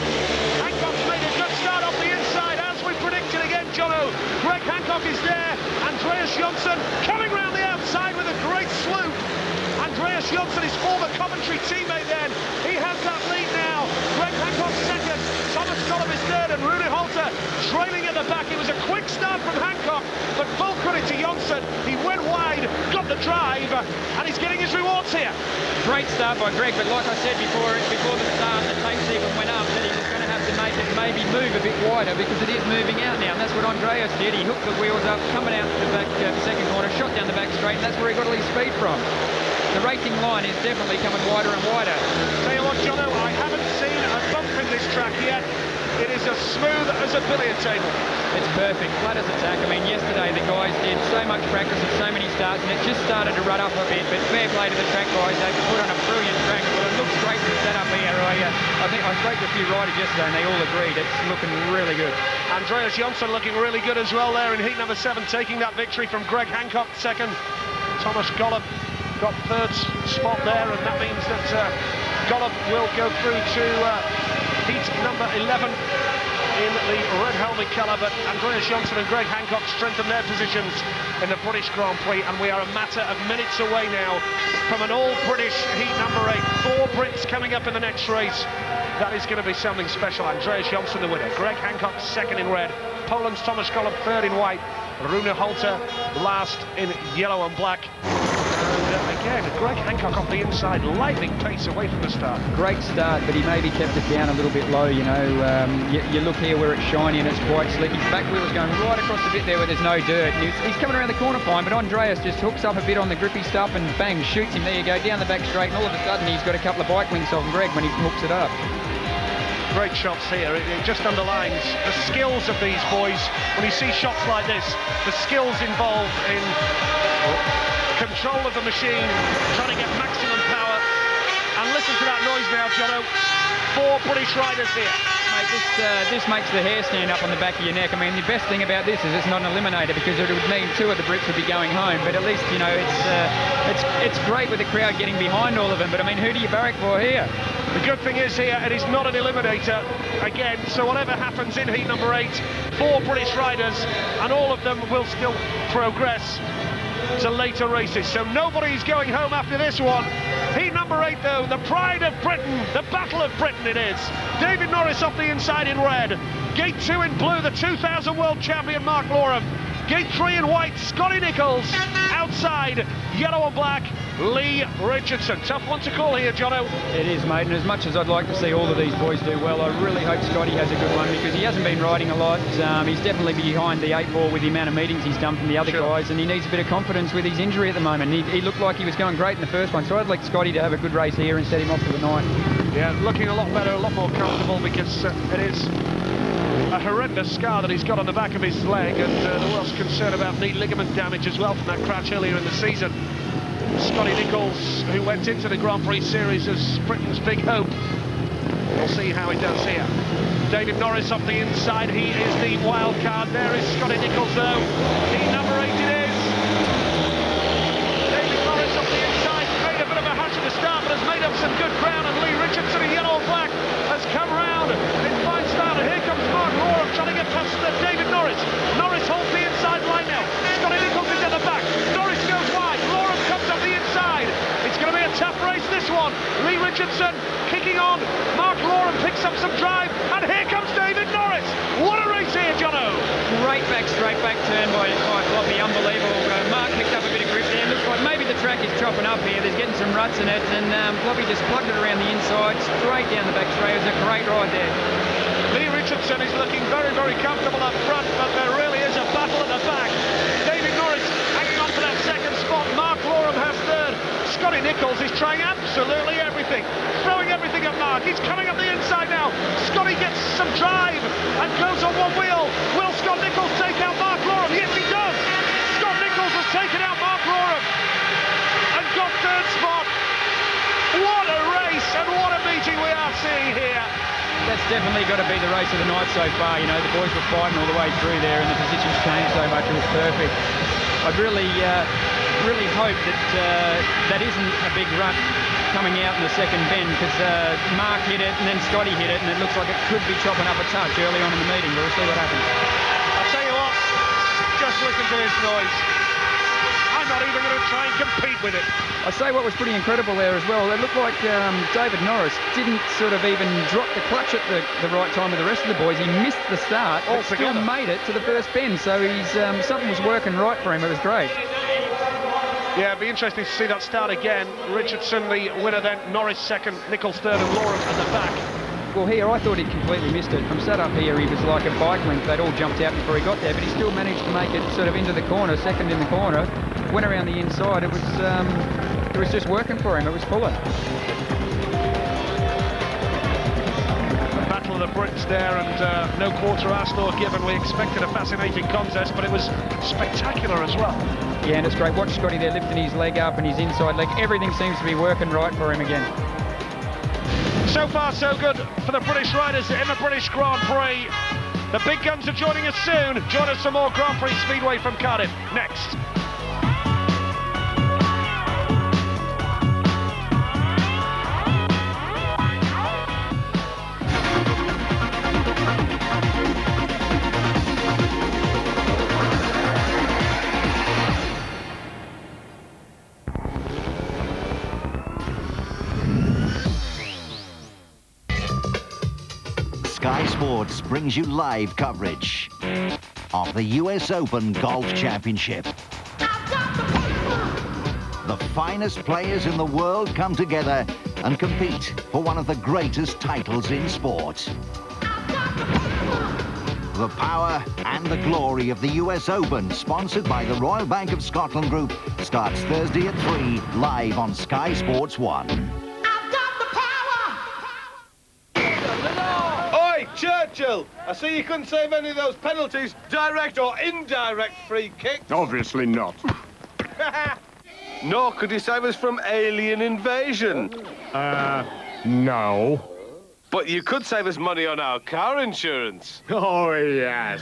Hancock's made a good start off the inside, as we predicted again, Jono. Greg Hancock is there. Andreas Johnson coming round the outside with a great swoop. Andreas Johnson, his former Coventry teammate then. He has that lead now. Greg Hancock second. Thomas Gollop is third, and Rune Holter trailing at the back. It was a quick start from Hancock, but full credit to Johnson. He went wide, got the drive, and he's getting his rewards here. Great start by Greg, but like I said before the start, the tape even went up, that he was going to have to make it maybe move a bit wider because it is moving out now, and that's what Andreas did. He hooked the wheels up, coming out to the back second corner, shot down the back straight, and that's where he got all his speed from. The racing line is definitely coming wider and wider. Tell you what, Jono, I haven't seen a bump in this track yet. It is as smooth as a billiard table. It's perfect, flat as a tack. I mean, yesterday the guys did so much practice and so many starts, and it just started to run up a bit, but fair play to the track guys. They put on a brilliant track, but it looks great to set up here. I think I spoke to a few riders yesterday, and they all agreed it's looking really good. Andreas Johnson looking really good as well there in heat number 7, taking that victory from Greg Hancock second. Thomas Gollop got third spot there, and that means that Gollop will go through to heat number 11 in the red helmet colour, but Andreas Johnson and Greg Hancock strengthen their positions in the British Grand Prix, and we are a matter of minutes away now from an all-British heat number 8. 4 Brits coming up in the next race. That is going to be something special. Andreas Johnson, the winner. Greg Hancock, second in red. Poland's Thomas Gollum, third in white. Rune Holter, last in yellow and black. And again, Greg Hancock off the inside, lightning pace away from the start. Great start, but he maybe kept it down a little bit low, you know. You look here where it's shiny and it's quite slick. His back wheel was going right across the bit there where there's no dirt. And he's coming around the corner fine, but Andreas just hooks up a bit on the grippy stuff and bang, shoots him. There you go, down the back straight, and all of a sudden he's got a couple of bike links off Greg when he hooks it up. Great shots here. It just underlines the skills of these boys. When you see shots like this, the skills involved in control of the machine, trying to get maximum power. And listen to that noise now, Jono. 4 British riders here. Mate, this makes the hair stand up on the back of your neck. I mean, the best thing about this is it's not an eliminator, because it would mean 2 of the Brits would be going home. But at least, you know, it's great with the crowd getting behind all of them. But I mean, who do you barrack for here? The good thing is here, it is not an eliminator again, so whatever happens in heat number 8, 4 British riders, and all of them will still progress to later races. So nobody's going home after this one. Heat number 8, though, the pride of Britain, the Battle of Britain it is. David Norris off the inside in red. Gate 2 in blue, the 2000 world champion Mark Loram. Gate 3 in white, Scotty Nichols. Outside, yellow and black, Lee Richardson. Tough one to call here, Jono. It is, mate, and as much as I'd like to see all of these boys do well, I really hope Scotty has a good one, because he hasn't been riding a lot. He's definitely behind the 8 ball with the amount of meetings he's done from the other guys, and he needs a bit of confidence with his injury at the moment. He looked like he was going great in the first one, so I'd like Scotty to have a good race here and set him off for the night. Yeah, looking a lot better, a lot more comfortable, because it is a horrendous scar that he's got on the back of his leg, and there was concern about knee ligament damage as well from that crash earlier in the season. Scotty Nichols, who went into the Grand Prix Series as Britain's big hope. We'll see how he does here. David Norris off the inside, he is the wild card. There is Scotty Nichols, though. Heat number 8 it is. David Norris off the inside, made a bit of a hash at the start, but has made up some good ground, and Lee Richardson in yellow and black has come round in fine style, and here comes Mark Loram trying to get past David Norris. Norris holds the inside line now. Scotty Nichols is at the back. Norris goes wide. Loram comes up the inside. It's going to be a tough race, this one. Lee Richardson kicking on. Mark Loram picks up some drive, and here comes David Norris. What a race here, Jono. Great straight back turn by Floppy, unbelievable. Mark picked up a bit of grip there. Looks like maybe the track is chopping up here. There's getting some ruts in it, and Floppy just plugged it around the inside, straight down the back straight. It was a great ride there. Lee Richardson is looking very, very comfortable up front, but there really is a battle at the back. David Norris hanging on for that second spot. Mark Loram has third. Scotty Nichols is trying absolutely everything, throwing everything at Mark. He's coming up the inside now. Scotty gets some drive and goes on one wheel. Will Scott Nichols take out Mark Loram? Yes, he does. Scott Nichols has taken out Mark Loram and got third spot. What a race and what a meeting we are seeing here. That's definitely got to be the race of the night so far. You know, the boys were fighting all the way through there, and the positions changed so much. It was perfect. I'd really hope that that isn't a big rut coming out in the second bend, because Mark hit it and then Scotty hit it, and it looks like it could be chopping up a touch early on in the meeting, but we'll see what happens. I'll tell you what, just listen to this noise. I'm not even going to try and compete with it. I say what was pretty incredible there as well. It looked like David Norris didn't sort of even drop the clutch at the right time with the rest of the boys. He missed the start, but still made it to the first bend. So he's something was working right for him. It was great. Yeah, it'd be interesting to see that start again. Richardson the winner then, Norris second, Nichols third, and Loram at the back. Well, here, I thought he'd completely missed it. From sat up here, he was like a bike length. They'd all jumped out before he got there, but he still managed to make it sort of into the corner, second in the corner. Went around the inside. It was just working for him. It was fuller. The battle of the Brits there, and no quarter asked or given. We expected a fascinating contest, but it was spectacular as well. Yeah, and it's great. Watch Scotty there lifting his leg up and his inside leg. Everything seems to be working right for him again. So far, so good for the British riders in the British Grand Prix. The big guns are joining us soon. Join us some more Grand Prix Speedway from Cardiff next. Sports brings you live coverage of the US Open Golf Championship. The finest players in the world come together and compete for one of the greatest titles in sport. The power and the glory of the US Open, sponsored by the Royal Bank of Scotland Group, starts Thursday at 3, live on Sky Sports 1. Oi, Churchill! I see you couldn't save any of those penalties, direct or indirect free kicks. Obviously not. Nor could you save us from alien invasion. No. But you could save us money on our car insurance. Oh, yes.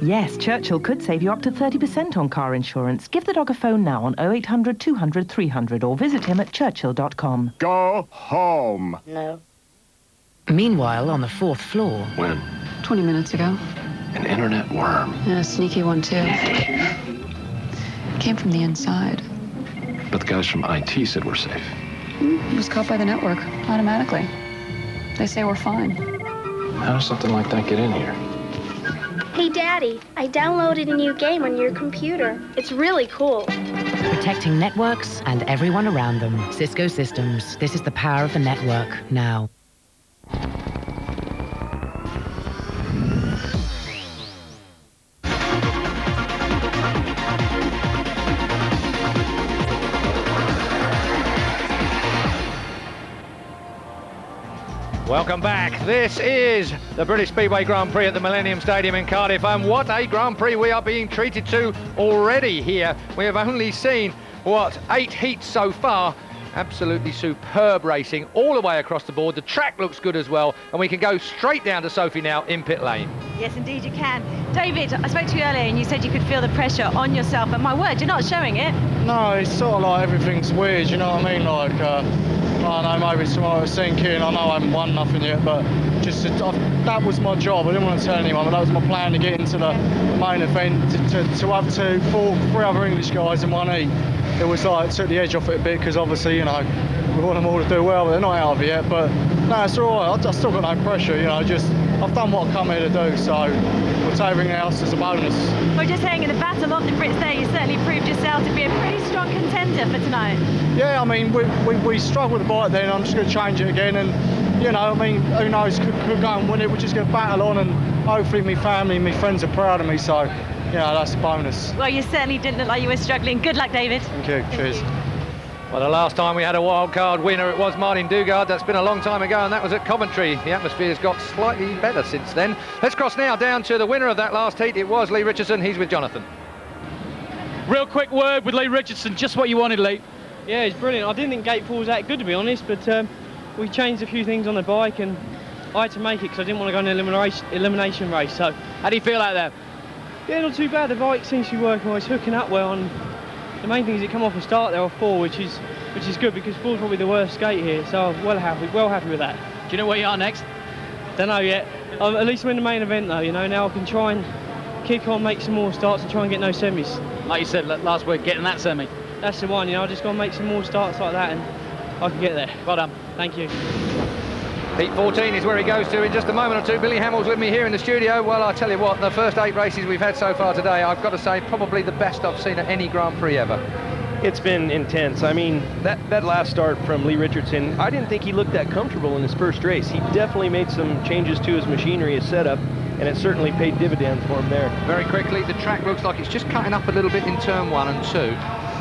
Yes, Churchill could save you up to 30% on car insurance. Give the dog a phone now on 0800 200 300 or visit him at churchill.com. Go home. No. Meanwhile, on the 4th floor... When? 20 minutes ago. An internet worm. Yeah, a sneaky one, too. Came from the inside. But the guys from IT said we're safe. He was caught by the network, automatically. They say we're fine. How does something like that get in here? Hey, Daddy, I downloaded a new game on your computer. It's really cool. Protecting networks and everyone around them. Cisco Systems. This is the power of the network now. Welcome back. This is the British Speedway Grand Prix at the Millennium Stadium in Cardiff, and what a Grand Prix we are being treated to already here. We have only seen, 8 heats so far. Absolutely superb racing all the way across the board. The track looks good as well, and we can go straight down to Sophie now in pit lane. Yes, indeed you can. David, I spoke to you earlier and you said you could feel the pressure on yourself, but my word, you're not showing it. No, it's sort of like everything's weird, you know what I mean? Like, I don't know, maybe tomorrow was sinking. I know I haven't won nothing yet, but just that was my job. I didn't want to tell anyone, but that was my plan to get into the main event, to have 3 other English guys in one heat. It was like, took the edge off it a bit, because obviously, you know, we want them all to do well, but they're not out of it yet. But no, it's all right. I've still got no pressure, you know, I've done what I've come here to do, so we'll take everything else as a bonus. We're just saying, in the battle of the Brits there, you certainly proved yourself to be a pretty strong contender for tonight. Yeah, I mean, we struggled with the bike then. I'm just going to change it again, and, you know, I mean, who knows, could go and win it. We're just going to battle on, and hopefully my family and my friends are proud of me, so, you know, that's a bonus. Well, you certainly didn't look like you were struggling. Good luck, David. Thank you. Cheers. Well, the last time we had a wild card winner, it was Martin Dugard. That's been a long time ago, and that was at Coventry. The atmosphere's got slightly better since then. Let's cross now down to the winner of that last heat. It was Lee Richardson. He's with Jonathan. Real quick word with Lee Richardson. Just what you wanted, Lee. Yeah, it's brilliant. I didn't think gate 4 was that good, to be honest, but we changed a few things on the bike, and I had to make it because I didn't want to go in an elimination race. So, how do you feel out there? Yeah, not too bad. The bike seems to be working well. It's hooking up well, and the main thing is it come off a start there off 4, which is good, because 4's probably the worst skate here. So I'm well happy with that. Do you know where you are next? Don't know yet. At least we're in the main event though. You know, now I can try and kick on, make some more starts, and try and get no semis. Like you said last week, getting that semi. That's the one. You know, I just got to make some more starts like that, and I can get there. Well done. Thank you. Heat 14 is where he goes to in just a moment or two. Billy Hamill's with me here in the studio. Well, I tell you what, the first 8 races we've had so far today, I've got to say, probably the best I've seen at any Grand Prix ever. It's been intense. I mean, that last start from Lee Richardson, I didn't think he looked that comfortable in his first race. He definitely made some changes to his machinery, his setup, and it certainly paid dividends for him there. Very quickly, the track looks like it's just cutting up a little bit in turn 1 and 2.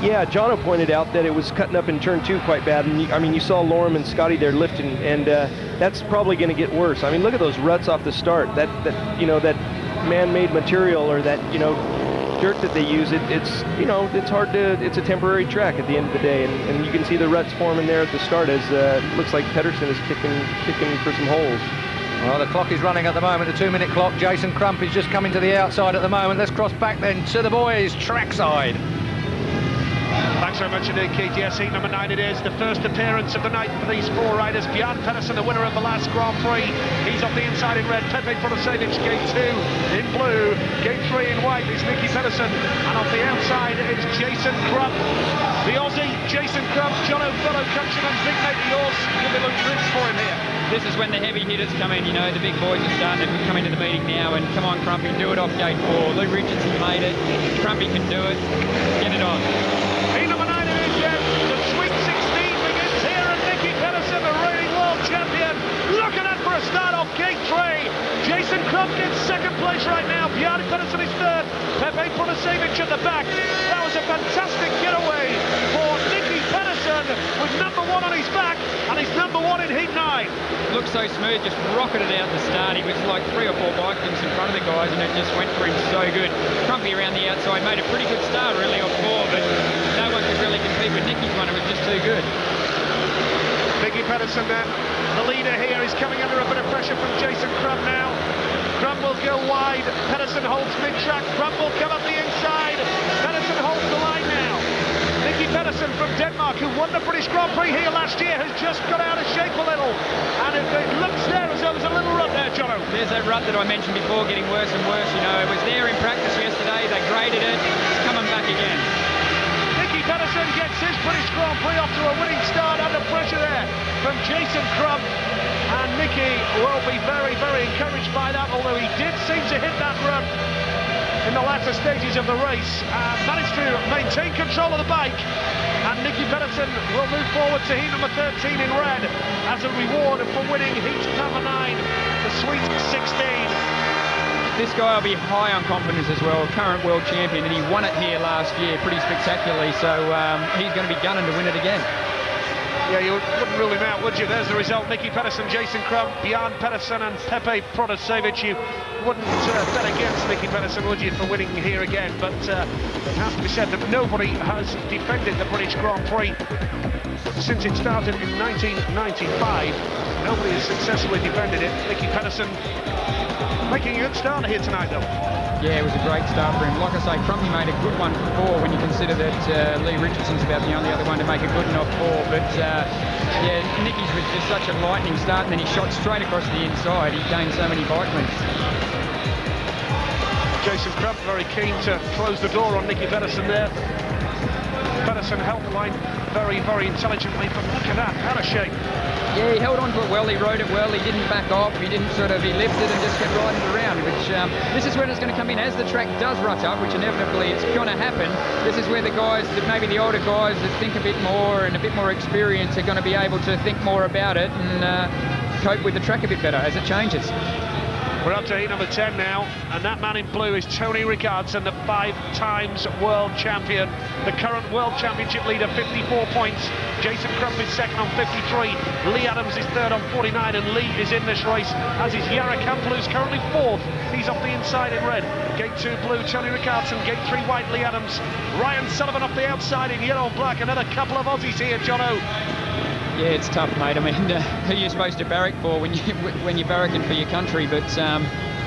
Yeah, Jono pointed out that it was cutting up in turn 2 quite bad, and I mean, you saw Lorem and Scotty there lifting, and that's probably going to get worse. I mean, look at those ruts off the start. That you know, that man-made material, or that, you know, dirt that they use, it's you know, it's hard to, it's a temporary track at the end of the day, and you can see the ruts forming there at the start as looks like Petterson is kicking for some holes. Well, the clock is running at the moment, a 2-minute clock. Jason Crump is just coming to the outside at the moment. Let's cross back then to the boys' trackside. Back Thanks very much indeed, Keith. Yes, heat number 9 it is. The first appearance of the night for these 4 riders. Björn Petterson, the winner of the last Grand Prix. He's off the inside in red. Pepe Protasevich, gate 2 in blue. Gate 3 in white is Niki Petterson. And off the outside, it's Jason Crump. The Aussie, Jason Crump, Jono, fellow countryman, big mate of yours. You'll be looking rich for him here. This is when the heavy hitters come in, you know, the big boys are starting to come into the meeting now, and come on, Crumpy, do it off gate 4. Lou Richardson made it, Crumpy can do it, get it on. Heat number 9 it is, yes. The Sweet 16 begins here, and Niki Petterson, the reigning world champion, looking at for a start off gate 3. Jason Crump gets second place right now. Björn Petterson is third. Pepe Protasevich at the back. That was a fantastic getaway for Niki Petterson with number 1 on his back, and he's number 1 in heat 9. Looked so smooth, just rocketed out the start. He was like 3 or 4 bike lengths in front of the guys, and it just went for him so good. Crumpy around the outside made a pretty good start really off 4, but no one could really compete with Niki's one. It was just too good. Niki Petterson then, the leader here, is coming under a bit of pressure from Jason Crump now. Crump will go wide, Petterson holds mid-track, Crump will come up the inside, Petterson holds the line now. Niki Petterson from Denmark, who won the British Grand Prix here last year, has just got out of shape a little, and it looks there as though there's a little rut there, Jono. There's that rut that I mentioned before, getting worse and worse, you know. It was there in practice yesterday, they graded it, it's coming back again. Niki Petterson gets his British Grand Prix off to a winning start under pressure there from Jason Crump. And Niki will be very, very encouraged by that, although he did seem to hit that run in the latter stages of the race. Managed to maintain control of the bike. And Niki Petterson will move forward to heat number 13 in red as a reward for winning heat number 9, the Sweet 16. This guy will be high on confidence as well, current world champion, and he won it here last year pretty spectacularly, so he's going to be gunning to win it again. Yeah, you wouldn't rule him out, would you? There's the result. Niki Petterson, Jason Crump, Björn Petterson and Pepe Protasevich. You wouldn't bet against Niki Petterson, would you, for winning here again? But it has to be said that nobody has defended the British Grand Prix since it started in 1995. Nobody has successfully defended it. Niki Petterson making a good start here tonight, though. Yeah, it was a great start for him. Like I say, Crumpy made a good one for 4 when you consider that Lee Richardson's about the only other one to make a good enough 4. But yeah, Niki's was just such a lightning start, and then he shot straight across the inside. He gained so many bike lengths. Jason Crump very keen to close the door on Niki Petterson there. Petterson held the line very, very intelligently, but look at that, out of shape. Yeah, he held on to it well, he rode it well, he didn't back off, he didn't he lifted and just kept riding it around, which this is when it's going to come in as the track does rut up, which inevitably it's going to happen. This is where the guys, maybe the older guys that think a bit more and a bit more experience, are going to be able to think more about it and cope with the track a bit better as it changes. We're up to heat number 10 now, and that man in blue is Tony Richardson, the 5 times world champion, the current world championship leader, 54 points. Jason Crump is second on 53, Lee Adams is third on 49, and Lee is in this race, as is Garrick Hempel, who's currently 4th. He's off the inside in red. Gate 2 blue, Tony Richardson. Gate 3 white, Lee Adams. Ryan Sullivan off the outside in yellow and black. Another couple of Aussies here, Jono. Yeah, it's tough, mate. I mean, who are you supposed to barrack for when you're barracking for your country? But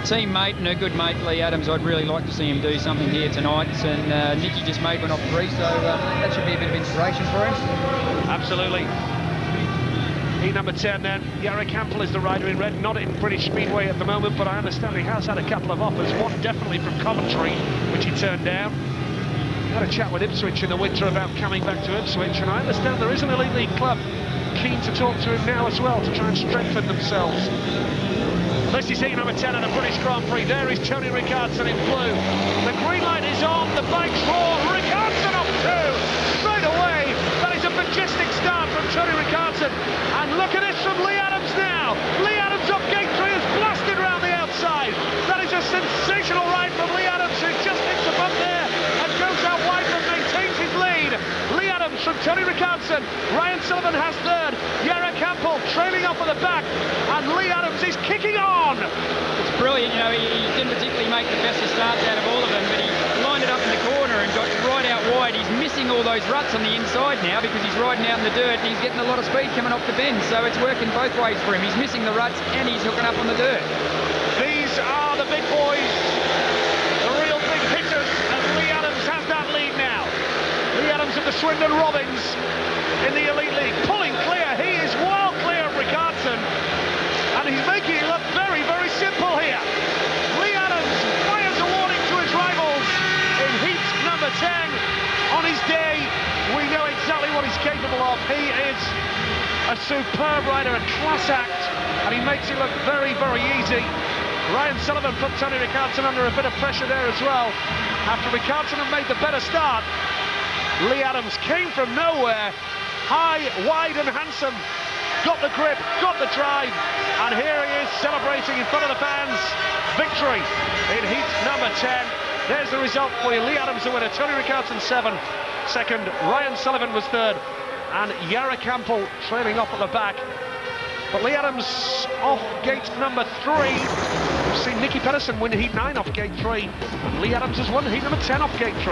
teammate and a good mate, Lee Adams, I'd really like to see him do something here tonight. And Niki just made one off 3, so that should be a bit of inspiration for him. Absolutely. Heat number 10 then. Garrick Hempel is the rider in red, not in British Speedway at the moment, but I understand he has had a couple of offers, one definitely from Commentary, which he turned down. Had a chat with Ipswich in the winter about coming back to Ipswich, and I understand there is an Elite League club keen to talk to him now as well to try and strengthen themselves. This is heat number 10 of the British Grand Prix. There is Tony Richardson in blue. The green light is on, the bike's raw. Richardson off 2 straight away. That is a majestic start from Tony Richardson. And look at this from Lee Adams now. Lee Adams off gate 3 has blasted around the outside. That is a sensational ride from Lee Adams, who just hits the bump there and goes out wide but maintains his lead. Lee Adams from Tony Richardson. Ryan Sullivan has third. Garrick Hempel trailing off at the back. And Lee Adams is kicking on. It's brilliant, you know, he didn't particularly make the best of starts out of all of them, but he lined it up in the corner and got right out wide. He's missing all those ruts on the inside now because he's riding out in the dirt and he's getting a lot of speed coming off the bend, so it's working both ways for him. He's missing the ruts and he's hooking up on the dirt. These are the big boys, the real big hitters, and Lee Adams has that lead now. Lee Adams of the Swindon Robbins in the Elite League, pulling clear. He is well clear of Richardson, and he's making it look very, very simple here. Lee Adams fires a warning to his rivals in heat number 10. On his day, we know exactly what he's capable of. He is a superb rider, a class act, and he makes it look very, very easy. Ryan Sullivan put Tony Richardson under a bit of pressure there as well. After Richardson had made the better start, Lee Adams came from nowhere, high, wide and handsome, got the grip, got the drive, and here he is celebrating in front of the fans. Victory in heat number 10. There's the result for you. Lee Adams the winner, Tony Richardson 7, second, Ryan Sullivan was third, and Garrick Hempel trailing off at the back. But Lee Adams off gate number 3. We've seen Niki Petterson win heat 9 off gate 3. And Lee Adams has won heat number 10 off gate 3.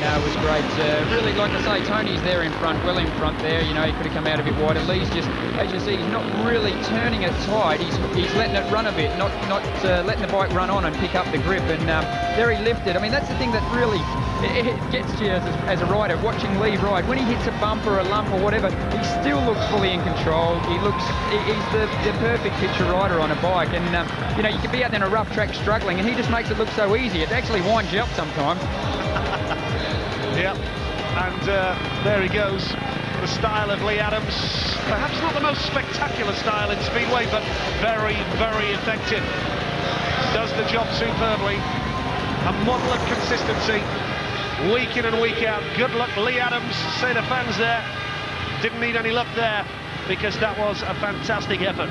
No, it was great. Really, like I say, Tony's there in front, well in front there. You know, he could have come out a bit wider. Lee's just, as you see, he's not really turning it tight. He's letting it run a bit, not letting the bike run on and pick up the grip. And there he lifted. I mean, that's the thing that really it gets to you as a rider, watching Lee ride. When he hits a bump or a lump or whatever, he still looks fully in control. He's the perfect picture rider on a bike. And, you know, you could be out there in a rough track struggling, and he just makes it look so easy. It actually winds you up sometimes. Yep, and there he goes. The style of Lee Adams, perhaps not the most spectacular style in Speedway, but very, very effective. Does the job superbly. A model of consistency, week in and week out. Good luck, Lee Adams, say the fans there. Didn't need any luck there, because that was a fantastic effort.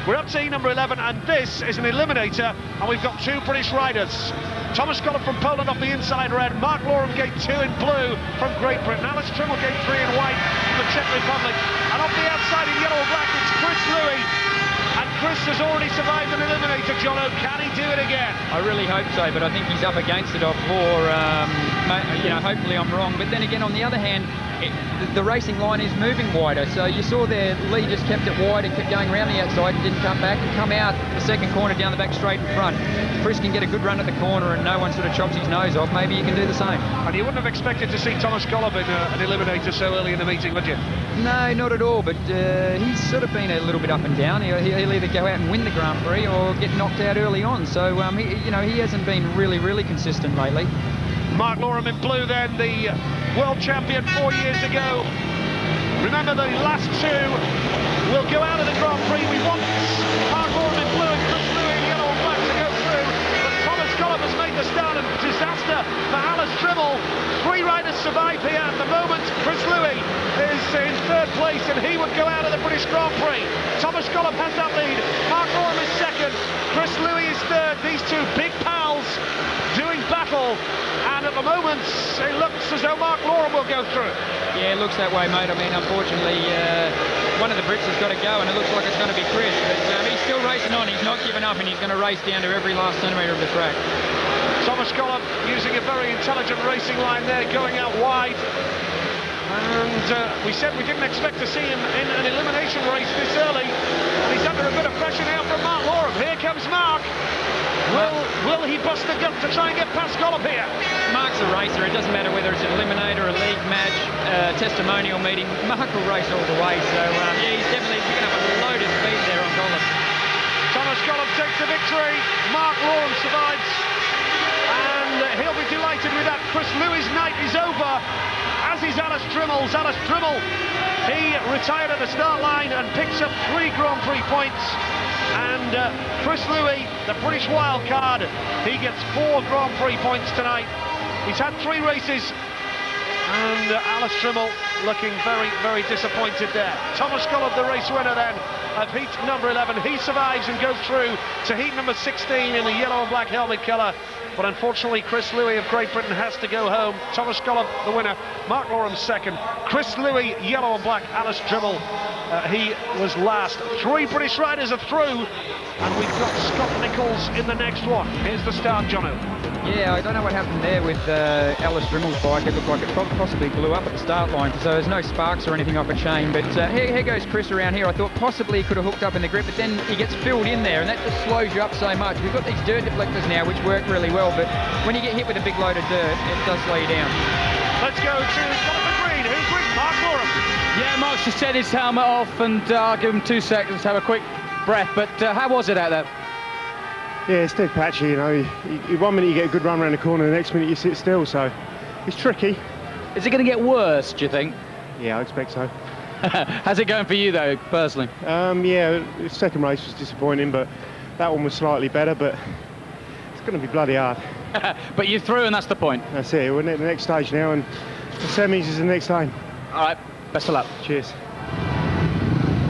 We're up to number 11, and this is an eliminator, and we've got 2 British riders. Thomas Collett from Poland off the inside red, Mark Loram gate 2 in blue from Great Britain, Alice Trimble gate 3 in white from the Czech Republic, and off the outside in yellow and black it's Chris Louis. And Chris has already survived an eliminator, Jono. Can he do it again? I really hope so, but I think he's up against it off 4. You know, hopefully I'm wrong. But then again, on the other hand, the racing line is moving wider. So you saw there, Lee just kept it wide and kept going around the outside and didn't come back and come out the second corner down the back straight in front. Chris can get a good run at the corner and no one sort of chops his nose off. Maybe you can do the same. And you wouldn't have expected to see Thomas Collett in an eliminator so early in the meeting, would you? No, not at all. But he's sort of been a little bit up and down. He'll either go out and win the Grand Prix or get knocked out early on. So he hasn't been really consistent lately. Mark Loram in blue then, the world champion 4 years ago. Remember, the last 2 will go out of the Grand Prix. We want Mark Loram in blue and Chris Louis in yellow and black to go through. But Thomas Collett has made the start, and disaster for Alice Trimble. 3 riders survive here at the moment. Chris Louis is in 3rd place, and he would go out of the British Grand Prix. Thomas Collett has that lead. Mark Loram is 2nd. Chris Louis is 3rd. These 2 big pals doing battle. And at the moment, it looks as though Mark Loram will go through. Yeah, it looks that way, mate. I mean, unfortunately, one of the Brits has got to go, and it looks like it's going to be Chris. But he's still racing on. He's not giving up, and he's going to race down to every last centimetre of the track. Thomas Collett using a very intelligent racing line there, going out wide. And we said we didn't expect to see him in an elimination race this early. And he's under a bit of pressure now from Mark Loram. Here comes Mark. Will he bust the gut to try and get past Collett here? Mark's a racer. It doesn't matter whether it's an eliminator, a league match, testimonial meeting. Mark will race all the way. So, yeah, he's definitely picking up a load of speed there on Collett. Thomas Collett takes the victory. Mark Loram survives. And he'll be delighted with that. Chris Louis' night is over, as is Alice Trimmle's. Alice Trimmle, he retired at the start line and picks up 3 Grand Prix points. And Chris Louis, the British wild card, he gets 4 Grand Prix points tonight. He's had 3 races, and Alice Trimble looking very disappointed there. Thomas Collett, the race winner then of heat number 11. He survives and goes through to heat number 16 in the yellow and black helmet colour. But unfortunately, Chris Louis of Great Britain has to go home. Thomas Collett, the winner. Mark Loram 2nd. Chris Louis, yellow and black. Alice Trimble, he was last. 3 British riders are through, and we've got Scott Nichols in the next one. Here's the start, Jono. Yeah, I don't know what happened there with Alice Trimmel's bike. It looked like it possibly blew up at the start line, so there's no sparks or anything off a chain. But here goes Chris around here. I thought possibly he could have hooked up in the grip, but then he gets filled in there, and that just slows you up so much. We've got these dirt deflectors now, which work really well, but when you get hit with a big load of dirt, it does slow you down. Let's go to Jonathan Green. Who's Mark Moran. Yeah, Mark's just taken his helmet off, and I'll give him 2 seconds to have a quick breath. But how was it out there? Yeah, it's dead patchy, you know. You 1 minute you get a good run around the corner, the next minute you sit still, so it's tricky. Is it going to get worse, do you think? Yeah, I expect so. How's it going for you, though, personally? Yeah, the second race was disappointing, but that one was slightly better, but it's going to be bloody hard. But you're through, and that's the point. That's it. We're at the next stage now, and the semis is the next time. All right, best of luck. Cheers.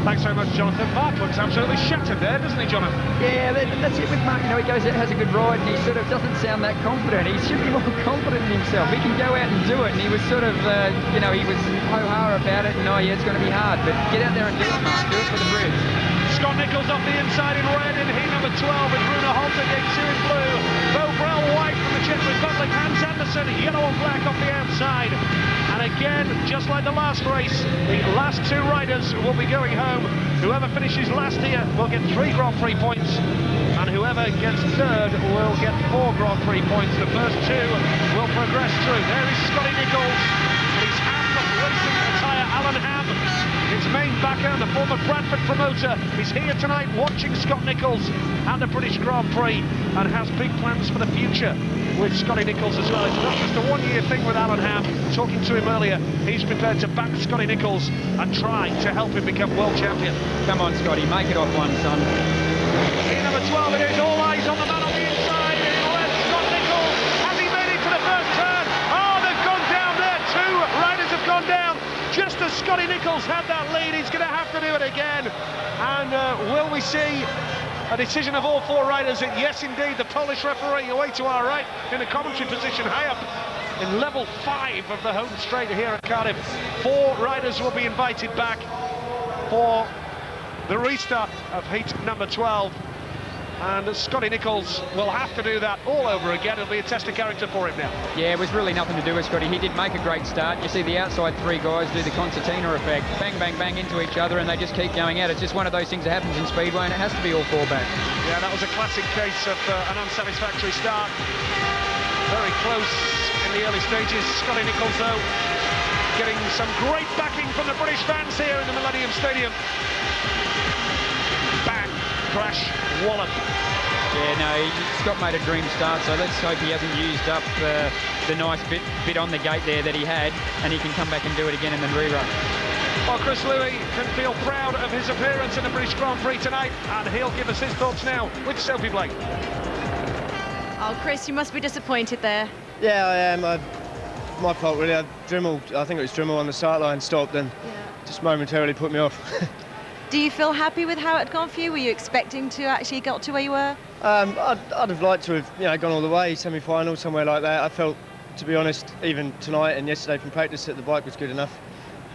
Thanks very much, Jonathan. Mark looks absolutely shattered there, doesn't he, Jonathan? Yeah, that's it with Mark. You know, he goes out, has a good ride, and he sort of doesn't sound that confident. He should be more confident in himself. He can go out and do it, and he was sort of, you know, he was ho-ha about it, and oh yeah, it's going to be hard, but get out there and do it, Mark. Do it for the bridge. Scott Nichols off the inside in red in heat number 12 with Bruno Holtergate 2 in blue. Bo Brell white from the Czech Republic. Hans Andersen yellow and black off the outside. And again, just like the last race, the last 2 riders will be going home. Whoever finishes last here will get 3 Grand Prix points, and whoever gets third will get 4 Grand Prix points. The first 2 will progress through. There is Scotty Nichols, and his Ham racing attire, Alan Ham. His main backer, the former Bradford promoter, is here tonight watching Scott Nichols and the British Grand Prix, and has big plans for the future with Scotty Nichols as well. It's not just a one-year thing with Alan Ham. Talking to him earlier, he's prepared to back Scotty Nichols and try to help him become world champion. Come on, Scotty, make it off one, son. Heat number 12, it is all eyes on the man on the inside. In red, Scott Nichols. Has he made it to the first turn? Oh, they've gone down there. 2 riders have gone down. Just as Scotty Nichols had that lead, he's going to have to do it again. And will we see a decision of all 4 riders? Yes, indeed, the Polish referee away to our right in the commentary position, high up in level 5 of the home straight here at Cardiff. 4 riders will be invited back for the restart of heat number 12. And Scotty Nichols will have to do that all over again. It'll be a test of character for him now. Yeah, it was really nothing to do with Scotty. He did make a great start. You see the outside 3 guys do the concertina effect. Bang, bang, bang into each other, and they just keep going out. It's just one of those things that happens in Speedway, and it has to be all 4 back. Yeah, that was a classic case of an unsatisfactory start. Very close in the early stages. Scotty Nichols, though, getting some great backing from the British fans here in the Millennium Stadium. Bang, crash, wallop. Yeah, no, Scott made a dream start, so let's hope he hasn't used up the nice bit on the gate there that he had, and he can come back and do it again in the rerun. Well, Chris Louis can feel proud of his appearance in the British Grand Prix tonight, and he'll give us his thoughts now with Sophie Blake. Oh, Chris, you must be disappointed there. Yeah, I am. My fault, really. I think it was Dremel on the start line stopped and just momentarily put me off. Do you feel happy with how it had gone for you? Were you expecting to actually get to where you were? I'd have liked to have gone all the way, semi-final, somewhere like that. I felt, to be honest, even tonight and yesterday from practice, that the bike was good enough.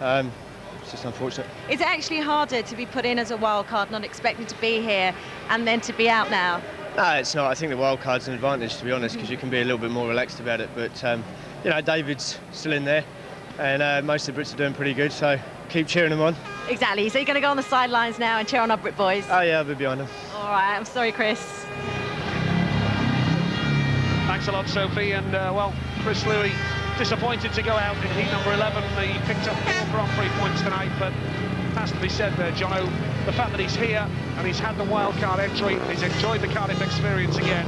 It's just unfortunate. Is it actually harder to be put in as a wild card, not expecting to be here, and then to be out now? No, it's not. I think the wild card's an advantage, to be honest, because you can be a little bit more relaxed about it. But, you know, David's still in there, and most of the Brits are doing pretty good, so keep cheering them on. Exactly. So you're going to go on the sidelines now and cheer on our Brit boys? Oh, yeah, I'll be behind them. All right. I'm sorry, Chris. Thanks a lot, Sophie. And, well, Chris Louis disappointed to go out in heat number 11. He picked up 4 Grand Prix points tonight, but has to be said there, Jono, the fact that he's here and he's had the wildcard entry, he's enjoyed the Cardiff experience again.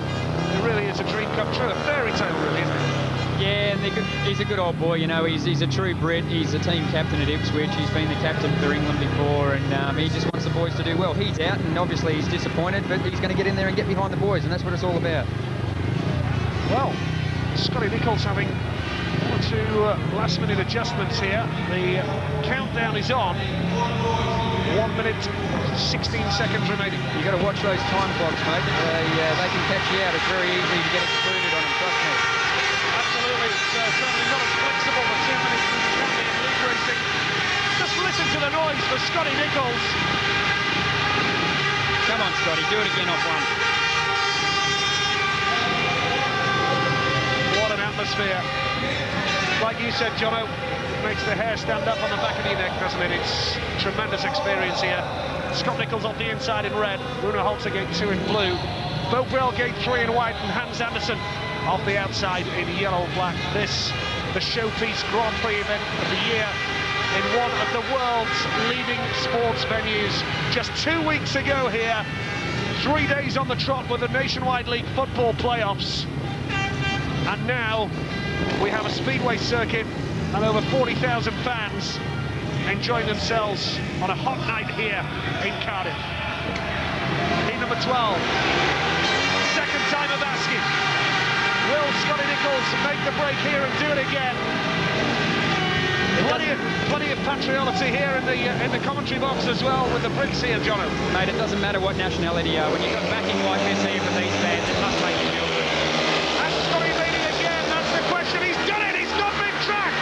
It really is a dream come true, a fairy tale, really, isn't it? Yeah, and he's a good old boy, you know, he's a true Brit, he's a team captain at Ipswich, he's been the captain for England before, and he just wants the boys to do well. He's out, and obviously he's disappointed, but he's going to get in there and get behind the boys, and that's what it's all about. Well, Scotty Nichols having 1 or 2 last-minute adjustments here. The countdown is on. 1 minute, 16 seconds remaining. You've got to watch those time clocks, mate. They can catch you out. It's very easy to get excluded on them, trust me. Absolutely, it's certainly not as flexible for 2 minutes as it can be in league racing. Just listen to the noise for Scotty Nichols. Come on, Scotty, do it again off one. What an atmosphere. Like you said, Jono, it makes the hair stand up on the back of your neck, doesn't it? It's tremendous experience here. Scott Nichols off the inside in red, Bruno Holtergate 2 in blue, Bo Brell gate 3 in white, and Hans Andersen off the outside in yellow and black. This, the showpiece Grand Prix event of the year in one of the world's leading sports venues. Just 2 weeks ago here, 3 days on the trot with the Nationwide League football playoffs. And now we have a speedway circuit and over 40,000 fans enjoying themselves on a hot night here in Cardiff. Heat number 12, second time of asking. Will Scotty Nichols make the break here and do it again? Plenty of patrioticity here in the commentary box as well with the Brits here, Jono. Mate, it doesn't matter what nationality you are. When you've got backing like this here from these fans, it must make you feel good. And Scotty leading again, that's the question. He's done it, he's got big track.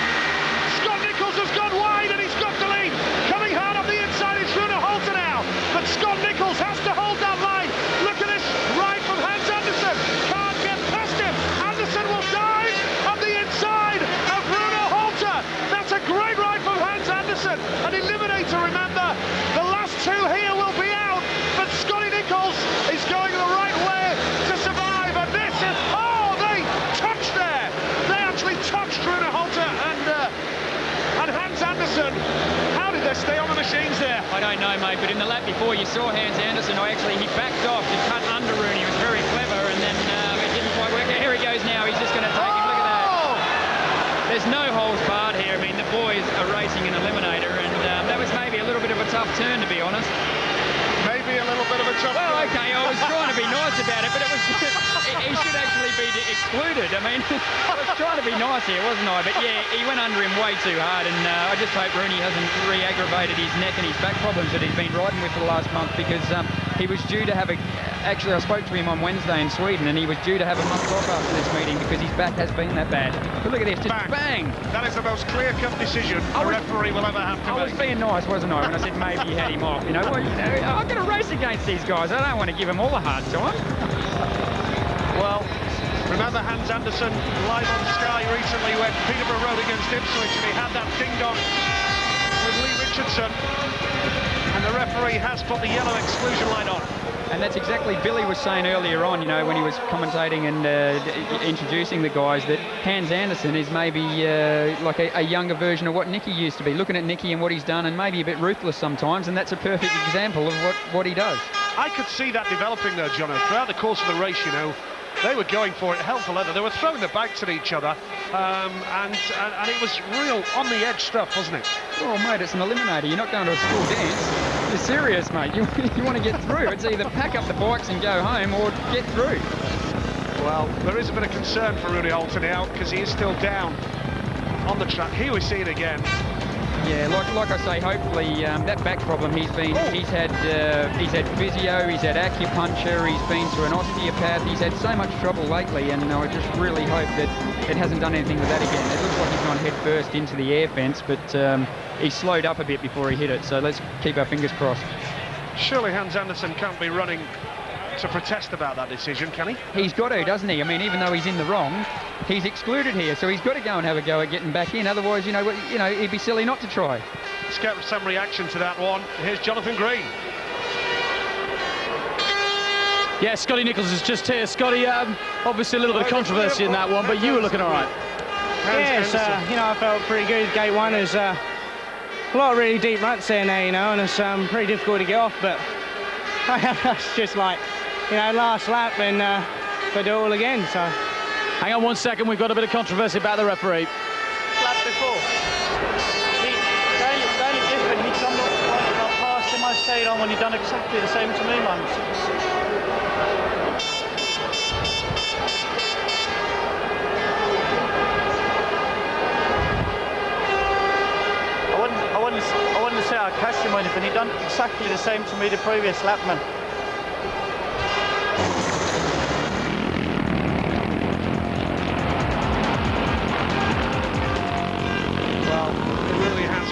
Scott Nichols has gone wide and he's got the lead. Coming hard on the inside, it's Runa Holter now. But Scott Nichols has to hold that line. Look at this ride from Hans Andersen. Can't get past him. Andersen will dive on the inside of Runa Holter. That's a great ride from Hans Andersen. An eliminator, remember. The last two here will be out. But Scotty Nichols is going the right way to survive. And this is, oh, they touched there. They actually touched Runa Holter and Hans Andersen. How did they stay on the machines there? I don't know, mate, but in the lap before you saw Hans Andersen, he backed off to cut under Rooney. He was very clever, and then it didn't quite work. Here he goes now. He's just going to take him. Look at that. There's no holes barred here. I mean, the boys are racing an eliminator, and that was maybe a little bit of a tough turn, to be honest. Maybe a little bit of a tough Well, okay, I was trying to be nice about it, but it was he should actually be excluded. I mean, I was trying to be nice here, wasn't I? But yeah, he went under him way too hard, and I just hope Rooney hasn't re-aggravated his neck and his back problems that he's been riding with for the last month, because he was due to have a... Actually, I spoke to him on Wednesday in Sweden, and he was due to have a month off after this meeting because his back has been that bad. But look at this, just bang! That is the most clear-cut decision a referee will ever have to make. I was being nice, wasn't I, when I said maybe you had him off. You know, well, I've got to race against these guys. I don't want to give them all a hard time. Well, remember Hans Andersen live on Sky recently when Peterborough rode against Ipswich and he had that ding-dong with Lee Richardson, and the referee has put the yellow exclusion line on. And that's exactly Billy was saying earlier on, you know, when he was commentating and introducing the guys, that Hans Andersen is maybe like a younger version of what Niki used to be. Looking at Niki and what he's done, and maybe a bit ruthless sometimes, and that's a perfect example of what he does. I could see that developing though, Jono, throughout the course of the race, you know. They were going for it hell for leather. They were throwing their backs at each other, and it was real on-the-edge stuff, wasn't it? Oh, mate, it's an eliminator. You're not going to a school dance. You're serious, mate. You want to get through. It's either pack up the bikes and go home or get through. Well, there is a bit of concern for Rooney Holter now because he is still down on the track. Here we see it again. Yeah, like I say, hopefully that back problem he's had physio, he's had acupuncture, he's been to an osteopath, he's had so much trouble lately, and I just really hope that it hasn't done anything with that again. It looks like he's gone head first into the air fence, but he slowed up a bit before he hit it, so let's keep our fingers crossed. Surely Hans Andersen can't be running to protest about that decision, can he? He's got to, doesn't he? I mean, even though he's in the wrong, he's excluded here, so he's got to go and have a go at getting back in. Otherwise, you know, he'd be silly not to try. Let's get some reaction to that one. Here's Jonathan Green. Yeah, Scotty Nichols is just here. Scotty, obviously a little bit of controversy in that one, but you were looking all right. Yes, you know, I felt pretty good. Gate one is a lot of really deep ruts there now, you know, and it's pretty difficult to get off, but it's just like, you know, last lap and we'll do it all again, so. Hang on 1 second, we've got a bit of controversy about the referee. Lap before. The only different, he come up past him, I stayed on when he done exactly the same to me once. I wouldn't say I cashed him or anything, he done exactly the same to me the previous lapman.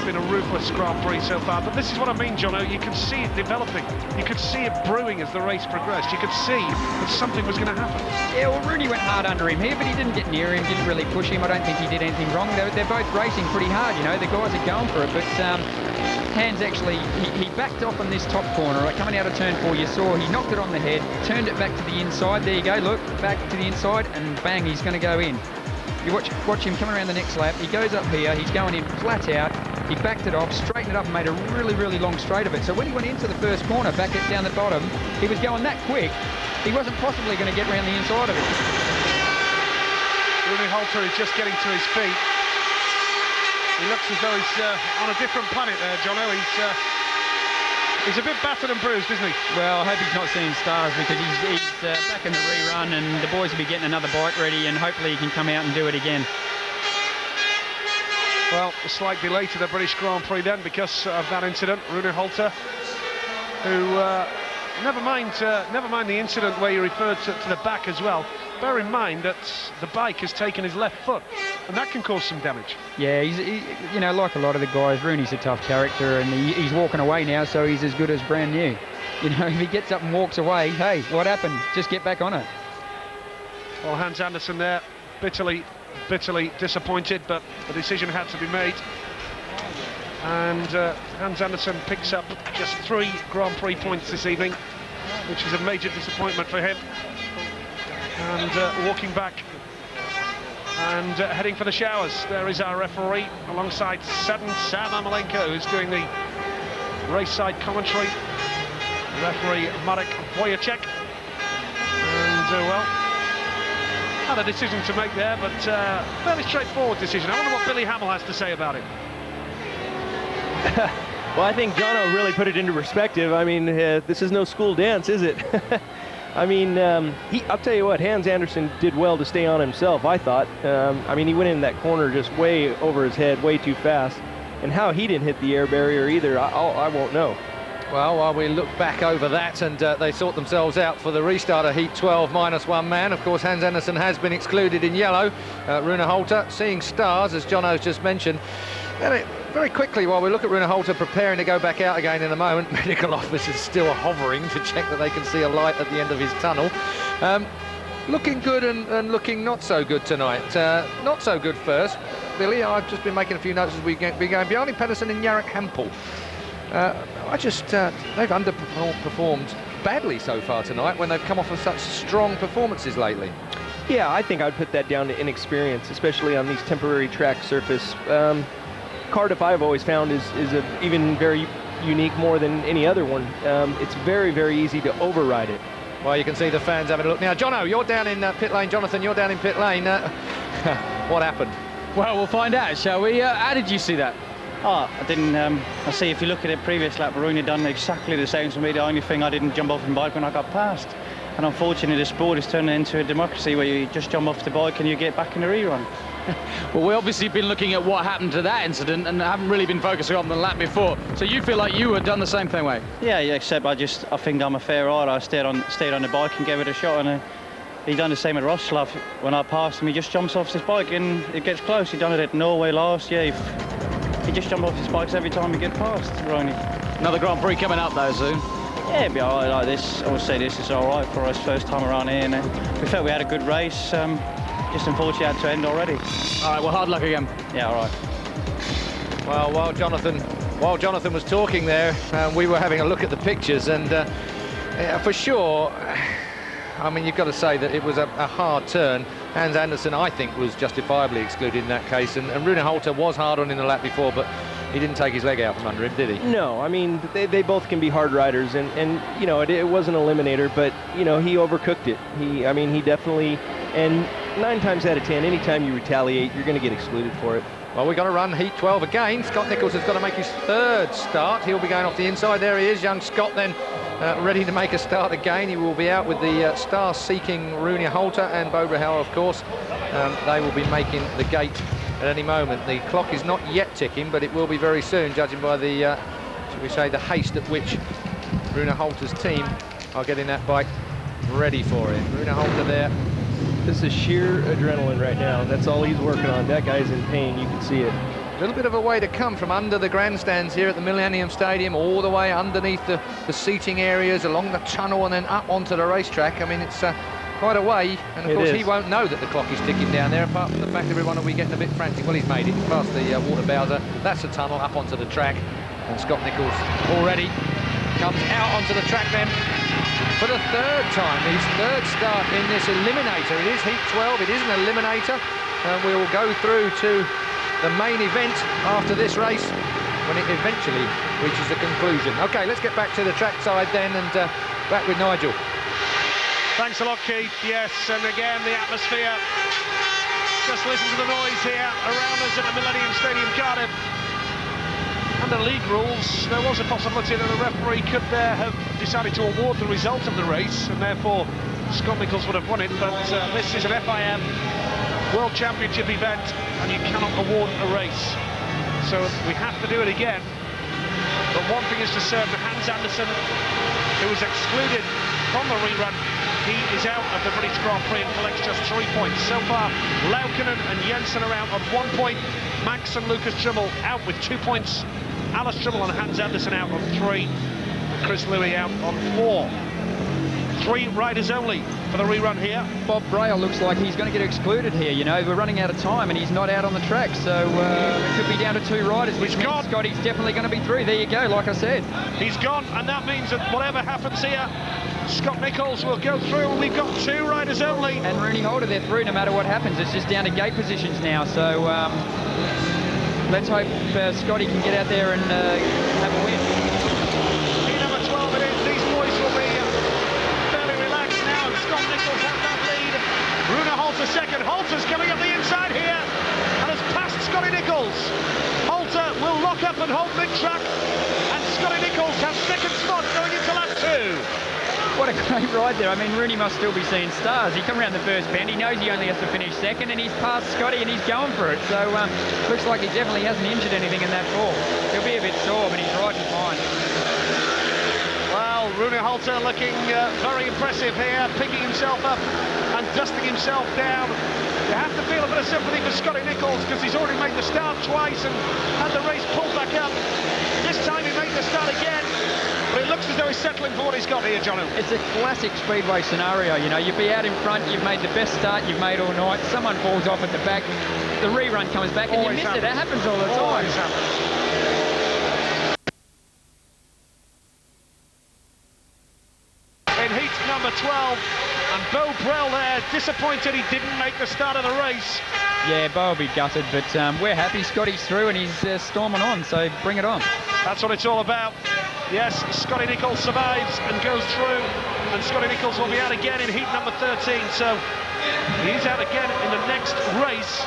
Been a ruthless Grand Prix so far, but this is what I mean, Jono. You could see it developing. You could see it brewing as the race progressed. You could see that something was going to happen. Yeah, well, Rooney went hard under him here, but he didn't get near him, didn't really push him. I don't think he did anything wrong. They're both racing pretty hard, you know. The guys are going for it, but Hans actually, he backed off on this top corner, right, coming out of turn 4. You saw he knocked it on the head, turned it back to the inside. There you go, look, back to the inside, and bang, he's going to go in. You watch him coming around the next lap. He goes up here, he's going in flat out. He backed it off, straightened it up, and made a really, really long straight of it. So when he went into the first corner, back it down the bottom, he was going that quick, he wasn't possibly going to get around the inside of it. Rooney Holter is just getting to his feet. He looks as though he's on a different planet there, Jono. He's a bit battered and bruised, isn't he? Well, I hope he's not seeing stars, because he's back in the rerun, and the boys will be getting another bike ready, and hopefully he can come out and do it again. Well, a slight delay to the British Grand Prix then because of that incident. Rooney Holter, who never mind the incident where he referred to the back as well. Bear in mind that the bike has taken his left foot, and that can cause some damage. Yeah, you know, like a lot of the guys, Rooney's a tough character, and he's walking away now, so he's as good as brand new. You know, if he gets up and walks away, hey, what happened? Just get back on it. Well, Hans Andersen there, bitterly disappointed, but the decision had to be made. And Hans Andersen picks up just 3 Grand Prix points this evening, which is a major disappointment for him. And walking back and heading for the showers. There is our referee alongside Sam Amalenko, who's doing the race side commentary. Referee Marek Wojciech. And well, had a decision to make there, but fairly straightforward decision. I wonder what Billy Hamill has to say about it. Well, I think Jono really put it into perspective. I mean, this is no school dance, is it? I mean, I'll tell you what, Hans Andersen did well to stay on himself, I thought. I mean, he went in that corner just way over his head, way too fast. And how he didn't hit the air barrier either, I won't know. Well, while we look back over that, and they sort themselves out for the restart of Heat 12 minus 1 man. Of course, Hans Andersen has been excluded in yellow. Rooney Holter seeing stars, as Jono's just mentioned. Very quickly, while we look at Rooney Holter preparing to go back out again in a moment, medical officers still hovering to check that they can see a light at the end of his tunnel. Looking good and looking not so good tonight. Not so good first. Billy, I've just been making a few notes as we get going. Donnie Petterson and Garrick Hempel. They've underperformed badly so far tonight when they've come off of such strong performances lately. Yeah, I think I'd put that down to inexperience, especially on these temporary track surface. Cardiff, I've always found, is even very unique more than any other one. It's very, very easy to override it. Well, you can see the fans having a look. Now, Jono, you're down in pit lane. Jonathan, you're down in pit lane. What happened? Well, we'll find out, shall we? How did you see that? Oh, I didn't. I see if you look at the previous lap, Rooney done exactly the same to me. The only thing, I didn't jump off the bike when I got past. And unfortunately, the sport is turning into a democracy where you just jump off the bike and you get back in the rerun. Well, we've obviously been looking at what happened to that incident and haven't really been focusing on the lap before. So you feel like you had done the same thing, way? Yeah, except I think I'm a fair rider. I stayed on the bike and gave it a shot, and he done the same at Rosslav. When I passed him, he just jumps off his bike and it gets close. He done it at Norway last year. He just jumped off his bikes every time he gets past, Ronnie. Another Grand Prix coming up though soon. Yeah, it'll be all right like this. I would say this is all right for us first time around here. And we felt we had a good race. Just unfortunately had to end already. All right, well, hard luck again. Yeah, all right. Well, while Jonathan was talking there, we were having a look at the pictures, and for sure, I mean, you've got to say that it was a hard turn. Hans Andersen, I think, was justifiably excluded in that case, and Rooney Holter was hard on in the lap before, but he didn't take his leg out from under him, did he? No, I mean, they both can be hard riders, and you know, it was an eliminator, but, you know, he overcooked it. He definitely, and 9 times out of 10, anytime you retaliate, you're going to get excluded for it. Well, we've got to run Heat 12 again. Scott Nichols has got to make his 3rd start. He'll be going off the inside. There he is, young Scott then ready to make a start again. He will be out with the star-seeking Rooney Holter and Bo Brahauer, of course. They will be making the gate at any moment. The clock is not yet ticking, but it will be very soon, judging by the, shall we say, the haste at which Rooney Holter's team are getting that bike ready for it. Rooney Holter there. This is sheer adrenaline right now. That's all he's working on. That guy's in pain. You can see it. A little bit of a way to come from under the grandstands here at the Millennium Stadium, all the way underneath the seating areas, along the tunnel, and then up onto the racetrack. I mean, it's quite a way. And of course, he won't know that the clock is ticking down there, apart from the fact everyone will be getting a bit frantic. Well, he's made it. He's past the water bowser. That's the tunnel up onto the track. And Scott Nichols already comes out onto the track then for the 3rd time, his 3rd start in this Eliminator. It is Heat 12, it is an Eliminator, and we will go through to the main event after this race when it eventually reaches a conclusion. OK, let's get back to the trackside then, and back with Nigel. Thanks a lot, Keith. Yes, and again, the atmosphere. Just listen to the noise here around us at the Millennium Stadium, Cardiff. Under league rules, there was a possibility that the referee could have decided to award the result of the race, and therefore Scott Nichols would have won it, but this is an FIM World Championship event, and you cannot award a race. So we have to do it again. But one thing is for certain, Hans Andersen, who was excluded from the rerun, he is out of the British Grand Prix and collects just 3 points. So far, Laukkanen and Jensen are out on 1 point. Max and Lucas Trimmel out with 2 points. Alice Trimmel and Hans Andersen out on 3. Chris Louis out on 4. 3 riders only for the rerun here. Bob Braille looks like he's going to get excluded here. You know, we're running out of time and he's not out on the track, so it could be down to 2 riders, which means Scotty's definitely going to be through. There you go, like I said. He's gone, and that means that whatever happens here, Scott Nichols will go through, and we've got 2 riders only. And Rooney Holder, they're through no matter what happens. It's just down to gate positions now, so let's hope Scotty can get out there and have a win. Number 12 it is. These boys will be fairly relaxed now. Scott Nichols has that lead. Rune Holter second. Holter's coming up the inside here and has passed Scotty Nichols. Holter will lock up and hold mid-track, and Scotty Nichols has second spot going into lap 2. What a great ride there. I mean, Rooney must still be seeing stars. He come around the first bend, he knows he only has to finish second, and he's passed Scotty and he's going for it. So looks like he definitely hasn't injured anything in that fall. He'll be a bit sore, but he's riding fine. Well, Rune Holter looking very impressive here, picking himself up and dusting himself down. You have to feel a bit of sympathy for Scotty Nichols, because he's already made the start twice and had the race pulled back up. This time he made the start again. But it looks as though he's settling for what he's got here, Jono. It's a classic speedway scenario, you know. You'd be out in front, you've made the best start you've made all night, someone falls off at the back, the rerun comes back and Always you miss happens. it. It happens all the time. Always happens. In heat number 12, and Beau Brell there, disappointed he didn't make the start of the race. Yeah, Beau will be gutted, but we're happy Scotty's through and he's storming on, so bring it on. That's what it's all about. Yes, Scotty Nichols survives and goes through, and Scotty Nichols will be out again in heat number 13, so he's out again in the next race,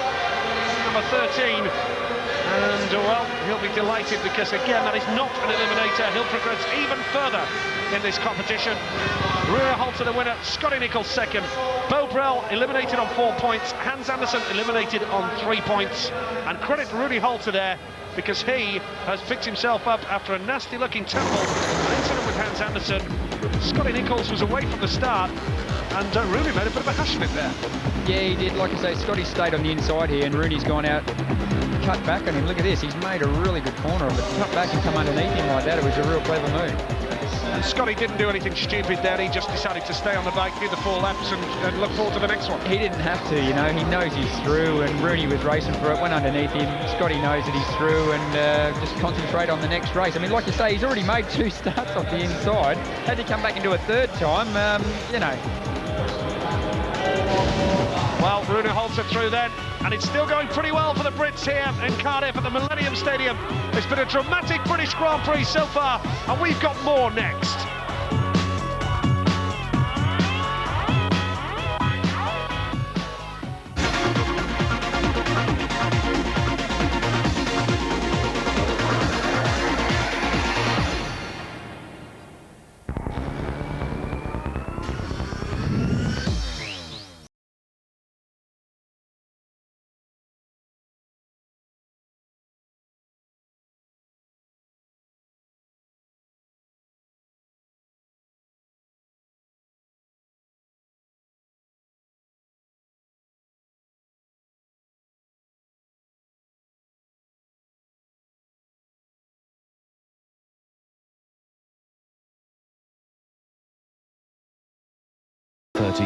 number 13, and well, he'll be delighted, because again, that is not an eliminator. He'll progress even further in this competition. Rune Holter the winner, Scotty Nichols second, Beau Brell eliminated on 4 points, Hans Andersen eliminated on 3 points, and credit to Rooney Holter there, because he has picked himself up after a nasty-looking tumble, an incident with Hans Andersen. Scotty Nichols was away from the start, and Rooney made a bit of a hash of it there. Yeah, he did. Like I say, Scotty stayed on the inside here, and Rooney's gone out, cut back on him. Look at this, he's made a really good corner of it. Cut back and come underneath him like that. It was a real clever move. And Scotty didn't do anything stupid there. He just decided to stay on the bike, do the 4 laps, and look forward to the next one. He didn't have to, you know. He knows he's through, and Rooney was racing for it, went underneath him. Scotty knows that he's through, and just concentrate on the next race. I mean, like you say, he's already made 2 starts off the inside. Had to come back and do a 3rd time, you know. Well, Rune Holter through then, and it's still going pretty well for the Brits here in Cardiff at the Millennium Stadium. It's been a dramatic British Grand Prix so far, and we've got more next.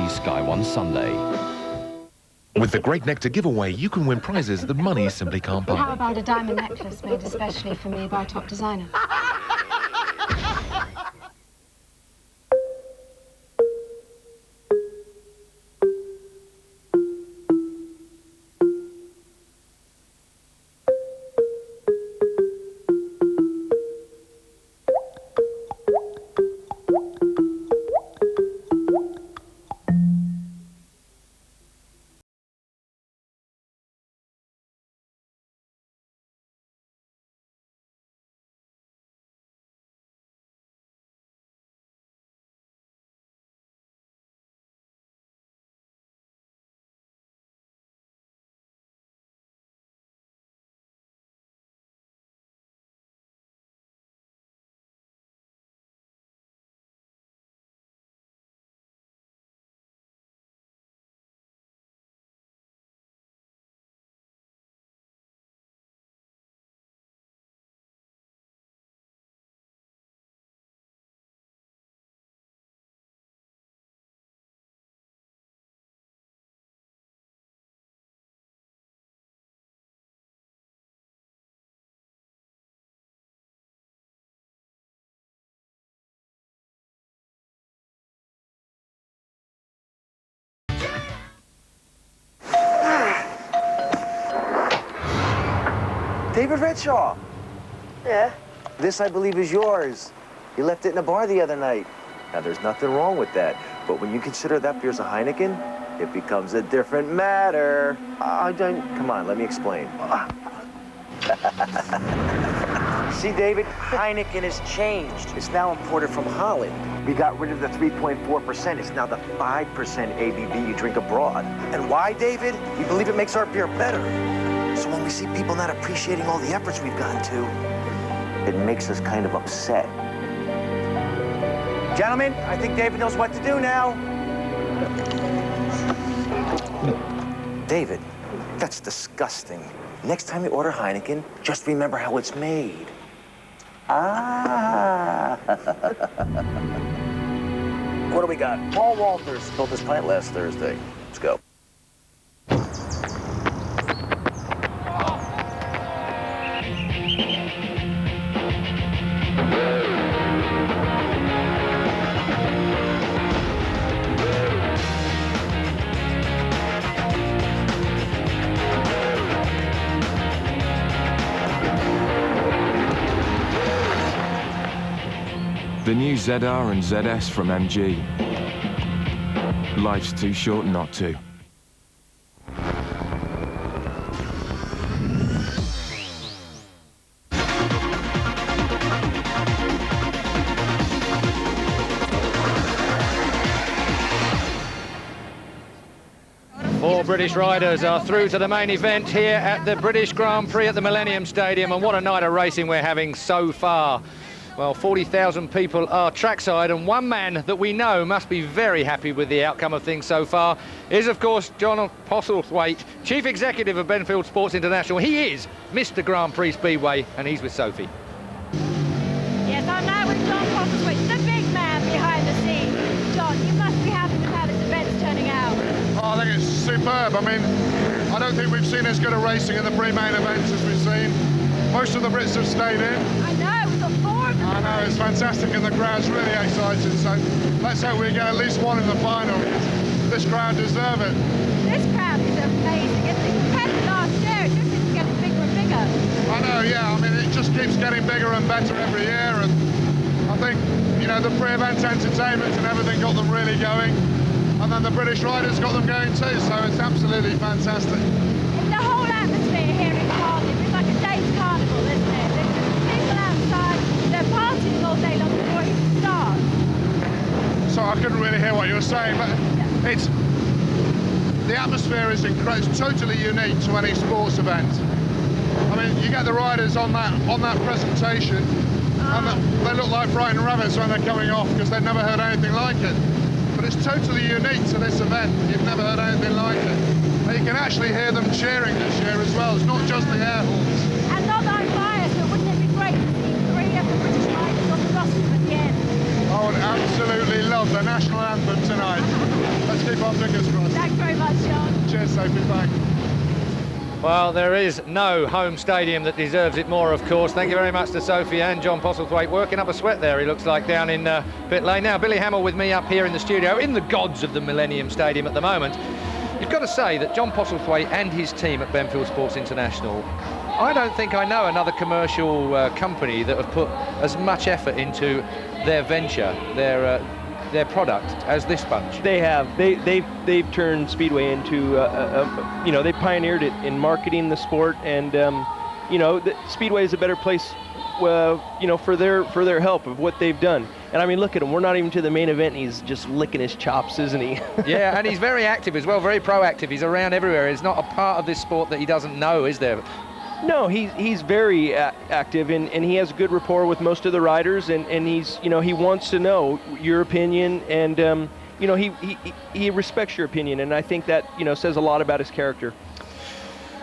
Sky One Sunday. With the Great Nectar giveaway, you can win prizes that money simply can't buy. How about a diamond necklace made especially for me by top designer? David Redshaw. Yeah. This, I believe, is yours. You left it in a bar the other night. Now, there's nothing wrong with that, but when you consider that beer's a Heineken, it becomes a different matter. Come on, let me explain. See, David, Heineken has changed. It's now imported from Holland. We got rid of the 3.4%. It's now the 5% ABV you drink abroad. And why, David? We believe it makes our beer better. So when we see people not appreciating all the efforts we've gone to, it makes us kind of upset. Gentlemen, I think David knows what to do now. David, that's disgusting. Next time you order Heineken, just remember how it's made. Ah. What do we got? Paul Walters spilled this pint last Thursday. Let's go. The new ZR and ZS from MG. Life's too short not to. Four British riders are through to the main event here at the British Grand Prix at the Millennium Stadium, and what a night of racing we're having so far. Well, 40,000 people are trackside, and one man that we know must be very happy with the outcome of things so far is, of course, John Postlethwaite, Chief Executive of Benfield Sports International. He is Mr. Grand Prix Speedway, and he's with Sophie. Yes, I'm now with John Postlethwaite, the big man behind the scenes. John, you must be happy with how this event is turning out. Oh, I think it's superb. I mean, I don't think we've seen as good a racing in the pre-main events as we've seen. Most of the Brits have stayed in. I know, we've got four of them. I know, it's fantastic, and the crowd's really excited, so let's hope we get at least one in the final. This crowd deserve it. This crowd is amazing, isn't it? Compared to last year, it just keeps getting bigger and bigger. I know, yeah, I mean, it just keeps getting bigger and better every year, and I think, you know, the pre-event entertainment and everything got them really going, and then the British riders got them going too, so it's absolutely fantastic. The whole atmosphere here in Cardiff is like a day's carnival, isn't it? There's people outside, they're partying all day long before it starts. So I couldn't really hear what you were saying, but the atmosphere is incredible. It's totally unique to any sports event. I mean, you get the riders on that presentation, and they look like frightened rabbits when they're coming off because they've never heard anything like it. But it's totally unique to this event. You've never heard anything like it. And you can actually hear them cheering this year as well. It's not just the air horns. And not that I'm biased, but wouldn't it be great to see three of the British riders on the roster at the end? I would absolutely love the national anthem tonight. Let's keep our fingers crossed. Thanks very much, John. Cheers, Sophie. Thanks. Well, there is no home stadium that deserves it more, of course. Thank you very much to Sophie and John Postlethwaite, working up a sweat there, he looks like, down in pit lane. Now, Billy Hamill with me up here in the studio, in the gods of the Millennium Stadium at the moment. You've got to say that John Postlethwaite and his team at Benfield Sports International, I don't think I know another commercial company that have put as much effort into their venture, their product, as this bunch. They have. They've turned Speedway into, you know, they pioneered it in marketing the sport, and you know, Speedway is a better place, you know, for their help of what they've done. And I mean, look at him. We're not even to the main event, and he's just licking his chops, isn't he? Yeah, and he's very active as well, very proactive. He's around everywhere. He's not a part of this sport that he doesn't know, is there? No, he's very active, and he has good rapport with most of the riders, and he's, you know, he wants to know your opinion, and you know, he respects your opinion, and I think that, you know, says a lot about his character.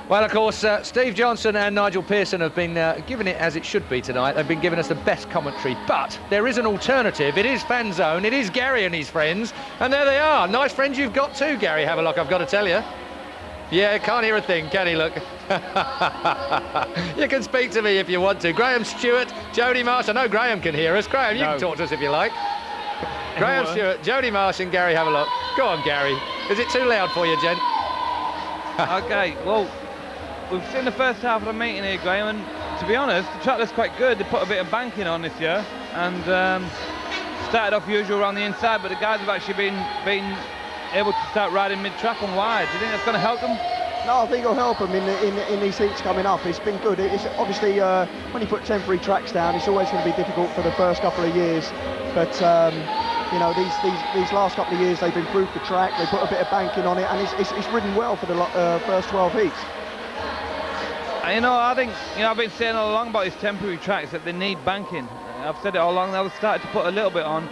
Well, of course, Steve Johnson and Nigel Pearson have been giving it as it should be tonight. They've been giving us the best commentary, but there is an alternative. It is Fan Zone. It is Gary and his friends, and there they are. Nice friends you've got too, Gary Havelock, I've got to tell you. Yeah, can't hear a thing, can he, look? You can speak to me if you want to. Graham Stewart, Jody Marsh. I know Graham can hear us. Graham, you can talk to us if you like. Graham Stewart, Jody Marsh and Gary Havelock. Go on, Gary. Is it too loud for you, gent? Okay, well, we've seen the first half of the meeting here, Graham, and to be honest, the track looks quite good. They put a bit of banking on this year, and started off usual around the inside, but the guys have actually been able to start riding mid-track and wide. Do you think that's going to help them? No, I think it'll help them in these heats coming up. It's been good. It's obviously when you put temporary tracks down, it's always going to be difficult for the first couple of years. But you know, these last couple of years, they've improved the track. They put a bit of banking on it, and it's ridden well for the first 12 heats. You know, I think, you know, I've been saying all along about these temporary tracks that they need banking. I've said it all along. They've started to put a little bit on.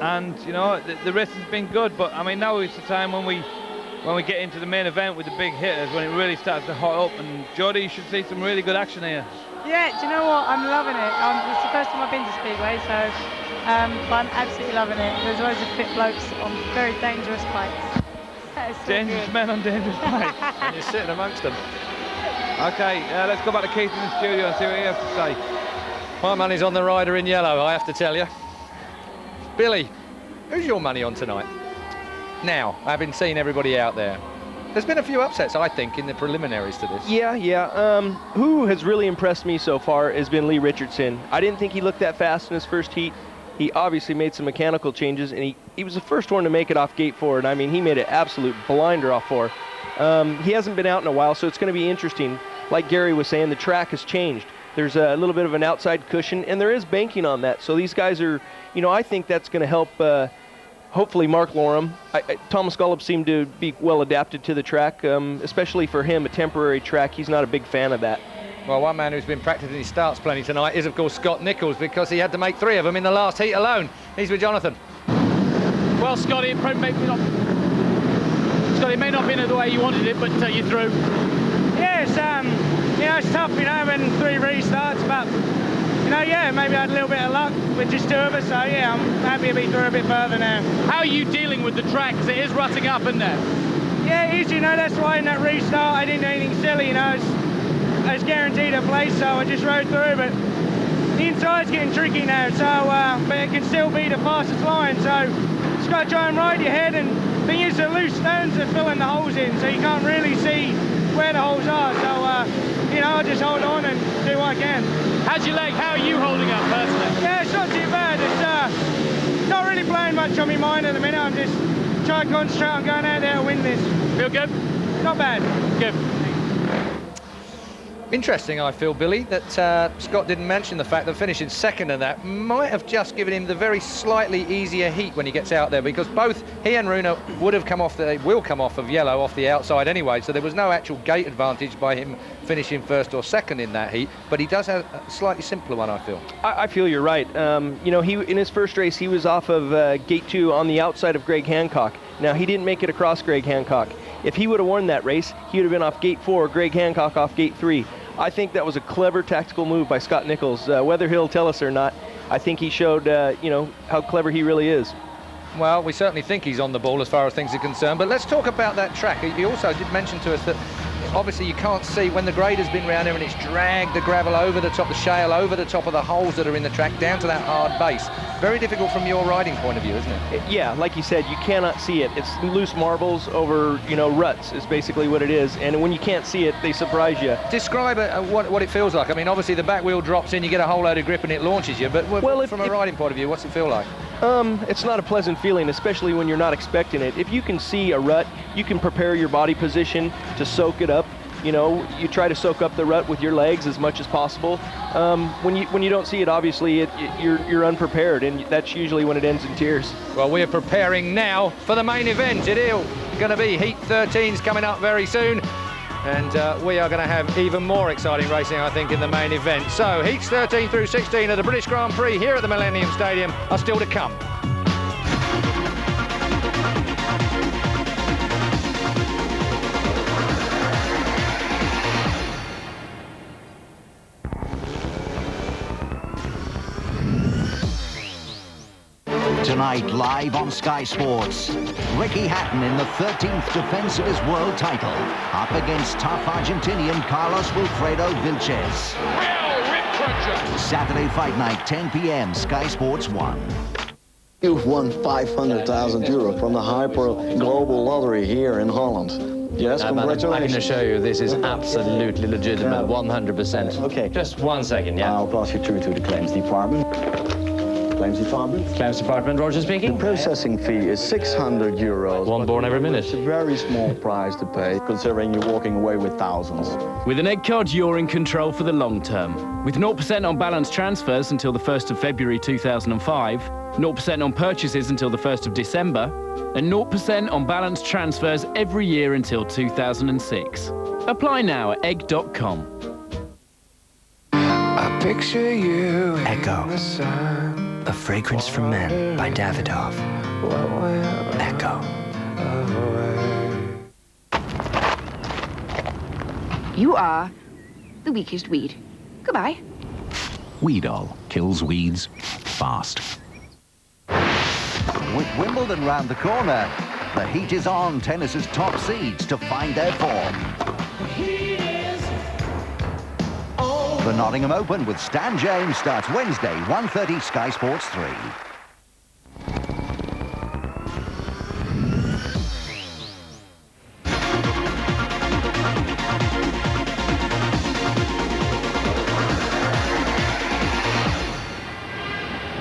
And you know, the race has been good, but I mean, now is the time when we get into the main event with the big hitters, when it really starts to hot up. And Jody, you should see some really good action here. Yeah, do you know what? I'm loving it. It's the first time I've been to Speedway, so but I'm absolutely loving it. There's always a fit blokes on very dangerous bikes. So dangerous men on dangerous bikes. And you're sitting amongst them. Okay, let's go back to Keith in the studio and see what he has to say. My money's on the rider in yellow, I have to tell you. Billy, who's your money on tonight? Now, having seen everybody out there, there's been a few upsets, I think, in the preliminaries to this. Yeah. Who has really impressed me so far has been Lee Richardson. I didn't think he looked that fast in his first heat. He obviously made some mechanical changes, and he was the first one to make it off gate 4, and I mean, he made an absolute blinder off 4. He hasn't been out in a while, so it's going to be interesting. Like Gary was saying, the track has changed. There's a little bit of an outside cushion, and there is banking on that. So these guys are, you know, I think that's going to help, hopefully, Mark Lorem. Thomas Golub seemed to be well adapted to the track, especially for him, a temporary track. He's not a big fan of that. Well, one man who's been practicing his starts plenty tonight is, of course, Scott Nichols, because he had to make 3 of them in the last heat alone. He's with Jonathan. Well, Scotty, it may not have been the way you wanted it, but you're through. Yeah, you know, it's tough, you know, having 3 restarts, but, you know, yeah, maybe I had a little bit of luck with just 2 of us, so yeah, I'm happy to be through a bit further now. How are you dealing with the track, because it is rutting up, isn't it? Yeah, it is, you know, that's why in that restart I didn't do anything silly, you know, I was guaranteed a place, so I just rode through, but the inside's getting tricky now, so, but it can still be the fastest line, so just got to try and ride your head, and the thing is the loose stones are filling the holes in, so you can't really see where the holes are, so you know, I just hold on and do what I can. How's your leg? How are you holding up personally? Yeah, it's not too bad. It's not really playing much on my mind at the minute. I'm just trying to concentrate on going out there to win this. Feel good? Not bad. Good. Interesting, I feel, Billy, that Scott didn't mention the fact that finishing second in that might have just given him the very slightly easier heat when he gets out there, because both he and Runa will come off of yellow off the outside anyway, so there was no actual gate advantage by him finishing first or second in that heat, but he does have a slightly simpler one, I feel. I feel you're right. You know, in his first race, he was off of gate 2 on the outside of Greg Hancock. Now, he didn't make it across Greg Hancock. If he would have won that race, he would have been off gate 4, Greg Hancock off gate 3. I think that was a clever tactical move by Scott Nichols. Whether he'll tell us or not, I think he showed, you know, how clever he really is. Well, we certainly think he's on the ball as far as things are concerned, but let's talk about that track. He also did mention to us that obviously you can't see when the grader's been round here and it's dragged the gravel over the top, the shale over the top of the holes that are in the track down to that hard base. Very difficult from your riding point of view, isn't it? Yeah, like you said, you cannot see it. It's loose marbles over, you know, ruts is basically what it is. And when you can't see it, they surprise you. Describe what it feels like. I mean, obviously the back wheel drops in, you get a whole load of grip and it launches you. But from a riding point of view, what's it feel like? It's not a pleasant feeling, especially when you're not expecting it. If you can see a rut, you can prepare your body position to soak it up. You know, you try to soak up the rut with your legs as much as possible. When you don't see it, obviously, you're unprepared, and that's usually when it ends in tears. Well, we're preparing now for the main event. It is going to be Heat 13's coming up very soon, and we are going to have even more exciting racing, I think, in the main event. So, Heats 13 through 16 of the British Grand Prix here at the Millennium Stadium are still to come. Tonight, live on Sky Sports, Ricky Hatton in the 13th defense of his world title, up against tough Argentinian Carlos Wilfredo Vilches. Saturday Fight Night, 10 p.m, Sky Sports 1. You've won 500,000 euro from the Hyper Global Lottery here in Holland. Yes, congratulations. I can assure you this is absolutely legitimate, 100%. Okay. Just 1 second, yeah. I'll pass you through to the claims department. Claims department? Claims department, Roger speaking. The processing fee is 600 euros. One born every minute. It's a very small price to pay, considering you're walking away with thousands. With an egg card, you're in control for the long term. With 0% on balance transfers until the 1st of February 2005, 0% on purchases until the 1st of December, and 0% on balance transfers every year until 2006. Apply now at egg.com. I picture you Echo, a fragrance for men by Davidoff. Echo. You are the weakest weed. Goodbye. Weedol kills weeds fast. With Wimbledon round the corner, the heat is on tennis's top seeds to find their form. The Nottingham Open with Stan James starts Wednesday, 1:30 Sky Sports 3.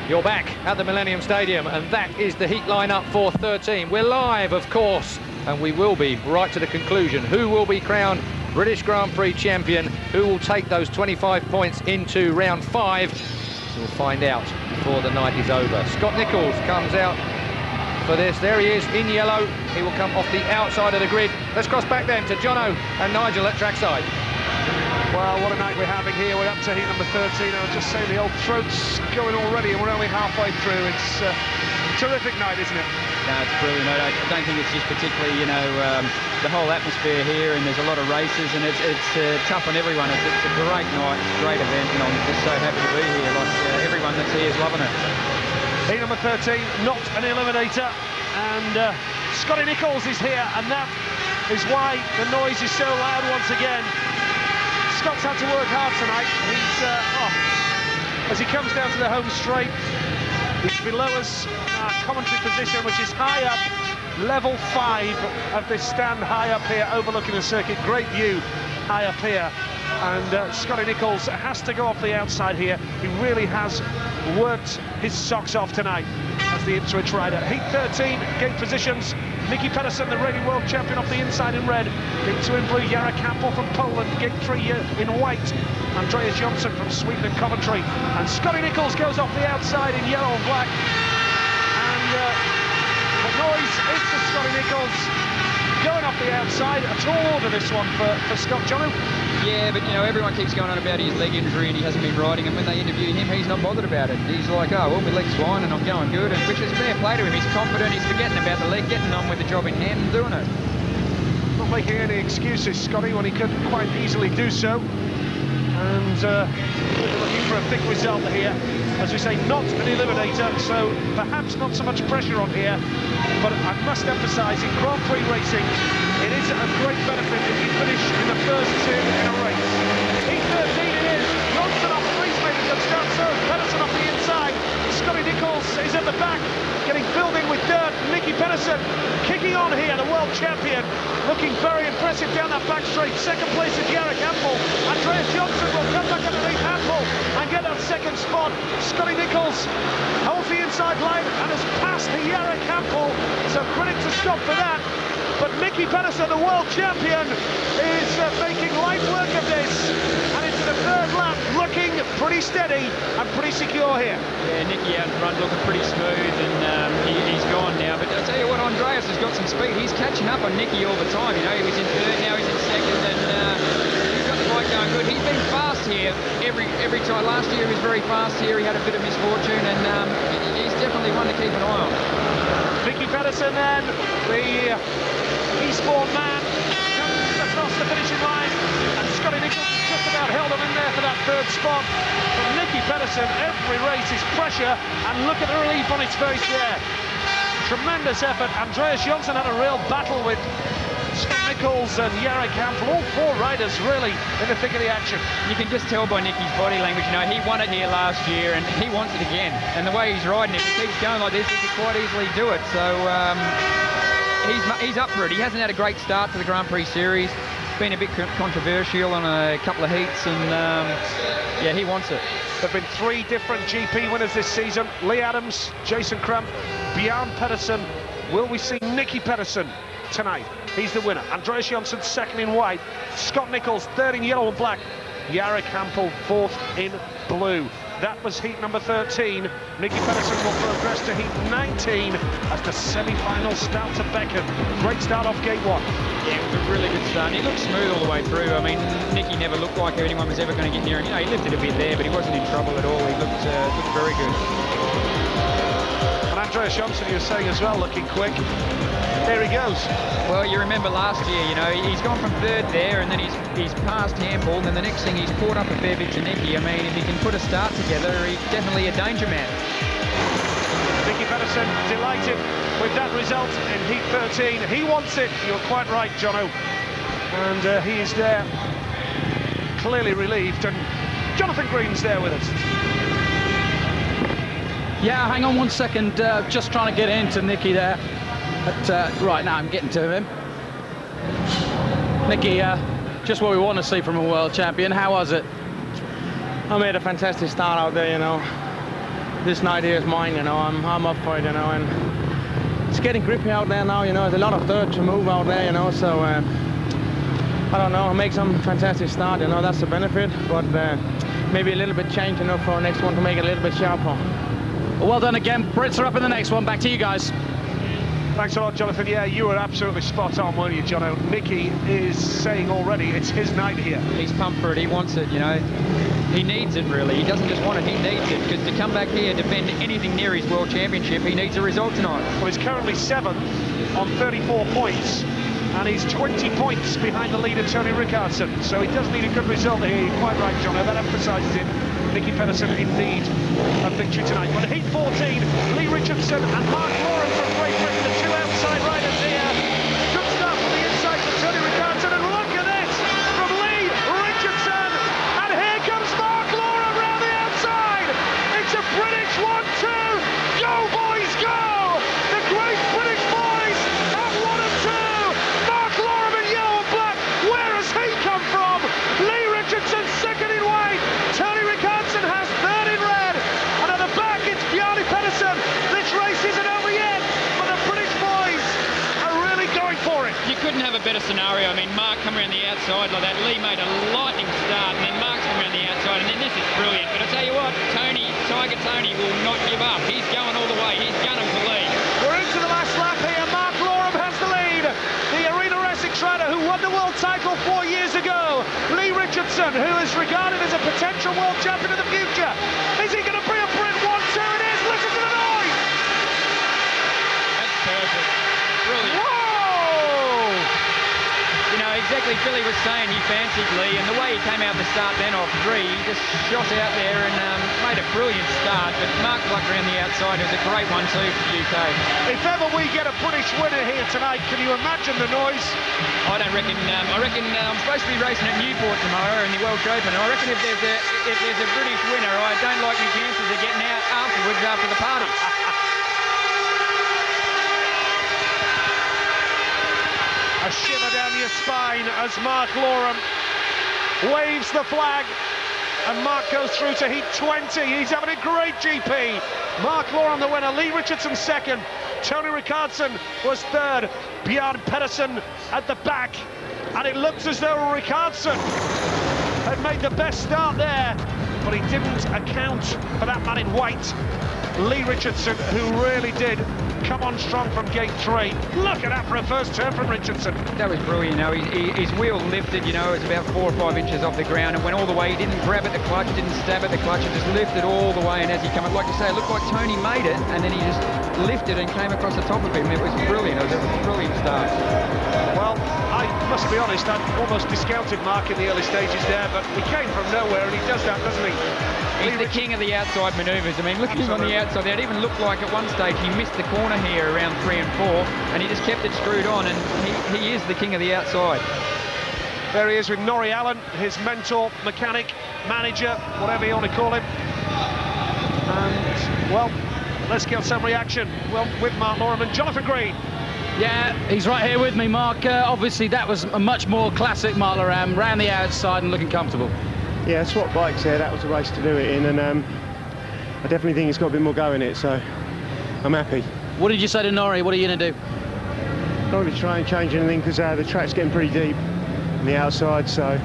You're back at the Millennium Stadium, and that is the heat lineup for 13. We're live, of course, and we will be right to the conclusion. Who will be crowned British Grand Prix champion? Who will take those 25 points into round 5? We'll find out before the night is over. Scott Nichols comes out for this. There he is in yellow. He will come off the outside of the grid. Let's cross back then to Jono and Nigel at trackside. Well, what a night we're having here. We're up to heat number 13. I was just saying the old throat's going already, and we're only halfway through. It's a terrific night, isn't it? No, it's brilliant. I don't think it's just particularly, you know, the whole atmosphere here, and there's a lot of races, and it's tough on everyone. It's a great night, it's a great event, and I'm just so happy to be here. Like everyone that's here is loving it. Heat number 13, not an eliminator, and Scotty Nichols is here, and that is why the noise is so loud once again. Scott's had to work hard tonight. He's as he comes down to the home straight, he's below us in our commentary position, which is high up, level 5 of this stand high up here, overlooking the circuit. Great view high up here. And Scotty Nichols has to go off the outside here. He really has worked his socks off tonight as the Ipswich rider. Heat 13, gate positions. Niki Petterson, the reigning world champion, off the inside in red. Gate 2 in blue, Garrick Hempel from Poland. Gate 3 in white, Andreas Johnson from Sweden and Coventry. And Scotty Nichols goes off the outside in yellow and black. And the noise is for Scotty Nichols going off the outside. A tall order this one for Scott. Jono? Yeah, but you know, everyone keeps going on about his leg injury and he hasn't been riding, and when they interview him, he's not bothered about it. He's like, oh, well, my leg's fine and I'm going good, and which is fair play to him. He's confident, he's forgetting about the leg, getting on with the job in hand and doing it. Not making any excuses, Scotty, when he could quite easily do so. And looking for a big result here. As we say, not an eliminator, so perhaps not so much pressure on here. But I must emphasise, in Grand Prix racing, it is a great benefit if you finish in the first 2 in a race. Heat 13 it is. Johnson off the race, made a good start. So Petterson off the inside. Scotty Nichols is at the back, getting filled in with dirt. Niki Petterson kicking on here, the world champion, looking very impressive down that back straight. Second place is Garrick Hempel. Andreas Johnson will come back underneath Hempel and get that second spot. Scotty Nichols holds the inside line and has passed Garrick Hempel, so credit to Scott for that. But Niki Petterson, the world champion, is making light work of this, and into the third lap, looking pretty steady and pretty secure here. Yeah, Niki out in front looking pretty smooth, and he's gone now. But I'll tell you what, Andreas has got some speed. He's catching up on Niki all the time. You know, he was in third, now he's in second, and he's got the bike going good. He's been fast here every time. Last year he was very fast here. He had a bit of misfortune, and he's definitely one to keep an eye on. Niki Petterson then, the Eastbourne man, comes across the finishing line, and Scotty Nichols has just about held him in there for that third spot. But Niki Petterson, every race is pressure, and look at the relief on his face there. Tremendous effort. Andreas Johnson had a real battle with Scott Nichols. Nichols and Garrick Hempel, all four riders really in the thick of the action. You can just tell by Niki's body language, you know, he won it here last year and he wants it again. And the way he's riding it, if he keeps going like this, he could quite easily do it. So he's up for it. He hasn't had a great start to the Grand Prix series. Been a bit controversial on a couple of heats, and yeah, he wants it. There have been 3 different GP winners this season. Lee Adams, Jason Crump, Bjarne Pettersen. Will we see Niki Petterson tonight? He's the winner. Andreas Johnson second in white. Scott Nichols third in yellow and black. Garrick Hempel fourth in blue. That was heat number 13. Niki Petterson will progress to heat 19 as the semi-final start to beckon. Great start off gate 1. Yeah, it was a really good start. He looked smooth all the way through. I mean, Niki never looked like anyone was ever going to get near him. You know, he lifted a bit there, but he wasn't in trouble at all. He looked very good. And Andreas Johnson, you were saying as well, looking quick. There he goes. Well, you remember last year, you know, he's gone from third there, and then he's passed Hempel, and then the next thing he's caught up a fair bit to Niki. I mean, if he can put a start together, he's definitely a danger man. Niki Petterson delighted with that result in heat 13. He wants it. You're quite right, Jono. And he is there, clearly relieved. And Jonathan Green's there with us. Yeah, hang on 1 second. Just trying to get into Niki there. But right now I'm getting to him. Niki, just what we want to see from a world champion. How was it? I made a fantastic start out there, you know. This night here is mine, you know. I'm up for it, you know. And it's getting grippy out there now, you know. There's a lot of dirt to move out there, you know. So I don't know. Make some fantastic start, you know. That's the benefit. But maybe a little bit change, you know, for the next one to make it a little bit sharper. Well done again. Brits are up in the next one. Back to you guys. Thanks a lot, Jonathan. Yeah, you were absolutely spot on, weren't you, Jono? Niki is saying already it's his night here. He's pumped for it. He wants it, you know. He needs it, really. He doesn't just want it, he needs it. Because to come back here and defend anything near his world championship, he needs a result tonight. Well, he's currently 7th on 34 points. And he's 20 points behind the leader, Tony Richardson. So he does need a good result here. You're quite right, Jono. That emphasises it. Niki Petterson indeed a victory tonight. But heat 14, Lee Richardson and Mark Lauren from Great Britain, the 2 outside riders here. Good start from the inside for Tony Richardson, and look at this from Lee Richardson. And here comes Mark Lauren round the outside. It's a British 1-2. Go boys, go! The great British boys have 1 and 2. Mark Lauren in yellow and black. Where has he come from? Lee Richardson second in white. Tony Richardson has third in red. And at the back it's Bjarne Pettersen. This race isn't over yet, but the British boys are really going for it. You couldn't have a better scenario. I mean, Mark come around the outside like that. Lee made a lightning start, and then Mark's come around the outside, and then this is brilliant. But I tell you what, Tiger Tony will not give up. He's going all the way. He's gunning for Lee. We're into the last lap here. Mark Lauren has the lead. The Arena Essex rider who won the world title 4 years ago. Lee Richardson, who is regarded as a potential world champion of the future. Is he going to bring a Brit 1-2? It is. Listen to the noise. That's perfect. Brilliant. Whoa! You know, exactly Billy was saying he fancied Lee, and the way he came out the start then off 3, he just shot out there and made a brilliant start. But Mark Pluck around the outside, it was a great 1-2 for the UK. If ever we get a British winner here tonight, can you imagine the noise? I don't reckon. I reckon I'm supposed to be racing at Newport tomorrow in the Welsh Open. I reckon if there's a British winner, I don't like my chances of getting out afterwards after the party. A shiver down your spine as Mark Lauren waves the flag, and Mark goes through to heat 20. He's having a great GP. Mark Lauren the winner, Lee Richardson second, Tony Richardson was third, Bjarne Pettersen at the back, and it looks as though Richardson had made the best start there, but he didn't account for that man in white, Lee Richardson, who really did come on strong from gate 3. Look at that for a first turn from Richardson. That was brilliant. You know, his wheel lifted, you know, it was about 4 or 5 inches off the ground and went all the way. He didn't grab at the clutch, didn't stab at the clutch, he just lifted all the way. And as he came, like you say, it looked like Tony made it, and then he just lifted and came across the top of him. It was brilliant. It was a brilliant start. Well, I must be honest, I almost discounted Mark in the early stages there, but he came from nowhere, and he does that, doesn't he? He's the king of the outside manoeuvres. I mean, look at him on the outside. It even looked like at one stage he missed the corner here around 3 and 4, and he just kept it screwed on, and he is the king of the outside. There he is with Norrie Allen, his mentor, mechanic, manager, whatever you want to call him. And, well, let's get some reaction. Well, with Mark Loram and Jonathan Green. Yeah, he's right here with me, Mark. Obviously, that was a much more classic Mark Loram, round the outside and looking comfortable. Yeah, swap bikes here, that was the race to do it in, and I definitely think it's got a bit more go in it, so I'm happy. What did you say to Norrie? What are you going to do? Not going to try and change anything because the track's getting pretty deep on the outside, so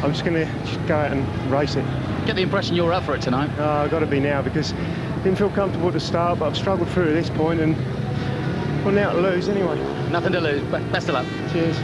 I'm just going to go out and race it. Get the impression you're up for it tonight. I've got to be now because I didn't feel comfortable at the start, but I've struggled through at this point, and well, now to lose anyway. Nothing to lose, but best of luck. Cheers.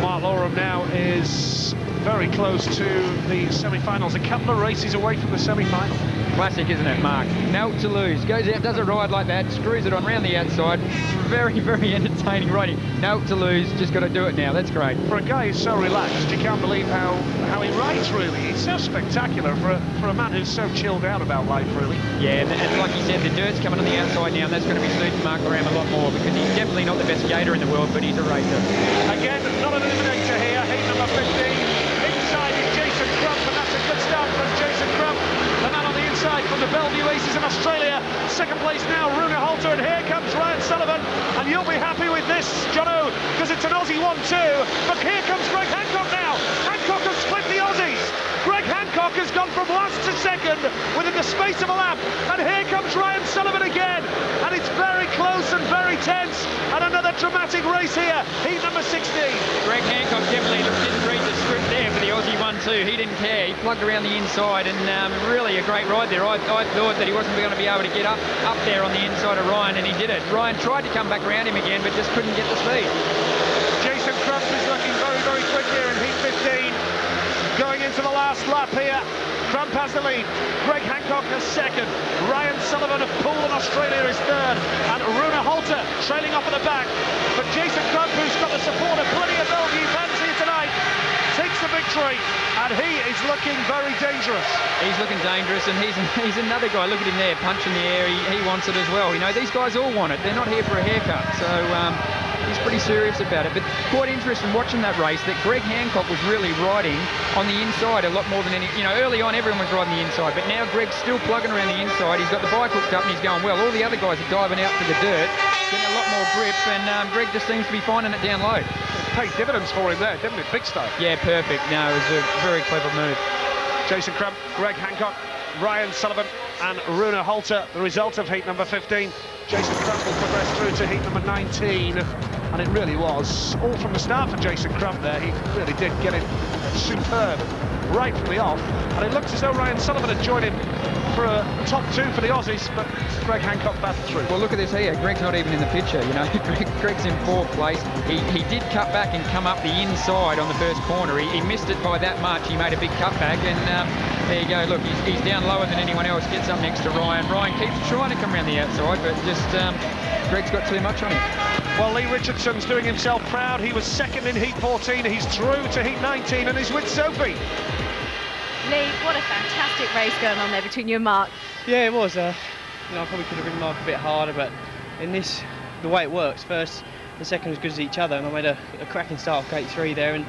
Mark Loram now is very close to the semi-finals, a couple of races away from the semi-final. Classic, isn't it, Mark? No to lose. Goes out, does a ride like that, screws it on round the outside. Very, very entertaining riding. No to lose, just got to do it now. That's great. For a guy who's so relaxed, you can't believe how he rides, really. It's so spectacular for a man who's so chilled out about life, really. Yeah, and like you said, the dirt's coming on the outside now, and that's going to be suiting Mark Loram a lot more because he's definitely not the best skater in the world, but he's a racer. Again, not an eliminator here. Heat number 15. Inside is Jason Crump, and that's a good start from Jason Crump. The man on the inside from the Bellevue Aces in Australia. Second place now, Rune Halter, and here comes Ryan Sullivan. And you'll be happy with this, Jono, because it's an Aussie 1-2. But here comes Greg Hancock now. Hancock has split the Aussies. Greg Hancock has gone from last to second within the space of a lap. And here comes Ryan Sullivan again. And it's very close and very tense. And another dramatic race here, heat number 16. Greg Hancock definitely didn't read the script there for the Aussie 1-2. He didn't care. He plugged around the inside, and really a great ride there. I thought that he wasn't going to be able to get up there on the inside of Ryan, and he did it. Ryan tried to come back around him again, but just couldn't get the speed. Jason Crump is looking very, very quick here in heat 15. Going into the last lap here. Crump has the lead. Greg Hancock has second. Ryan Sullivan of Poole in Australia is third. And Rune Halter trailing off at the back. But Jason Crump, who's got the support of plenty of Bellevue fans here tonight, takes the victory. And he is looking very dangerous. He's looking dangerous, and he's another guy. Look at him there, punching the air. He wants it as well. You know, these guys all want it. They're not here for a haircut. So he's pretty serious about it. But quite interesting watching that race that Greg Hancock was really riding on the inside a lot more than any. You know, early on everyone was riding the inside, but now Greg's still plugging around the inside. He's got the bike hooked up and he's going well. All the other guys are diving out for the dirt, getting a lot more grip, and Greg just seems to be finding it down low. Paid dividends for him there, didn't it? Big style. Yeah, perfect. No, it was a very clever move. Jason Crump, Greg Hancock, Ryan Sullivan and Rune Halter, the result of heat number 15. Jason Crump will progress through to heat number 19, and it really was all from the start for Jason Crump there. He really did get it superb right from the off, and it looks as though Ryan Sullivan had joined him for a top two for the Aussies, but Greg Hancock battled through. Well, look at this here. Greg's not even in the picture, you know. Greg's in fourth place. He did cut back and come up the inside on the first corner. He missed it by that much. He made a big cutback, and there you go. Look, he's down lower than anyone else. Gets up next to Ryan. Ryan keeps trying to come around the outside, but just Greg's got too much on him. Well, Lee Richardson's doing himself proud. He was second in heat 14. He's through to heat 19 and he's with Sophie. Lee, what a fantastic race going on there between you and Mark. Yeah, it was. You know, I probably could have ridden Mark a bit harder, but in this, the way it works, first and second was good as each other, and I made a cracking start off gate 3 there, and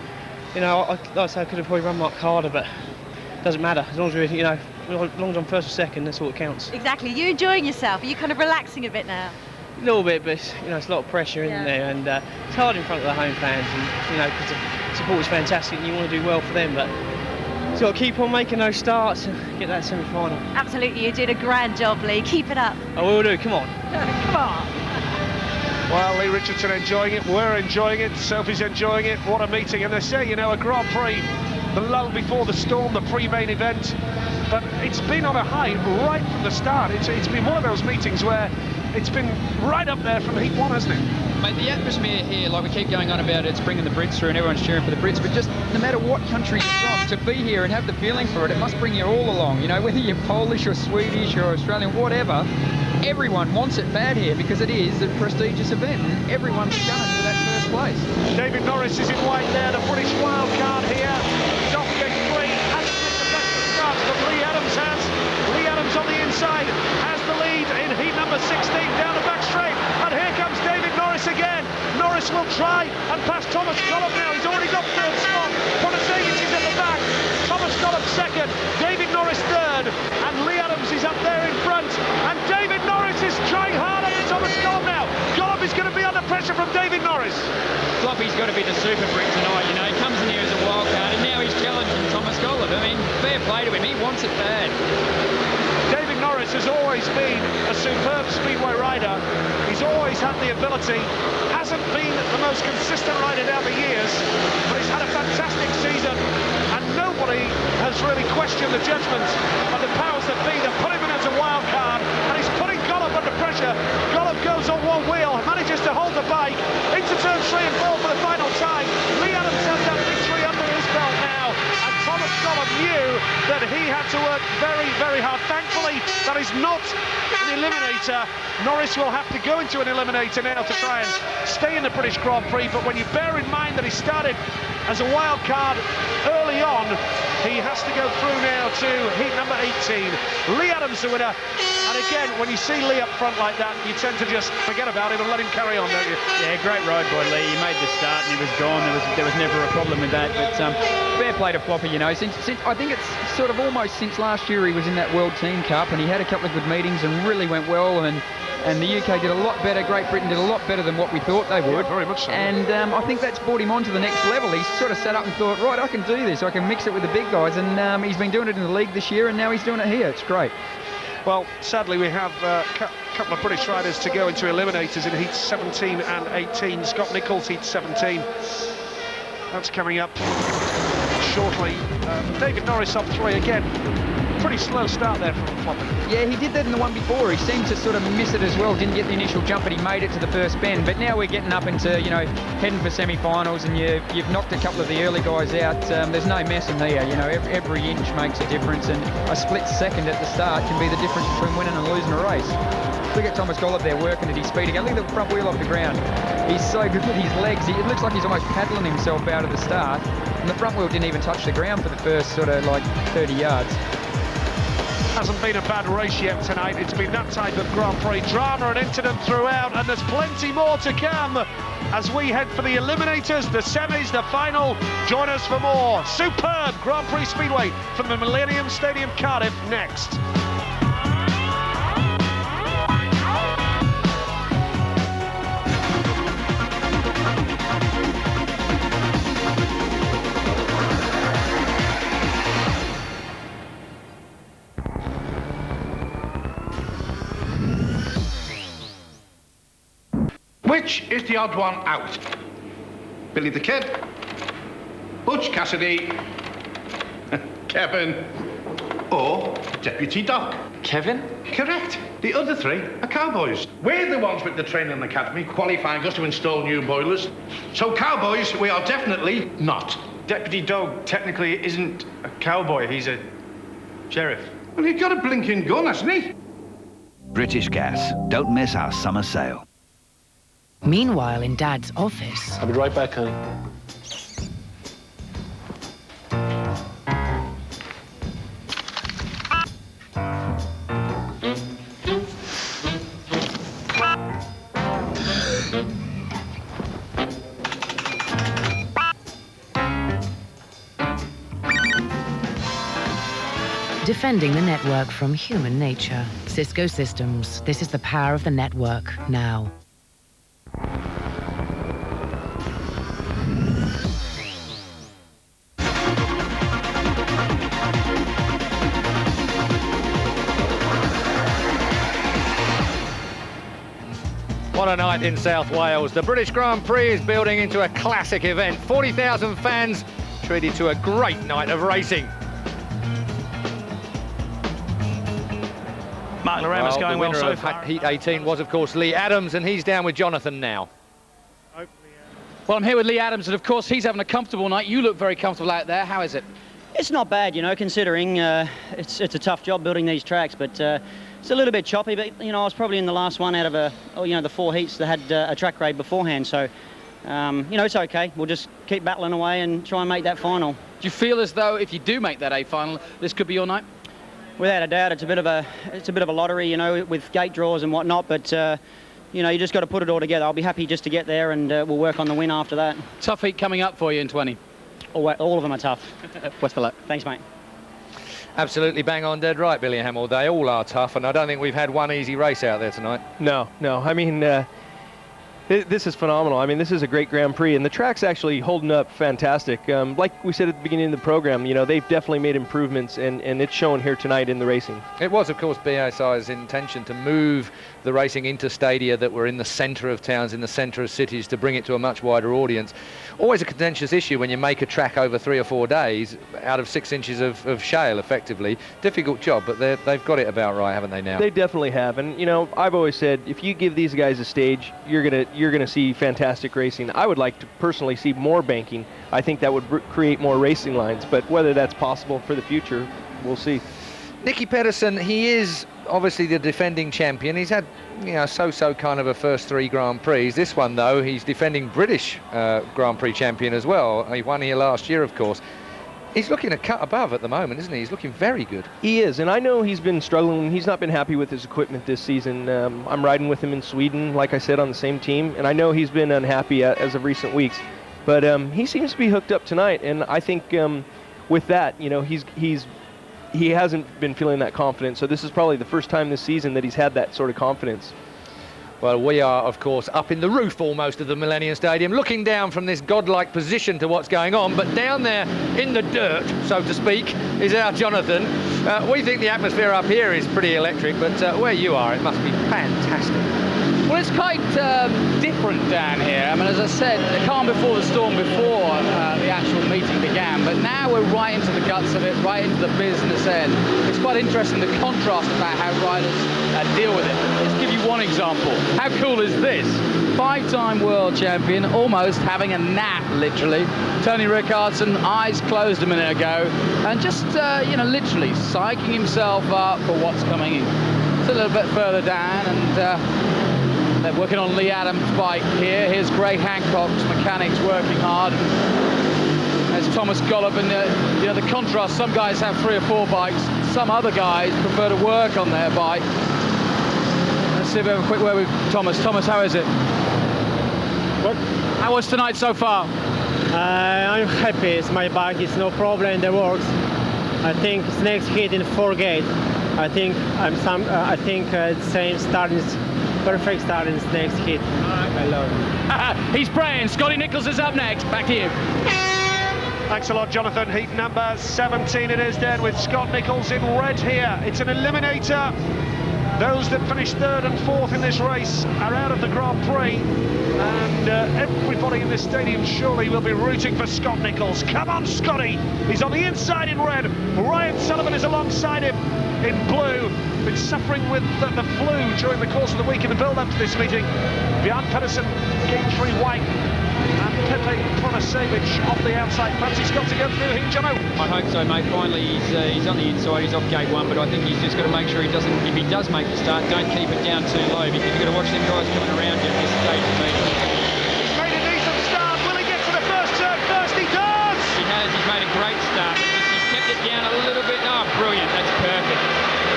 you know, like I said, I could have probably run Mark harder, but it doesn't matter as long as we're, you know, as long as I'm first or second, that's all that counts. Exactly. You enjoying yourself? Are you kind of relaxing a bit now? A little bit, but it's, you know, it's a lot of pressure in there, and it's hard in front of the home fans, and you know, because the support is fantastic, and you want to do well for them, but. So got to keep on making those starts and get that semi-final. Absolutely, you did a grand job, Lee. Keep it up. I will do, come on. Come on. Well, Lee Richardson enjoying it, we're enjoying it, Sophie's enjoying it. What a meeting, and they say, you know, a Grand Prix, the lull before the storm, the pre-main event, but it's been on a high right from the start. It's been one of those meetings where it's been right up there from heat 1, hasn't it? Mate, the atmosphere here, like we keep going on about it, it's bringing the Brits through and everyone's cheering for the Brits, but just no matter what country you're from, to be here and have the feeling for it, it must bring you all along. You know, whether you're Polish or Swedish or Australian, whatever, everyone wants it bad here because it is a prestigious event and everyone's gunning for that first place. David Norris is in white there, the British wild card here. He's off gate 3, hasn't been the best of starts Norris will try and pass Thomas Gollop now. He's already got third spot. Protasevich is at the back. Thomas Gollop second. David Norris third. And Lee Adams is up there in front. And David Norris is trying hard at Thomas Gollop now. Gollop is going to be under pressure from David Norris. Floppy's got to be the super brick tonight, you know. He comes in here as a wild card, and now he's challenging Thomas Gollop. I mean, fair play to him. He wants it bad. David Norris has always been a superb speedway rider. He's always had the ability. Hasn't been the most consistent rider down the years, but he's had a fantastic season, and nobody has really questioned the judgment of the powers that be that put him in as a wild card, and he's putting Gollop under pressure. Gollop goes on one wheel, manages to hold the bike into turns 3 and 4 for the final time. Lee Adams has that victory under his belt now, and Thomas Gollop knew that he had to work very, very hard. Thankfully, that is not an eliminator. Norris will have to go into an eliminator now to try and stay in the British Grand Prix, but when you bear in mind that he started as a wild card early on, he has to go through now to heat number 18. Lee Adams the winner, and again, when you see Lee up front like that, you tend to just forget about him and let him carry on, don't you? Yeah, great ride by Lee. He made the start and he was gone. There was never a problem with that, but fair play to Floppy, you know. Since I think it's sort of almost since last year he was in that World Team Cup, and he had a couple of good meetings and really went well, and the UK did a lot better. Great Britain did a lot better than what we thought they would. Yeah, very much so. And I think that's brought him on to the next level. He's sort of sat up and thought, right, I can do this. I can mix it with the big guys. And he's been doing it in the league this year, and now he's doing it here. It's great. Well, sadly, we have a couple of British riders to go into eliminators in heats 17 and 18. Scott Nichols, heat 17. That's coming up shortly. David Norris up 3 again. Pretty slow start there from Floppy. Yeah, he did that in the one before. He seemed to sort of miss it as well. Didn't get the initial jump, but he made it to the first bend. But now we're getting up into, you know, heading for semi-finals, and you've knocked a couple of the early guys out. There's no messing here. You know, every inch makes a difference, and a split second at the start can be the difference between winning and losing a race. Look at Thomas Gollop there working at his speed again. Look at the front wheel off the ground. He's so good with his legs. It looks like he's almost paddling himself out of the start, and the front wheel didn't even touch the ground for the first sort of like 30 yards. Hasn't been a bad race yet tonight. It's been that type of Grand Prix drama and incident throughout, and there's plenty more to come as we head for the eliminators, the semis, the final. Join us for more superb Grand Prix Speedway from the Millennium Stadium, Cardiff, next. Which is the odd one out? Billy the Kid, Butch Cassidy, Kevin, or Deputy Doc? Kevin? Correct. The other 3 are cowboys. We're the ones with the training academy qualifying us to install new boilers. So cowboys, we are definitely not. Deputy Dog technically isn't a cowboy, he's a sheriff. Well, he's got a blinking gun, hasn't he? British Gas. Don't miss our summer sale. Meanwhile, in Dad's office... I'll be right back, honey. Defending the network from human nature. Cisco Systems. This is the power of the network now. What a night in South Wales. The British Grand Prix is building into a classic event. 40,000 fans treated to a great night of racing. Mark Lorama's going well so far. Heat 18 was, of course, Lee Adams, and he's down with Jonathan now. Well, I'm here with Lee Adams, and of course, he's having a comfortable night. You look very comfortable out there. How is it? It's not bad, you know, considering it's a tough job building these tracks, but it's a little bit choppy. But you know, I was probably in the last one out of the 4 heats that had a track grade beforehand. So, you know, it's okay. We'll just keep battling away and try and make that final. Do you feel as though if you do make that A final, this could be your night? Without a doubt, it's a bit of a lottery, you know, with gate draws and whatnot. But you know, you just got to put it all together. I'll be happy just to get there, and we'll work on the win after that. Tough heat coming up for you in 20. All of them are tough. Best of luck. Thanks, mate. Absolutely bang on dead right, Billy Hemel. They all are tough, and I don't think we've had one easy race out there tonight. No. I mean, this is phenomenal. I mean, this is a great Grand Prix, and the track's actually holding up fantastic. Like we said at the beginning of the program, you know, they've definitely made improvements, and it's shown here tonight in the racing. It was, of course, BSI's intention to move the racing into stadia that were in the centre of towns, in the centre of cities, to bring it to a much wider audience. Always a contentious issue when you make a track over 3 or 4 days out of 6 inches of shale, effectively. Difficult job, but they've got it about right, haven't they now? They definitely have, and you know, I've always said, if you give these guys a stage, you're gonna see fantastic racing. I would like to personally see more banking. I think that would create more racing lines, but whether that's possible for the future, we'll see. Niki Petterson, he is obviously the defending champion. He's had, you know, so-so kind of a first 3 Grand Prix. This one, though, he's defending British Grand Prix champion as well. He won here last year, of course. He's looking a cut above at the moment, isn't he? He's looking very good. He is, and I know he's been struggling. He's not been happy with his equipment this season. I'm riding with him in Sweden, like I said, on the same team, and I know he's been unhappy as of recent weeks. But he seems to be hooked up tonight, and I think with that, you know, he hasn't been feeling that confident. So this is probably the first time this season that he's had that sort of confidence. Well, we are, of course, up in the roof almost of the Millennium Stadium, looking down from this godlike position to what's going on. But down there in the dirt, so to speak, is our Jonathan. We think the atmosphere up here is pretty electric, but where you are, it must be fantastic. Well, it's quite different down here. I mean, as I said, the calm before the storm before the actual meeting began, but now we're right into the guts of it, right into the business end. It's quite interesting, the contrast about how riders deal with it. Let's give you one example. How cool is this? 5-time world champion, almost having a nap, literally. Tony Richardson, eyes closed a minute ago, and just, you know, literally psyching himself up for what's coming in. It's a little bit further down, and they're working on Lee Adams' bike here. Here's Greg Hancock's mechanics working hard. There's Thomas Gollop, and you know, the contrast. Some guys have 3 or 4 bikes. Some other guys prefer to work on their bike. Let's see if we have a quick word with Thomas. Thomas, how is it? What? How was tonight so far? I'm happy. It's my bike. It's no problem in the works. I think it's next hit in 4 gate. I think same starting. Perfect start in his next hit. I love it. He's praying. Scotty Nichols is up next. Back to you. Thanks a lot, Jonathan. Heat number 17 it is then, with Scott Nichols in red here. It's an eliminator. Those that finish 3rd and 4th in this race are out of the Grand Prix, and everybody in this stadium surely will be rooting for Scott Nichols. Come on, Scotty! He's on the inside in red. Ryan Sullivan is alongside him in blue. Been suffering with the flu during the course of the week in the build-up to this meeting. Bjorn Pedersen, gate 3 white, and Pepe Protasevich off the outside. Perhaps he's got to go through here, Jono. I hope so, mate. Finally, he's on the inside. He's off gate 1, but I think he's just got to make sure he doesn't. If he does make the start, don't keep it down too low, because you've got to watch them guys coming around you at this stage of the meeting. He's made a decent start. Will he get to the first turn first? He does! He has. He's made a great start. He's kept it down a little bit. Oh, brilliant. That's perfect.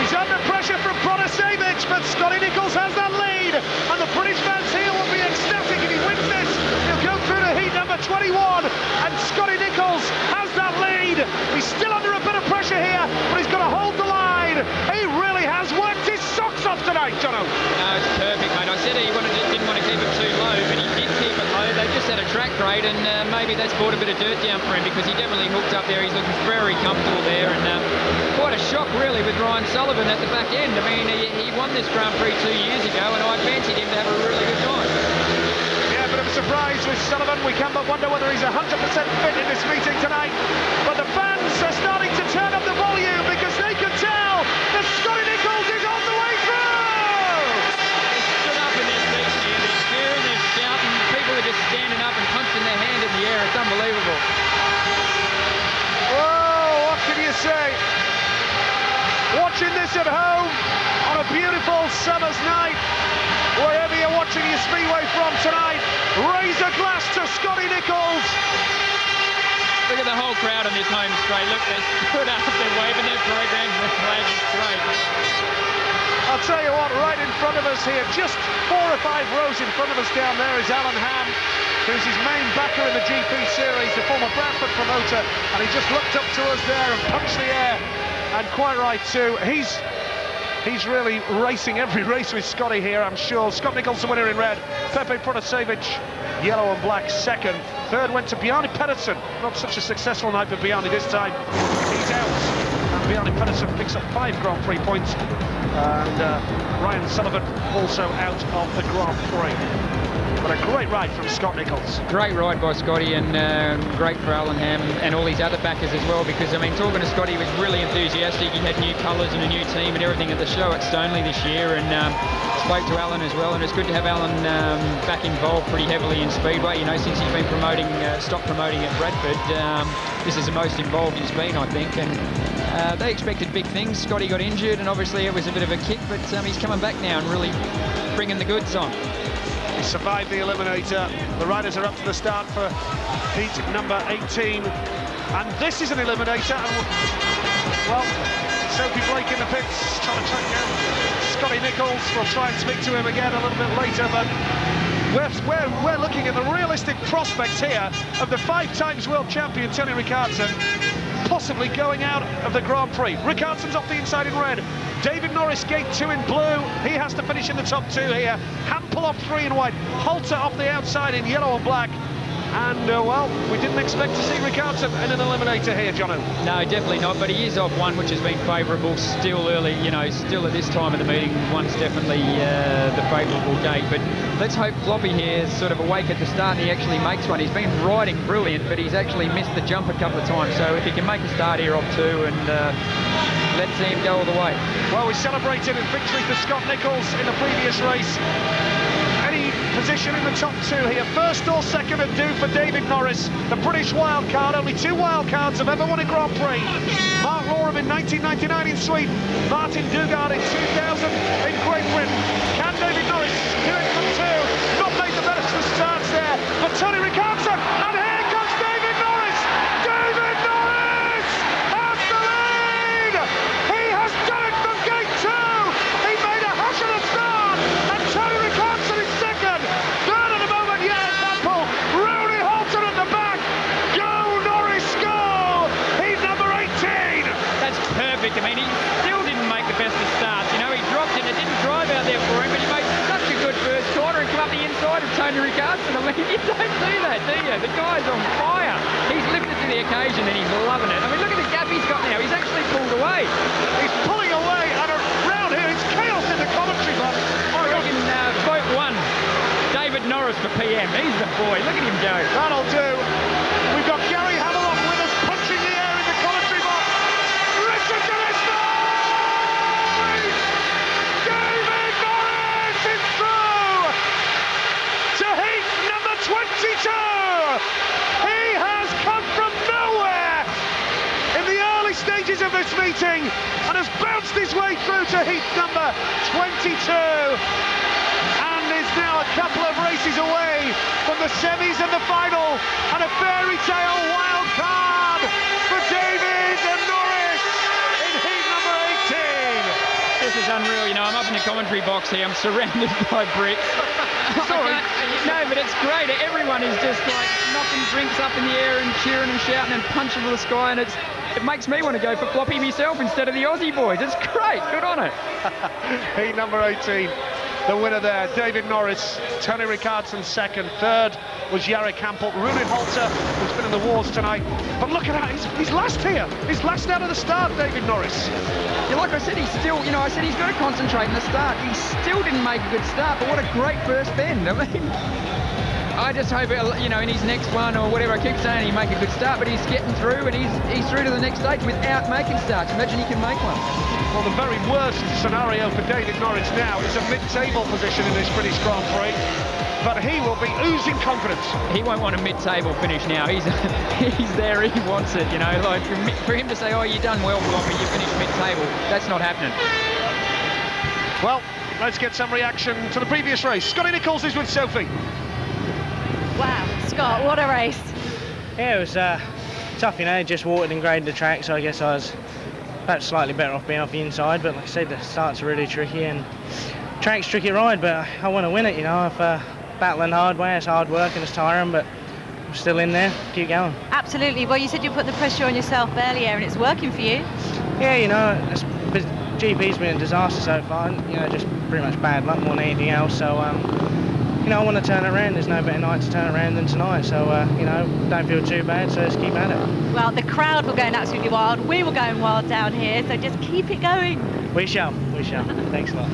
He's under pressure from Protasevich, but Scotty Nichols has that lead, and the British fans here will be ecstatic if he wins this. He'll go through to heat number 21, and Scotty Nichols has that lead. He's still under a bit of pressure here, but he's got to hold the line. He really has worked his socks off tonight, Jono. No, it's perfect, mate. I said he didn't want to keep it too low, but he did keep it low. They just had a track grade, and maybe that's brought a bit of dirt down for him, because he definitely hooked up there. He's looking very comfortable there, and quite a shock, really, with Ryan Sullivan at the back end. I mean, he won this Grand Prix 2 years ago, and I fancied him to have a really good time. Yeah, but of a surprise with Sullivan. We can but wonder whether he's 100% fit in this meeting tonight. But the fans are starting to turn up the volume, because they can tell that Scotty Nichols is on the way through! They stood up in this meeting here. They're cheering, they're shouting. People are just standing up and punching their hand in the air. It's unbelievable. Whoa, what can you say? Watching this at home on a beautiful summer's night, wherever you're watching your Speedway from tonight, raise a glass to Scotty Nichols. Look at the whole crowd on this home straight. Look, they're stood up, they're waving their programs, their flags. It's great. I'll tell you what, right in front of us here, just 4 or 5 rows in front of us down there is Alan Ham, who's his main backer in the GP series, the former Bradford promoter, and he just looked up to us there and punched the air, and quite right too. He's really racing every race with Scotty here, I'm sure. Scott Nichols, the winner in red. Pepe Protasevich, yellow and black, second. Third went to Donnie Pettersen. Not such a successful night for Donnie this time. He's out. And Donnie Pettersen picks up 5 Grand Prix points. And Ryan Sullivan also out of the Grand Prix. But a great ride from Scott Nichols. Great ride by Scotty, and great for Alan Ham and all his other backers as well, because, I mean, talking to Scotty, he was really enthusiastic. He had new colours and a new team and everything at the show at Stoneleigh this year, and spoke to Alan as well, and it's good to have Alan back involved pretty heavily in Speedway. You know, since he's been stopped promoting at Bradford, this is the most involved he's been, I think, and they expected big things. Scotty got injured, and obviously it was a bit of a kick, but he's coming back now and really bringing the goods on. He survived the Eliminator. The riders are up to the start for heat number 18. And this is an Eliminator. And, well, Sophie Blake in the pits trying to track down Scotty Nichols. We'll try and speak to him again a little bit later, but we're looking at the realistic prospects here of the 5 times world champion Tony Richardson possibly going out of the Grand Prix. Richardson's off the inside in red. David Norris, gate 2 in blue. He has to finish in the top 2 here. Hempel off 3 in white. Halter off the outside in yellow and black. And, well, we didn't expect to see Richardson in an Eliminator here, Jono. No, definitely not, but he is off one, which has been favourable still early, you know, still at this time of the meeting. One's definitely the favourable gate, but let's hope Floppy here is sort of awake at the start and he actually makes one. He's been riding brilliant, but he's actually missed the jump a couple of times, so if he can make a start here off 2 and let's see him go all the way. Well, we celebrated a victory for Scott Nichols in the previous race. Any position in the top 2 here, first or second would do for David Norris, the British wildcard. Only 2 wildcards have ever won a Grand Prix. Mark Loram in 1999 in Sweden, Martin Dugard in 2000 in Great Britain. Can David Norris do it from 2? Not made the best of starts there, but Tony Richardson, and here comes David Norris! David Norris has the lead! He has done it from gate 2! He made a hash of the start, and Tony Richardson is second. Third at the moment, Garrick Hempel. Rooney Halter at the back. Go Norris, go! He's number 18. That's perfect. I mean, he still didn't make the best of starts. You know, he dropped it. It didn't drive out there for him, but he made such a good first corner and come up the inside of Tony Richardson. I mean, you don't do that, do you? The guy's on fire. He's lifted to the occasion and he's loving it. I mean, look at the gap he's got now. He's actually pulled away. He's pulling away, and around here it's chaos in the commentary box. I reckon vote 1. David Norris for PM. He's the boy. Look at him go. That'll do. We've got Gary Hamilton with us, punching the air in the commentary box. Richardson is through! David Norris is through to heat number 22. He has come from nowhere in the early stages of this meeting and has bounced his way through to heat number 22. Is now a couple of races away from the semis and the final, and a fairy tale wild card for David Norris in heat number 18. This is unreal. You know, I'm up in the commentary box here. I'm surrounded by bricks. Sorry. No, but it's great. Everyone is just like knocking drinks up in the air and cheering and shouting and punching for the sky, and it makes me want to go for Floppy myself instead of the Aussie boys. It's great. Good on it. Heat number 18. The winner there, David Norris. Tony Richardson second. Third was Garrick Hempel. Rooney Halter, who's been in the wars tonight. But look at that, he's last here. He's last out of the start, David Norris. Yeah, like I said, he's still, you know, I said he's got to concentrate in the start. He still didn't make a good start, but what a great first bend. I mean, I just hope, you know, in his next one or whatever, I keep saying he make a good start, but he's getting through and he's through to the next stage without making starts. Imagine he can make one. Well, the very worst scenario for David Norris now is a mid-table position in this British Grand Prix, but he will be oozing confidence. He won't want a mid-table finish now. He's there, he wants it, you know, like for him to say, oh, you've done well, Floppy, you finished mid-table, that's not happening. Well, let's get some reaction to the previous race. Scotty Nichols is with Sophie. Wow, Scott, what a race. Yeah, it was tough, you know, just watered and graded the track, so I guess I was perhaps slightly better off being off the inside, but like I said, the starts are really tricky and track's tricky ride, but I want to win it, you know. If battling hard way, it's hard work and it's tiring, but I'm still in there, keep going. Absolutely. Well, you said you put the pressure on yourself earlier and it's working for you. Yeah, you know, GP's been a disaster so far, you know, just pretty much bad luck more than anything else, so you know, I want to turn it around. There's no better night to turn around than tonight, so you know, don't feel too bad, so let's keep at it. Well, the crowd were going absolutely wild, we were going wild down here, so just keep it going. We shall. Thanks a lot.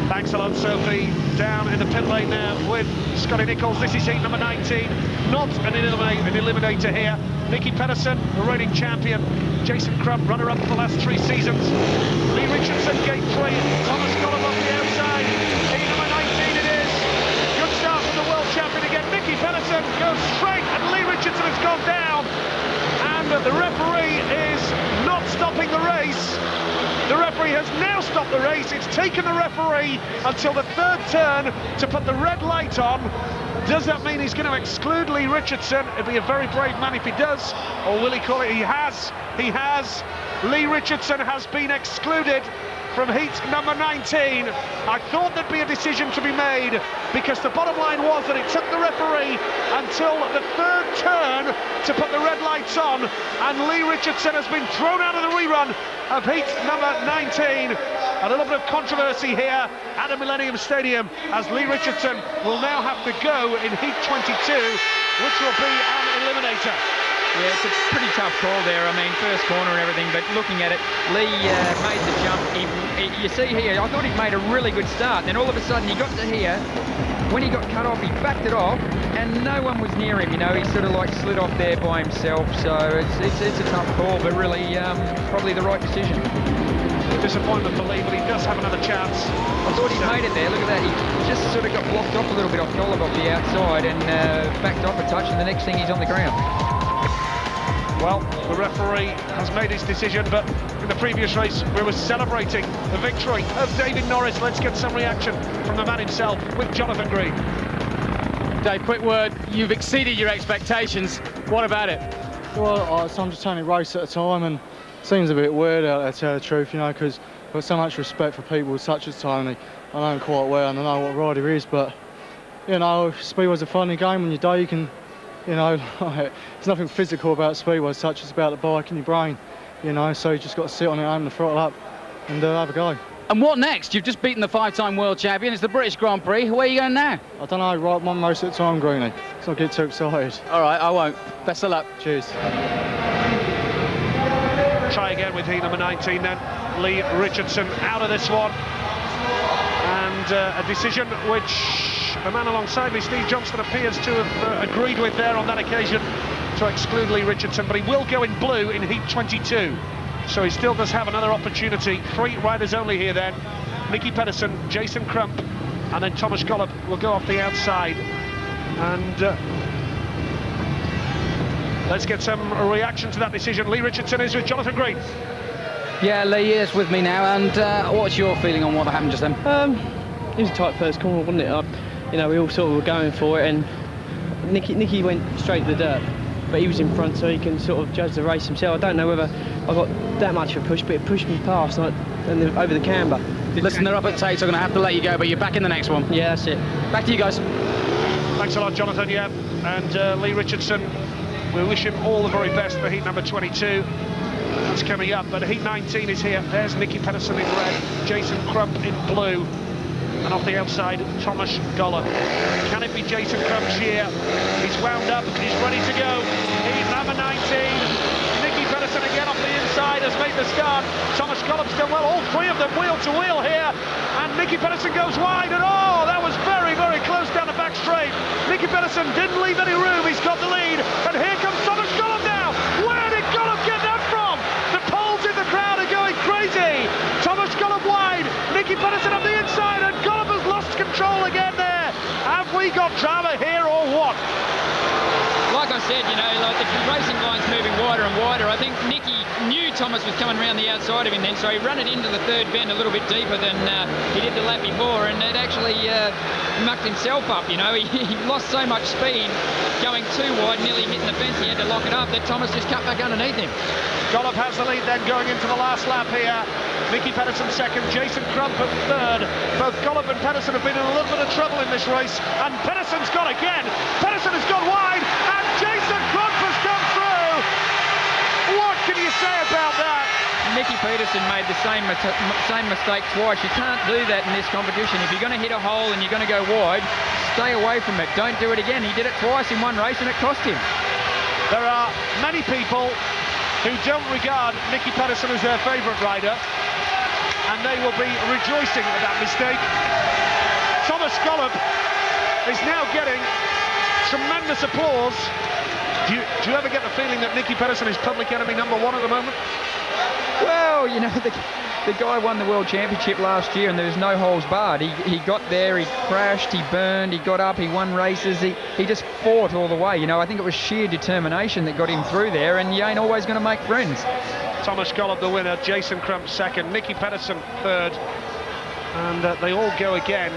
Thanks a lot, Sophie. Down in the pit lane now with Scotty Nichols. This is heat number 19. Not an eliminator here. Niki Petterson, the reigning champion. Jason Crump, runner-up for the last 3 seasons. Lee Richardson, gate 3. Thomas Gollum off the outside. Heat number 19 it is. Good start from the world champion again. Niki Petterson goes straight and Lee Richardson has gone down. And the referee is not stopping the race. The referee has now stopped the race. It's taken the referee until the 3rd turn to put the red light on. Does that mean he's going to exclude Lee Richardson? It'd be a very brave man if he does. Or will he call it? He has. Lee Richardson has been excluded from heat number 19. I thought there'd be a decision to be made because the bottom line was that it took the referee until the 3rd turn to put the red lights on, and Lee Richardson has been thrown out of the rerun of heat number 19. A little bit of controversy here at the Millennium Stadium as Lee Richardson will now have to go in heat 22, which will be an eliminator. Yeah, it's a pretty tough call there. I mean, first corner and everything, but looking at it, Lee made the jump. You see here, I thought he'd made a really good start. Then all of a sudden he got to here. When he got cut off, he backed it off, and no one was near him. You know, he sort of like slid off there by himself. So it's a tough call, but really probably the right decision. Disappointment for Lee, but he does have another chance. I thought he made it there. Look at that. He just sort of got blocked off a little bit off Golub off the outside and backed off a touch, and the next thing he's on the ground. Well, the referee has made his decision, but in the previous race we were celebrating the victory of David Norris. Let's get some reaction from the man himself with Jonathan Green. Dave, quick word. You've exceeded your expectations. What about it? Well, I'm just only race at a time, and it seems a bit weird out there, to tell the truth, you know, because I've got so much respect for people such as Tony. I know him quite well and I know what rider he is, but, you know, Speedway's a funny game. On your day you can, you know, there's nothing physical about Speedway, such as about the bike and your brain, you know, so you just got to sit on it, aim the throttle up and have a go. And what next? You've just beaten the 5-time world champion. It's the British Grand Prix. Where are you going now? I don't know, right one race at a time, Greenie. Let's not get too excited. All right, I won't. Best of luck. Cheers. Try again with heat number 19 then. Lee Richardson out of this one. And a decision which the man alongside me, Steve Johnston, appears to have agreed with there on that occasion to exclude Lee Richardson, but he will go in blue in heat 22. So he still does have another opportunity. 3 riders only here then. Niki Petterson, Jason Crump, and then Thomas Golub will go off the outside. And let's get some reaction to that decision. Lee Richardson is with Jonathan Green. Yeah, Lee is with me now, and what's your feeling on what happened just then? It was a tight first corner, wasn't it? You know, we all sort of were going for it, and Niki went straight to the dirt, but he was in front, so he can sort of judge the race himself. I don't know whether I got that much of a push, but it pushed me past and over the camber. Listen, they're up at Tate, so I'm going to have to let you go, but you're back in the next one. Yeah, that's it. Back to you guys. Thanks a lot, Jonathan. Yeah, and Lee Richardson, we wish him all the very best for heat number 22. That's coming up, but heat 19 is here. There's Niki Petterson in red, Jason Crump in blue, and off the outside, Thomas Golub. Can it be Jason Crump's year? He's wound up, he's ready to go. Heat number 19. Niki Petterson again off the inside has made the start. Thomas Golub still well, all 3 of them wheel to wheel here, and Niki Petterson goes wide, and oh, that was very, very close down the back straight. Niki Petterson didn't leave any room, he's got the lead, and here comes Thomas Golub now. Where did Golub get that from? The poles in the crowd are going crazy. Thomas Golub wide, Niki Petterson on the inside, and Golub has lost control again there. Have we got drama here or what? Like I said, you know, like the racing line's moving wider and wider. I think Niki knew Thomas was coming around the outside of him then, so he ran it into the third bend a little bit deeper than he did the lap before, and it actually mucked himself up, you know. He lost so much speed going too wide, nearly hitting the fence. He had to lock it up, that Thomas just cut back underneath him. Golub has the lead then going into the last lap here. Niki Petterson second, Jason Crump at third. Both Golub and Petterson have been in a little bit of trouble in this race, and Petterson's gone again. Petterson has gone wide, and Jason Crump has come through. What can you say about that? Niki Petterson made the same mistake twice. You can't do that in this competition. If you're going to hit a hole and you're going to go wide, stay away from it. Don't do it again. He did it twice in one race and it cost him. There are many people who don't regard Niki Petterson as their favourite rider, and they will be rejoicing at that mistake. Thomas Golub is now getting tremendous applause. Do you ever get the feeling that Niki Petterson is public enemy number one at the moment? Well, you know, the guy won the World Championship last year and there was no holes barred. He got there, he crashed, he burned, he got up, he won races, he just fought all the way. You know, I think it was sheer determination that got him through there, and you ain't always going to make friends. Thomas Golub the winner, Jason Crump second, Niki Petterson third, and they all go again.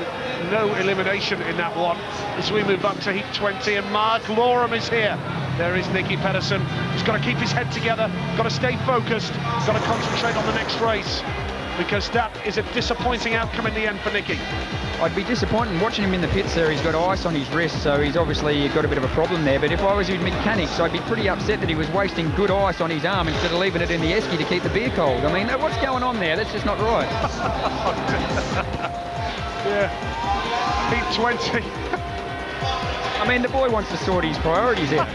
No elimination in that one as we move up to heat 20, and Mark Loram is here. There is Niki Petterson. He's got to keep his head together, got to stay focused, got to concentrate on the next race, because that is a disappointing outcome in the end for Niki. I'd be disappointed watching him in the pits there. He's got ice on his wrist, so he's obviously got a bit of a problem there. But if I was his mechanics, I'd be pretty upset that he was wasting good ice on his arm instead of leaving it in the esky to keep the beer cold. I mean, what's going on there? That's just not right. Yeah, heat 20. I mean, the boy wants to sort his priorities out.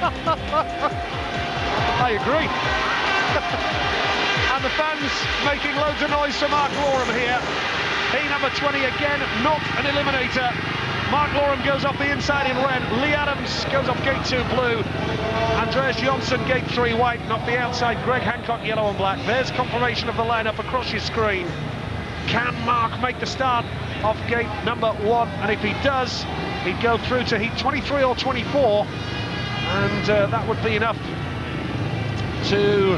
I agree. And the fans making loads of noise for Mark Loram here. He number 20 again, not an eliminator. Mark Loram goes off the inside in red. Lee Adams goes off gate 2 blue. Andreas Johnson gate 3 white, and off the outside Greg Hancock yellow and black. There's confirmation of the lineup across your screen. Can Mark make the start of gate number 1? And if he does, he'd go through to heat 23 or 24, and that would be enough to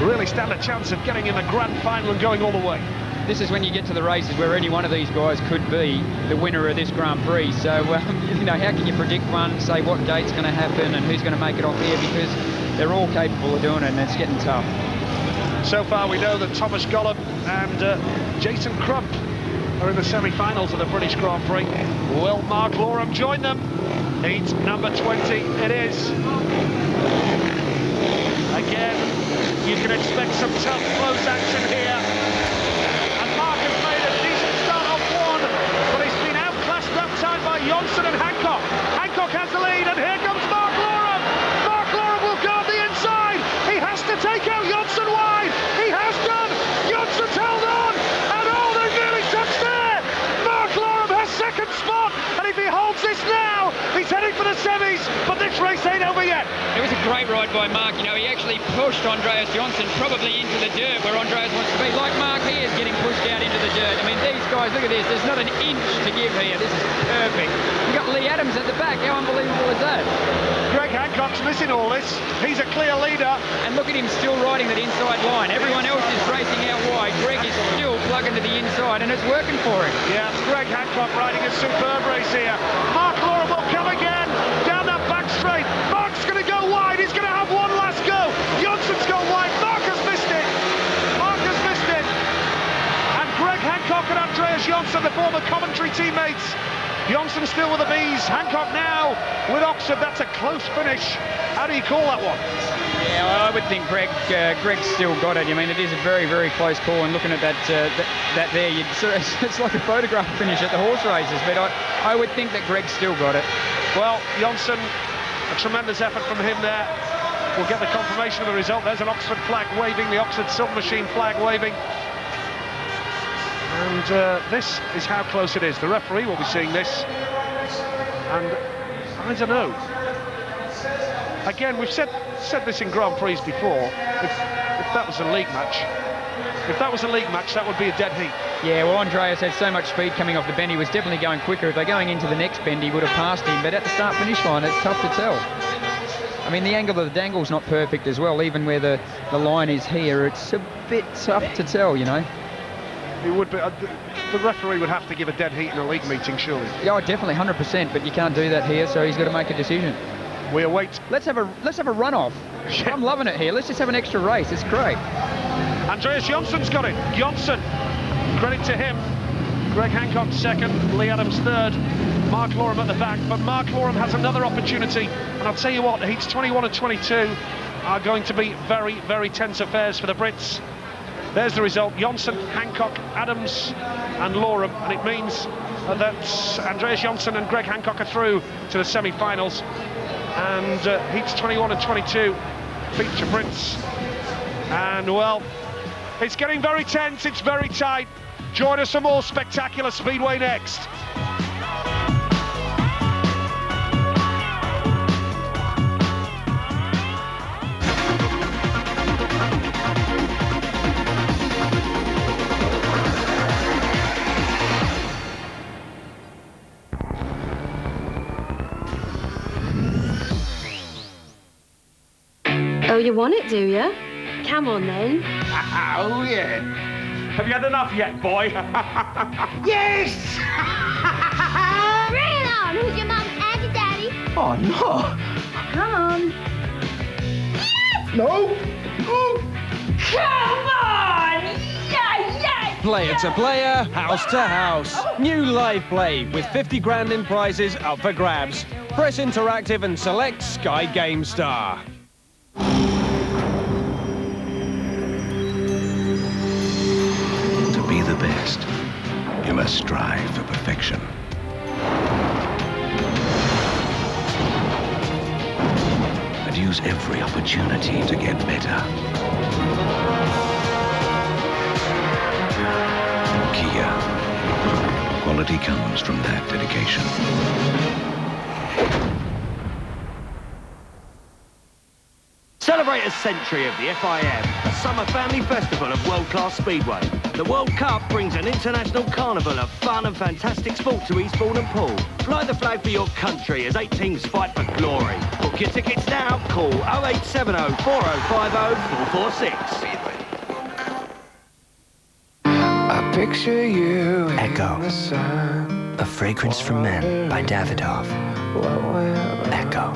really stand a chance of getting in the grand final and going all the way. This is when you get to the races where any one of these guys could be the winner of this Grand Prix. So, you know, how can you predict one, say what date's going to happen and who's going to make it off here, because they're all capable of doing it, and it's getting tough. So far we know that Thomas Golub and Jason Crump are in the semi-finals of the British Grand Prix. Will Mark Loram join them? Heat number 20 it is. Again, you can expect some tough close action here. And Mark has made a decent start off one, but he's been outclassed that time by Johnson and Hancock. Hancock has the lead, and here comes Mark Loram. Mark Loram will go on the inside. He has to take out Johnson wide. He has done. Johnson's held on, and oh, they nearly touched there. Mark Loram has second spot, and if he holds this now, he's heading for the semis, but this race ain't over yet. It was a great ride by Mark. You know, he actually pushed Andreas Johnson probably into the dirt where Andreas wants to be. Like Mark here is getting pushed out into the dirt. I mean, these guys, look at this. There's not an inch to give here. This is perfect. You've got Lee Adams at the back. How unbelievable is that? Greg Hancock's missing all this. He's a clear leader. And look at him still riding that inside line. Everyone else is racing out wide. Greg is still plugging to the inside, and it's working for him. Yeah, Greg Hancock riding a superb race here. Mark Loram will come again down that back straight. Mark's going to go wide. He's going to have one last go. Johnson's gone wide. Mark has missed it. Mark has missed it. And Greg Hancock and Andreas Johnson, the former commentary teammates. Johnson still with the bees. Hancock now with Oxford. That's a close finish. How do you call that one? Yeah, well, I would think Greg's still got it. I mean, it is a very, very close call, and looking at that there, it's like a photograph finish at the horse races, but I would think that Greg's still got it. Well, Johnson, a tremendous effort from him there. We'll get the confirmation of the result. There's an Oxford flag waving, the Oxford Silver Machine flag waving. And this is how close it is. The referee will be seeing this. And I don't know. Again, we've said this in Grand Prix before. If that was a league match, that would be a dead heat. Yeah, well, Andreas had so much speed coming off the bend. He was definitely going quicker. If they're going into the next bend, he would have passed him. But at the start-finish line, it's tough to tell. I mean, the angle of the dangle's not perfect as well, even where the line is here. It's a bit tough to tell, you know. It would be. The referee would have to give a dead heat in a league meeting, surely. Yeah, definitely, 100%, but you can't do that here, so he's got to make a decision. We await. Let's have a runoff. I'm loving it here. Let's just have an extra race. It's great. Andreas Johnson's got it. Johnson, credit to him. Greg Hancock second, Lee Adams third, Mark Loram at the back, but Mark Loram has another opportunity, and I'll tell you what, heats 21 and 22 are going to be very, very tense affairs for the Brits. There's the result: Johnson, Hancock, Adams and Loram, and it means that Andreas Johnson and Greg Hancock are through to the semi-finals, and heats 21 and 22 feature Brits. And well, it's getting very tense, it's very tight. Join us for more spectacular Speedway next. Oh, you want it, do you? Come on, then. Oh, yeah. Have you had enough yet, boy? Yes! Bring it on! Who's your mum and your daddy? Oh, no. Come on. Yes! No. Come on! Yeah, yeah! Player to player, house to house. New live play with 50 grand in prizes up for grabs. Press Interactive and select Sky GameStar. To be the best, you must strive for perfection. And use every opportunity to get better. Kia. Quality comes from that dedication. Celebrate a century of the FIM, a summer family festival of world-class speedway. The World Cup brings an international carnival of fun and fantastic sport to Eastbourne and Poole. Fly the flag for your country as 8 teams fight for glory. Book your tickets now. Call 0870 4050 446. I picture you. Echo. A Fragrance for Men by Davidoff. Echo.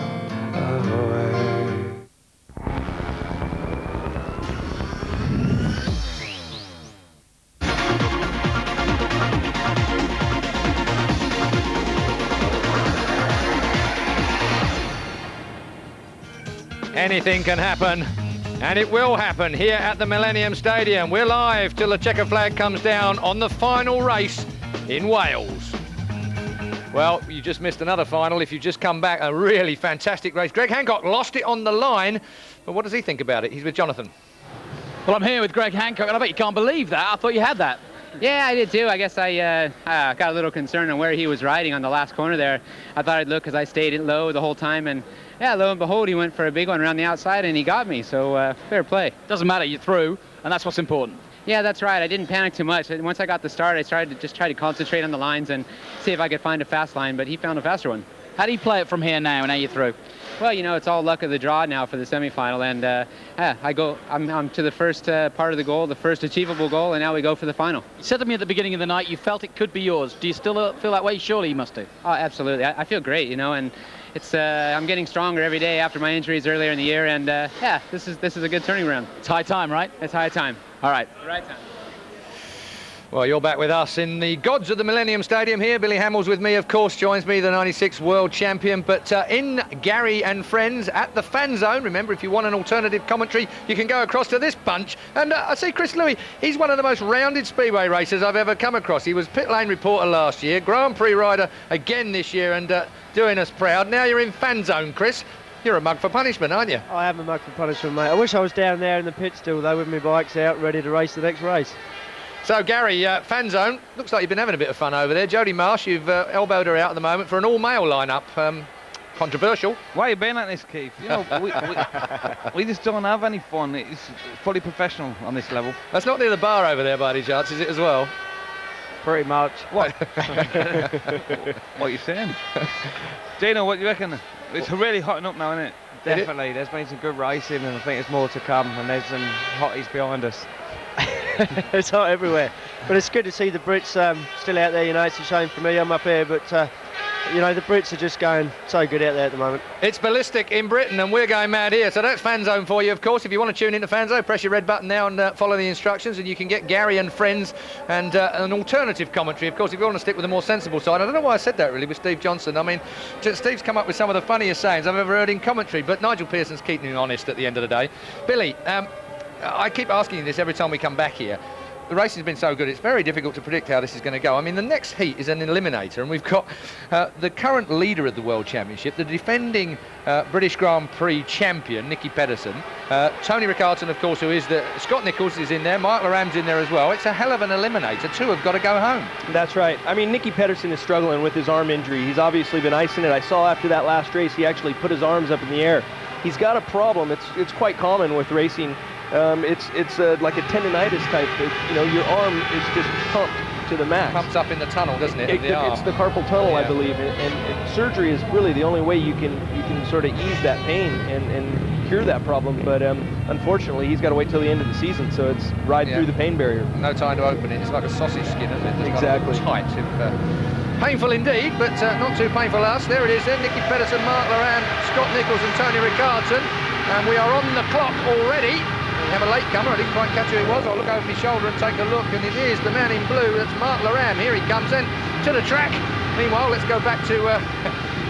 Anything can happen, and it will happen here at the Millennium Stadium. We're live till the checker flag comes down on the final race in Wales. Well, you just missed another final if you just come back. A really fantastic race. Greg Hancock lost it on the line, but what does he think about it? He's with Jonathan. Well, I'm here with Greg Hancock, and I bet you can't believe that. I thought you had that. Yeah, I did too. I guess I got a little concerned on where he was riding on the last corner there. I thought I'd look because I stayed low the whole time, and yeah, lo and behold, he went for a big one around the outside, and he got me, so fair play. Doesn't matter, you're through, and that's what's important. Yeah, that's right. I didn't panic too much. Once I got the start, I started to just try to concentrate on the lines and see if I could find a fast line, but he found a faster one. How do you play it from here now you're through? Well, you know, it's all luck of the draw now for the semifinal, and I'm to the first part of the goal, the first achievable goal, and now we go for the final. You said to me at the beginning of the night you felt it could be yours. Do you still feel that way? Surely you must do. Oh, absolutely. I feel great, you know, and it's I'm getting stronger every day after my injuries earlier in the year, and yeah, this is a good turning round. It's high time, right? It's high time. All right. Right time. Well, you're back with us in the gods of the Millennium Stadium here. Billy Hamill's with me, of course, joins me, the 96 world champion. But in Gary and Friends at the Fan Zone, remember, if you want an alternative commentary, you can go across to this bunch. And I see Chris Louis, he's one of the most rounded speedway racers I've ever come across. He was pit lane reporter last year, Grand Prix rider again this year, and doing us proud. Now you're in Fan Zone, Chris. You're a mug for punishment, aren't you? I am a mug for punishment, mate. I wish I was down there in the pit still, though, with my bikes out, ready to race the next race. So, Gary, Fan Zone, looks like you've been having a bit of fun over there. Jodie Marsh, you've elbowed her out at the moment for an all-male lineup. Controversial. Why are you being like this, Keith? You know, we just don't have any fun. It's fully professional on this level. That's not near the bar over there, by any chance, is it, as well? Pretty much. What? What are you saying? Dino, what do you reckon? It's really hotting up now, isn't it? Definitely, there's been some good racing, and I think there's more to come, and there's some hotties behind us. It's hot everywhere, but it's good to see the Brits still out there. You know, it's a shame for me, I'm up here, but you know, the Brits are just going so good out there at the moment. It's ballistic in Britain and we're going mad here. So that's Fan Zone for you, of course. If you want to tune into Fan Zone, press your red button now and follow the instructions, and you can get Gary and friends and an alternative commentary. Of course, if you want to stick with the more sensible side. I don't know why I said that, really, with Steve Johnson. I mean, Steve's come up with some of the funniest sayings I've ever heard in commentary, but Nigel Pearson's keeping him honest at the end of the day. Billy, I keep asking you this every time we come back here. The race has been so good, it's very difficult to predict how this is going to go. I mean, the next heat is an eliminator, and we've got the current leader of the World Championship, the defending British Grand Prix champion, Niki Petterson. Tony Richardson, of course, who is Scott Nichols is in there, Mark Laram's in there as well. It's a hell of an eliminator. Two have got to go home. That's right. I mean, Niki Petterson is struggling with his arm injury. He's obviously been icing it. I saw after that last race, he actually put his arms up in the air. He's got a problem. It's quite common with racing. It's like a tendonitis type. You know, your arm is just pumped to the max. Pumps up in the tunnel, doesn't it? It's the carpal tunnel, I believe, and surgery is really the only way you can sort of ease that pain and cure that problem. But unfortunately, he's got to wait till the end of the season, so it's ride through the pain barrier. No time to open it. It's like a sausage skin, isn't it? Exactly. Tight. Painful indeed, but not too painful for us. There it is then, Niki Petterson, Mark Laram, Scott Nichols and Tony Richardson. And we are on the clock already. We have a late comer. I didn't quite catch who it was. I'll look over my shoulder and take a look, and it is the man in blue. That's Mark Laram. Here he comes then to the track. Meanwhile, let's go back to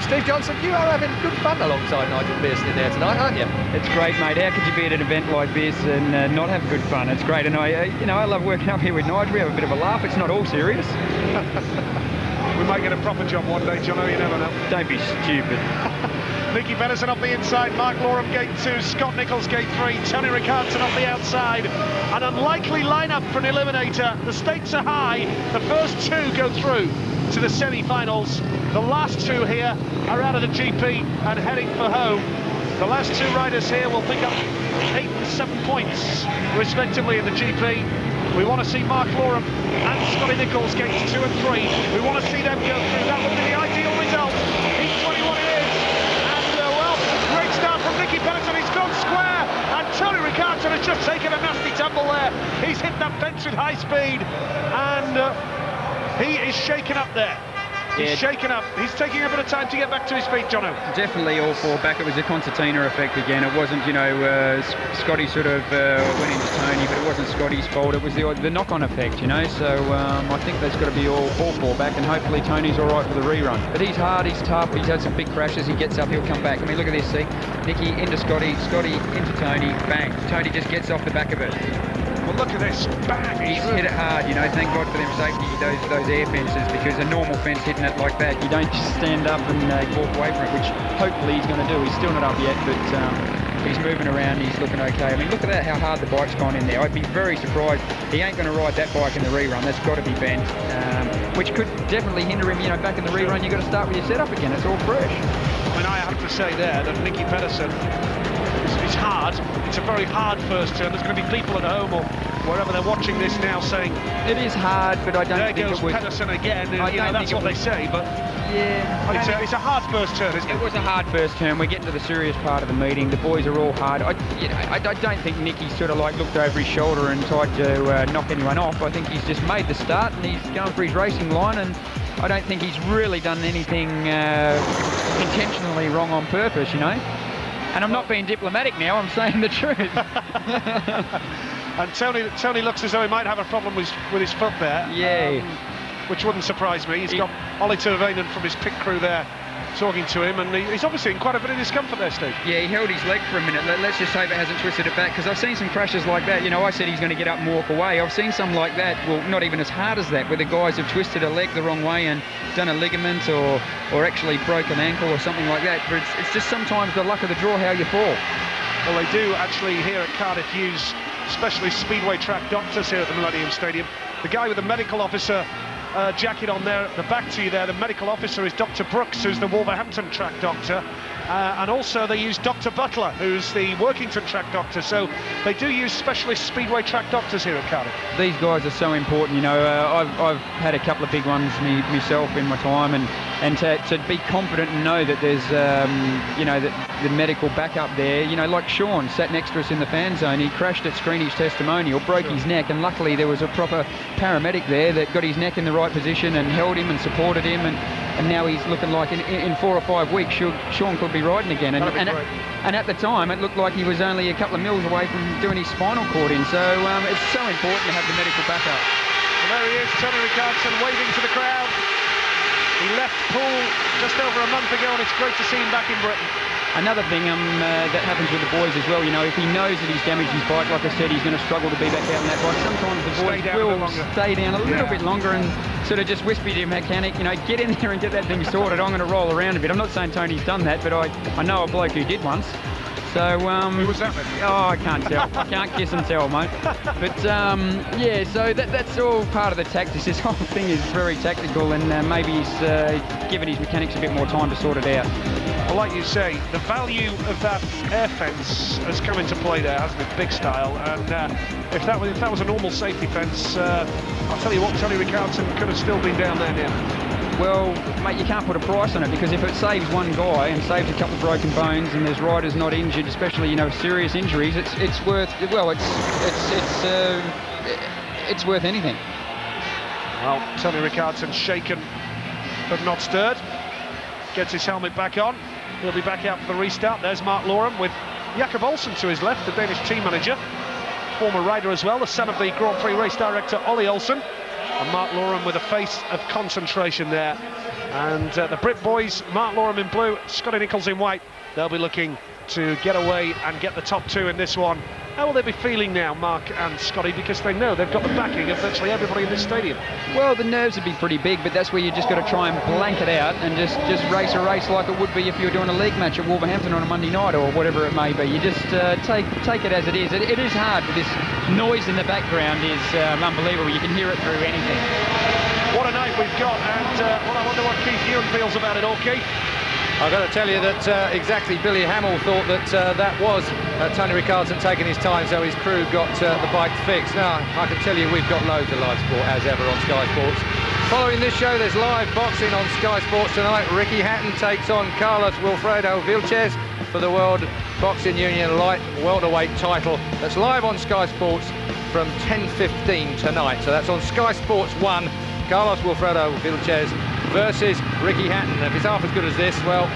Steve Johnson. You are having good fun alongside Nigel Pearson in there tonight, aren't you? It's great, mate. How could you be at an event like this and not have good fun? It's great, and I love working up here with Nigel. We have a bit of a laugh. It's not all serious. We might get a proper job one day, Jono, you never know. Don't be stupid. Niki Petterson off the inside, Mark Laram gate 2, Scott Nichols gate 3, Tony Richardson off the outside. An unlikely lineup for an eliminator. The stakes are high. The first two go through to the semi-finals. The last two here are out of the GP and heading for home. The last two riders here will pick up 8 and 7 points respectively in the GP. We want to see Mark Laram and Scotty Nichols gates 2 and 3. We want to see them go through. That would be the ideal result. Heat 21 it is. Great start from Niki Petterson, he's gone square, and Tony Richardson has just taken a nasty tumble there. He's hit that fence with high speed, and he is shaken up there. He's shaken up. He's taking a bit of time to get back to his feet, Jono. Definitely all four back. It was a concertina effect again. It wasn't, Scotty sort of went into Tony, but it wasn't Scotty's fault. It was the knock-on effect, So I think that's got to be all four back, and hopefully Tony's all right for the rerun. But he's hard, he's tough, he's had some big crashes. He gets up, he'll come back. I mean, look at this, see? Niki into Scotty, Scotty into Tony, bang. Tony just gets off the back of it. Well, look at this, bang! He's hit it hard, Thank God for them safety, those air fences, because a normal fence hitting it like that, you don't just stand up and walk away from it, which hopefully he's going to do. He's still not up yet, but he's moving around, he's looking okay. I mean, look at that, how hard the bike's gone in there. I'd be very surprised. He ain't going to ride that bike in the rerun. That's got to be bent, which could definitely hinder him, back in the rerun. You've got to start with your setup again. It's all fresh. I mean, I have to say there that Niki Petterson is hard. It's a very hard first turn. There's going to be people at home or wherever they're watching this now saying it is hard, but I don't think it was. There goes Petterson again. That's what they say, but yeah, it's a hard first turn, isn't it? It was a hard first turn. We're getting to the serious part of the meeting. The boys are all hard. I don't think Niki sort of looked over his shoulder and tried to knock anyone off. I think he's just made the start and he's going for his racing line, and I don't think he's really done anything intentionally wrong on purpose, And I'm not being diplomatic now, I'm saying the truth. And Tony looks as though he might have a problem with his foot there. Yeah. Which wouldn't surprise me. He's got Ollie Tervainen from his pit crew there talking to him, and he's obviously in quite a bit of discomfort there, Steve. Yeah, he held his leg for a minute. Let's just hope it hasn't twisted it back, because I've seen some crashes like that. I said he's going to get up and walk away. I've seen some like that, well, not even as hard as that, where the guys have twisted a leg the wrong way and done a ligament or actually broke an ankle or something like that. But it's just sometimes the luck of the draw how you fall. Well, they do actually here at Cardiff use specialist speedway track doctors here at the Millennium Stadium. The guy with the medical officer jacket on there at the back to you there, the medical officer is Dr. Brooks, who's the Wolverhampton track doctor, and also they use Dr. Butler, who's the Workington track doctor. So they do use specialist speedway track doctors here at Cardiff. These guys are so important, I've had a couple of big ones myself in my time, and and to be confident and know that there's, you know, the medical backup there. You know, like Sean sat next to us in the fan zone. He crashed at Screenage Testimonial, broke his neck, and luckily there was a proper paramedic there that got his neck in the right position and held him and supported him, and now he's looking like in 4 or 5 weeks Sean could be riding again. And at the time it looked like he was only a couple of mils away from doing his spinal cord in, so it's so important to have the medical backup. Well, there he is, Tony Richardson waving to the crowd. He left Poole just over a month ago, and it's great to see him back in Britain. Another thing that happens with the boys as well, you know, if he knows that he's damaged his bike, like I said, he's going to struggle to be back out on that bike. Sometimes the boys will stay down a little bit longer and sort of just whisper to your mechanic, you know, get in there and get that thing sorted. I'm going to roll around a bit. I'm not saying Tony's done that, but I know a bloke who did once. So, who was that with? Oh, I can't tell. I can't kiss and tell, mate. But, yeah, so that's all part of the tactics. This whole thing is very tactical, and maybe he's given his mechanics a bit more time to sort it out. Well, like you say, the value of that air fence has come into play there, hasn't it? Big style. And if that was a normal safety fence, I'll tell you what, Tony Richardson could have still been down there now. Well, mate, you can't put a price on it, because if it saves one guy and saves a couple of broken bones and there's riders not injured, especially, you know, serious injuries, it's worth, well, it's worth anything. Well, Tony Richardson shaken but not stirred. Gets his helmet back on. He'll be back out for the restart. There's Mark Loram with Jakob Olsen to his left, the Danish team manager, former rider as well, the son of the Grand Prix race director Ollie Olsen. And Mark Loram with a face of concentration there. And the Brit boys, Mark Loram in blue, Scotty Nichols in white, they'll be looking to get away and get the top two in this one. How will they be feeling now, Mark and Scotty, because they know they've got the backing of virtually everybody in this stadium? Well, the nerves would be pretty big, but that's where you just got to try and blank it out and just race a race like it would be if you were doing a league match at Wolverhampton on a Monday night or whatever it may be. You just take it as it is. It is hard, but this noise in the background is unbelievable. You can hear it through anything. What a night we've got, and well, I wonder what Keith Ewan feels about it all, Keith. I've got to tell you that exactly Billy Hamill thought that that was Tony Richardson taking his time, so his crew got the bike fixed. Now, I can tell you we've got loads of live sport, as ever, on Sky Sports. Following this show, there's live boxing on Sky Sports tonight. Ricky Hatton takes on Carlos Wilfredo Vilches for the World Boxing Union light welterweight title. That's live on Sky Sports from 10:15 tonight. So that's on Sky Sports 1. Carlos Wilfredo Vilches versus Ricky Hatton. If it's half as good as this, well,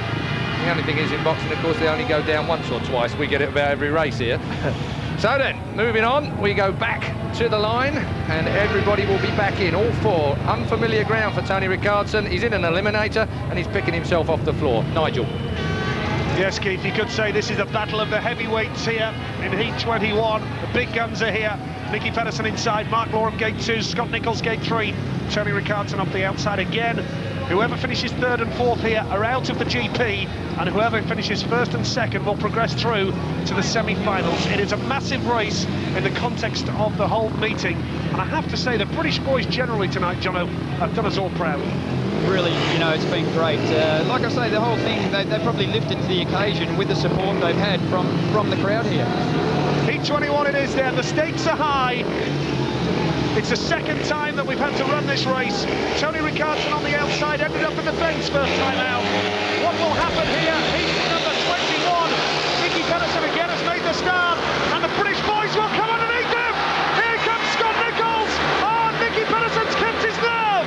the only thing is in boxing, of course, they only go down once or twice. We get it about every race here. So then, moving on, we go back to the line, and everybody will be back in, all four. Unfamiliar ground for Tony Richardson. He's in an eliminator, and he's picking himself off the floor. Nigel. Yes, Keith, you could say this is a battle of the heavyweights here in Heat 21. The big guns are here. Niki Petterson inside, Mark Loram gate 2, Scott Nichols gate 3, Tony Richardson up the outside again. Whoever finishes third and fourth here are out of the GP, and whoever finishes first and second will progress through to the semi-finals. It is a massive race in the context of the whole meeting, and I have to say the British boys generally tonight, Jono, have done us all proud. Really, you know, it's been great. Like I say, the whole thing, they probably lifted to the occasion with the support they've had from the crowd here. Heat 21 it is there, the stakes are high. It's the second time that we've had to run this race. Tony Richardson on the outside, ended up in the fence first time out. What will happen here? Heat number 21. Niki Petterson again has made the start, and the British boys will come underneath him. Here comes Scott Nichols. Oh, Niki Petterson's kept his nerve.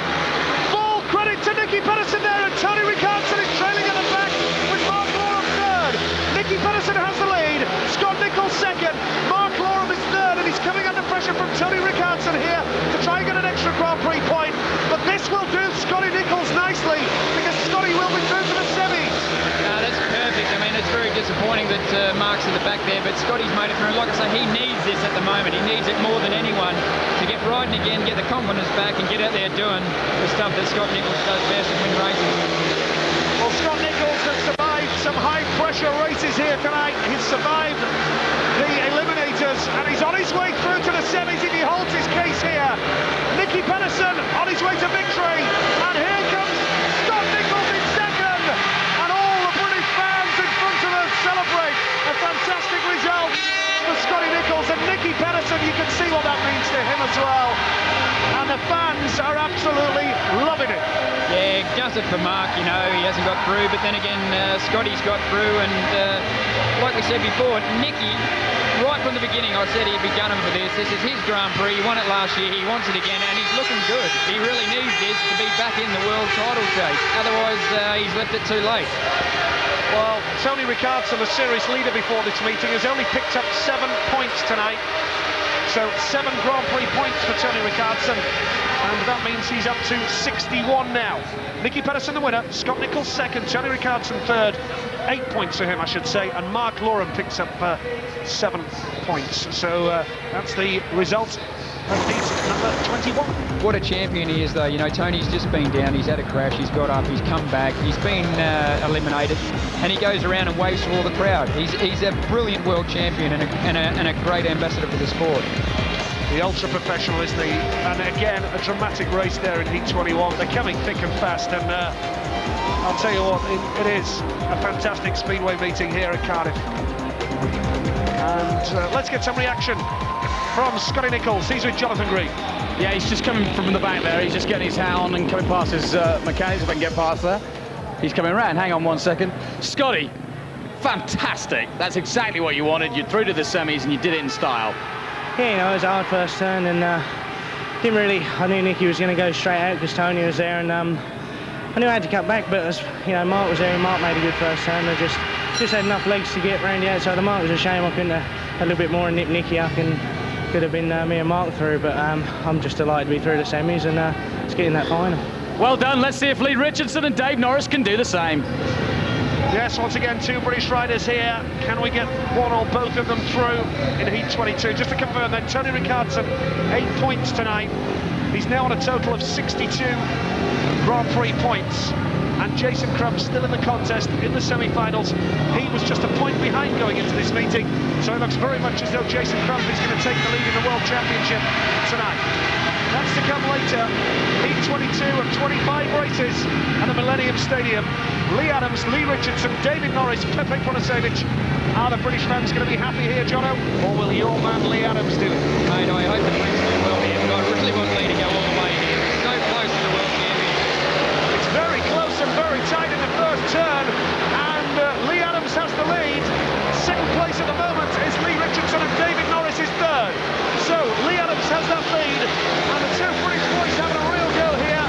Full credit to Niki Petterson there, and Tony Richardson is trailing at the back with Mark Loram third. Niki Petterson has the lead. Scott Nichols second. Mark Loram is third, and he's coming under pressure from Tony Richardson here to try and get an extra Grand Prix point. But this will do Scotty Nichols nicely, because Scotty will be through to the semis. That's perfect. I mean, it's very disappointing that Mark's in the back there, but Scotty's made it through. Like I say, he needs this at the moment. He needs it more than anyone to get riding again, get the confidence back, and get out there doing the stuff that Scott Nichols does best and win races. Well, Scott Nichols has survived some high-pressure races here tonight. He's survived the Eliminators, and he's on his way through to the semis if he holds his case here. Niki Petterson on his way to victory, and here comes Scott Nichols in second, and all the British fans in front of us celebrate a fantastic result for Scotty Nichols. And Niki Petterson, you can see what that means to him as well, and the fans are absolutely loving it. Yeah, gutted for Mark, you know, he hasn't got through, but then again, Scotty's got through, and like we said before, Niki, right from the beginning, I said he'd be gunning for this. This is his Grand Prix. He won it last year. He wants it again, and he's looking good. He really needs this to be back in the world title chase. Otherwise, he's left it too late. Well, Tony Richardson, the series leader before this meeting, has only picked up 7 points tonight. So 7 Grand Prix points for Tony Richardson, and that means he's up to 61 now. Niki Petterson the winner, Scott Nichols second, Tony Richardson third. 8 points for him, I should say, and Mark Loram picks up 7 points. So that's the result of heat number 21. What a champion he is, though. You know, Tony's just been down, he's had a crash, he's got up, he's come back, he's been eliminated, and he goes around and waves to all the crowd. He's a brilliant world champion and a great ambassador for the sport. The ultra-professional, isn't he? And again, a dramatic race there in Heat 21. They're coming thick and fast, and I'll tell you what, it is a fantastic speedway meeting here at Cardiff. And let's get some reaction from Scotty Nichols. He's with Jonathan Green. Yeah, he's just coming from the back there. He's just getting his hat on and coming past his mechanics, if I can get past there. He's coming round. Hang on 1 second. Scotty, fantastic. That's exactly what you wanted. You're through to the semis and you did it in style. Yeah, you know, it was a hard first turn, and didn't really. I knew Niki was going to go straight out because Tony was there, and I knew I had to cut back. But as you know, Mark was there, and Mark made a good first turn. They just had enough legs to get round the outside of Mark. It was a shame I couldn't have a little bit more and nip Niki up, and could have been me and Mark through. But I'm just delighted to be through the semis and let's get in that final. Well done. Let's see if Lee Richardson and Dave Norris can do the same. Yes, once again, 2 British riders here. Can we get one or both of them through in Heat 22? Just to confirm then, Tony Richardson, 8 points tonight. He's now on a total of 62 Grand Prix points. And Jason Crumb still in the contest in the semi-finals. He was just a point behind going into this meeting. So it looks very much as though Jason Crumb is going to take the lead in the World Championship tonight. That's to come later. Heat 22 of 25 races at the Millennium Stadium. Lee Adams, Lee Richardson, David Norris, Pepe Protasevich. Are the British fans going to be happy here, Jono? Or will your man Lee Adams do it? Mate, I hope the Brits do well here, but I really want Lee to go all the way here. It's so close to the World Championship. It's very close and very tight in the first turn, and Lee Adams has the lead. Second place at the moment is Lee Richardson, and David Norris is third. So Lee Adams has that lead, and the 2 British boys having a real go here.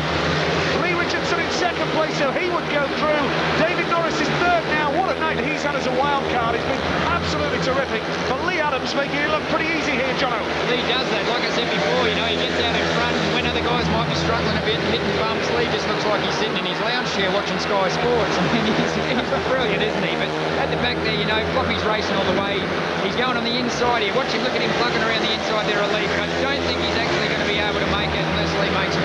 Lee Richardson in second place, so he would go through. David Norris is third now. What a night he's had as a wild card. He's been absolutely terrific. But Lee Adams making it look pretty easy here, Jono. Lee does that. Like I said before, you know, he gets out in front when other guys might be struggling a bit and hitting bumps. Lee just looks like he's sitting in his lounge chair watching Sky Sports. I mean, he's brilliant, isn't he? But at the back there, you know, Floppy's racing all the way. He's going on the inside here. Watch him, look at him plugging around the inside there, Lee. But I don't think he's actually going to be able to make it unless Lee makes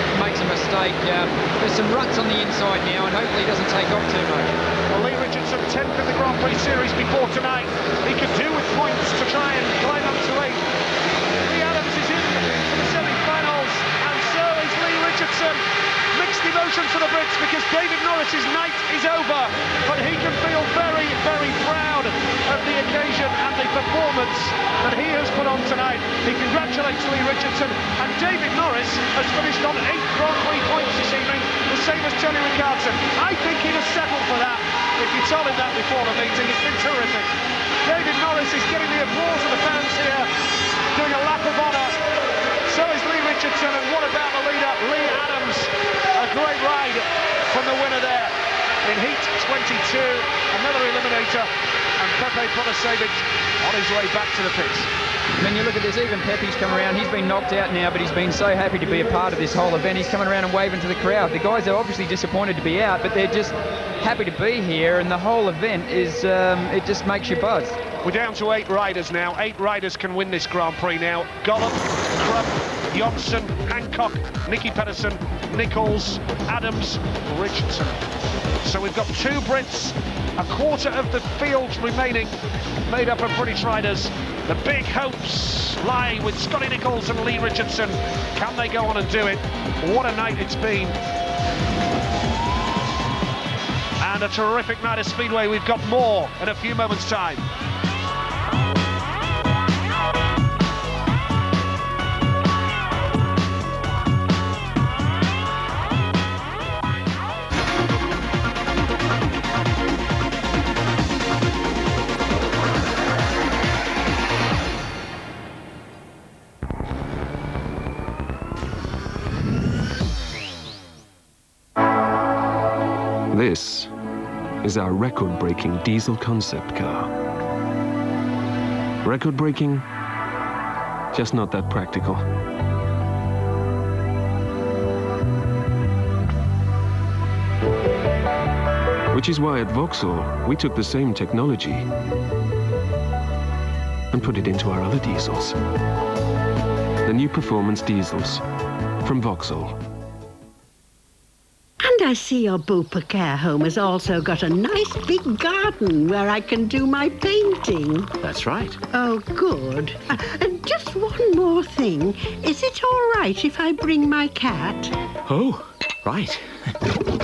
a mistake. There's some ruts on the inside now, and hopefully he doesn't take off too much. Well, Lee Richardson, 10th in the Grand Prix Series before tonight. He could do with points to try and climb up to 8. Lee Adams is in the semi-finals, and so is Lee Richardson. Mixed emotions for the Brits because David Norris's night is over, but he can feel very, very proud of the occasion and the performance that he has put on tonight. He congratulates Lee Richardson, and David Norris has finished on 8 Grand Prix points this evening, the same as Tony Richardson. I think he'd have settled for that if you told him that before the meeting. It's been terrific. David Norris is getting the applause of the fans here, doing a lap of honour. So is Lee Richardson, and what about the leader, Lee Adams? A great ride from the winner there in Heat 22, another eliminator, and Pepe Protasevich on his way back to the pits. I mean, you look at this, even Pepe's come around, he's been knocked out now, but he's been so happy to be a part of this whole event. He's coming around and waving to the crowd. The guys are obviously disappointed to be out, but they're just happy to be here, and the whole event is, it just makes you buzz. We're down to 8 riders now. 8 riders can win this Grand Prix now. Gollum, Crumb, Johnson, Hancock, Niki Petterson, Nichols, Adams, Richardson. So we've got 2 Brits, a quarter of the field remaining, made up of British riders. The big hopes lie with Scotty Nichols and Lee Richardson. Can they go on and do it? What a night it's been. And a terrific night of Speedway. We've got more in a few moments' time. This is our record-breaking diesel concept car. Record-breaking, just not that practical. Which is why at Vauxhall, we took the same technology and put it into our other diesels. The new performance diesels from Vauxhall. And I see your Bupa care home has also got a nice big garden where I can do my painting. That's right. Oh, good. And just one more thing. Is it all right if I bring my cat? Oh, right.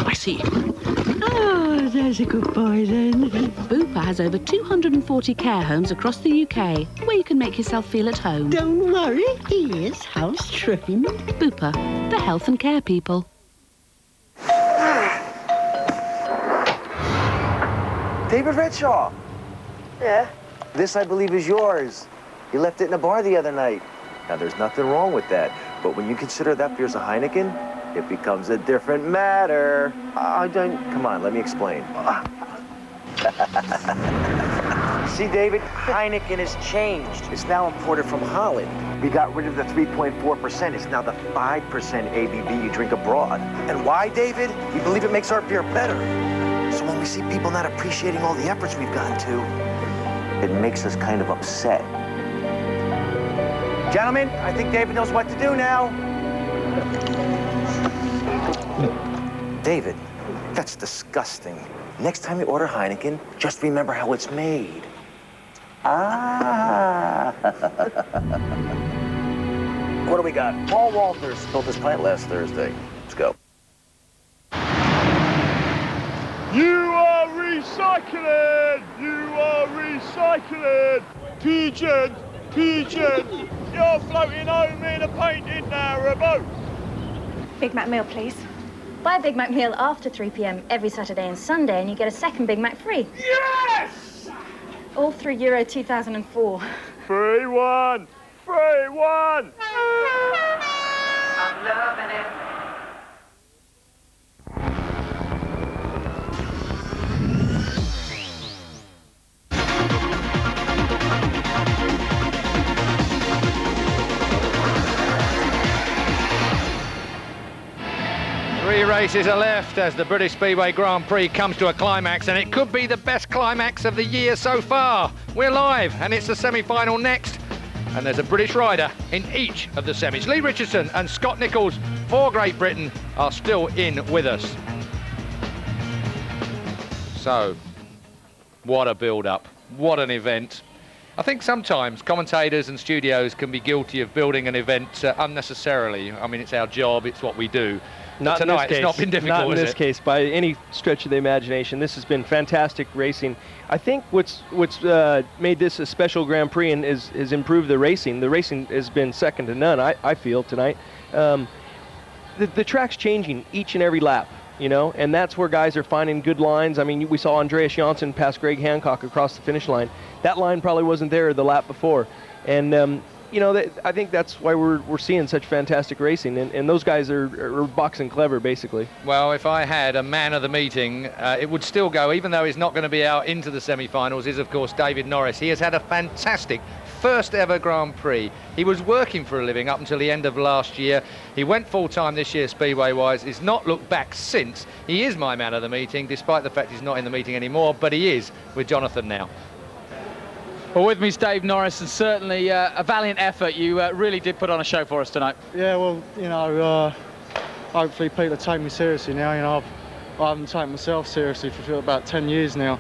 I see. Oh, there's a good boy then. Bupa has over 240 care homes across the UK where you can make yourself feel at home. Don't worry, he is house trained. Bupa, the health and care people. David Redshaw. Yeah? This, I believe, is yours. You left it in a bar the other night. Now, there's nothing wrong with that. But when you consider that beer's a Heineken, it becomes a different matter. I don't... Come on, let me explain. See, David, Heineken has changed. It's now imported from Holland. We got rid of the 3.4%. It's now the 5% ABV you drink abroad. And why, David? We believe it makes our beer better. So when we see people not appreciating all the efforts we've gone to, it makes us kind of upset. Gentlemen, I think David knows what to do now. David, that's disgusting. Next time you order Heineken, just remember how it's made. Ah. What do we got? Paul Walters spilled his pint last Thursday. Let's go. You are recycling! You are recycling! Pigeon! Pigeon! You're floating home in a painted narrow boat! Big Mac meal, please. Buy a Big Mac meal after 3 p.m. every Saturday and Sunday, and you get a second Big Mac free. Yes! All through Euro 2004. 3-1! 3-1! I'm loving it. Three races are left as the British Speedway Grand Prix comes to a climax, and it could be the best climax of the year so far. We're live, and it's the semi-final next, and there's a British rider in each of the semis. Lee Richardson and Scott Nichols for Great Britain are still in with us. So, what a build-up, what an event. I think sometimes commentators and studios can be guilty of building an event unnecessarily. I mean, it's our job, it's what we do. Not tonight, in this case. It's not been difficult, Not in this case, by any stretch of the imagination. This has been fantastic racing. I think what's made this a special Grand Prix and has improved the racing. The racing has been second to none, I feel, tonight. The track's changing each and every lap, you know, and that's where guys are finding good lines. I mean, we saw Andreas Johnson pass Greg Hancock across the finish line. That line probably wasn't there the lap before. And you know, I think that's why we're seeing such fantastic racing, and those guys are boxing clever, basically. Well, if I had a man of the meeting, it would still go, even though he's not going to be out into the semi-finals, is, of course, David Norris. He has had a fantastic first ever Grand Prix. He was working for a living up until the end of last year. He went full-time this year, Speedway-wise. He's not looked back since. He is my man of the meeting, despite the fact he's not in the meeting anymore, but he is with Jonathan now. Well, with me is Dave Norris, and certainly a valiant effort. You really did put on a show for us tonight. Yeah, well, you know, hopefully people take me seriously now. You know, I haven't taken myself seriously for about 10 years now,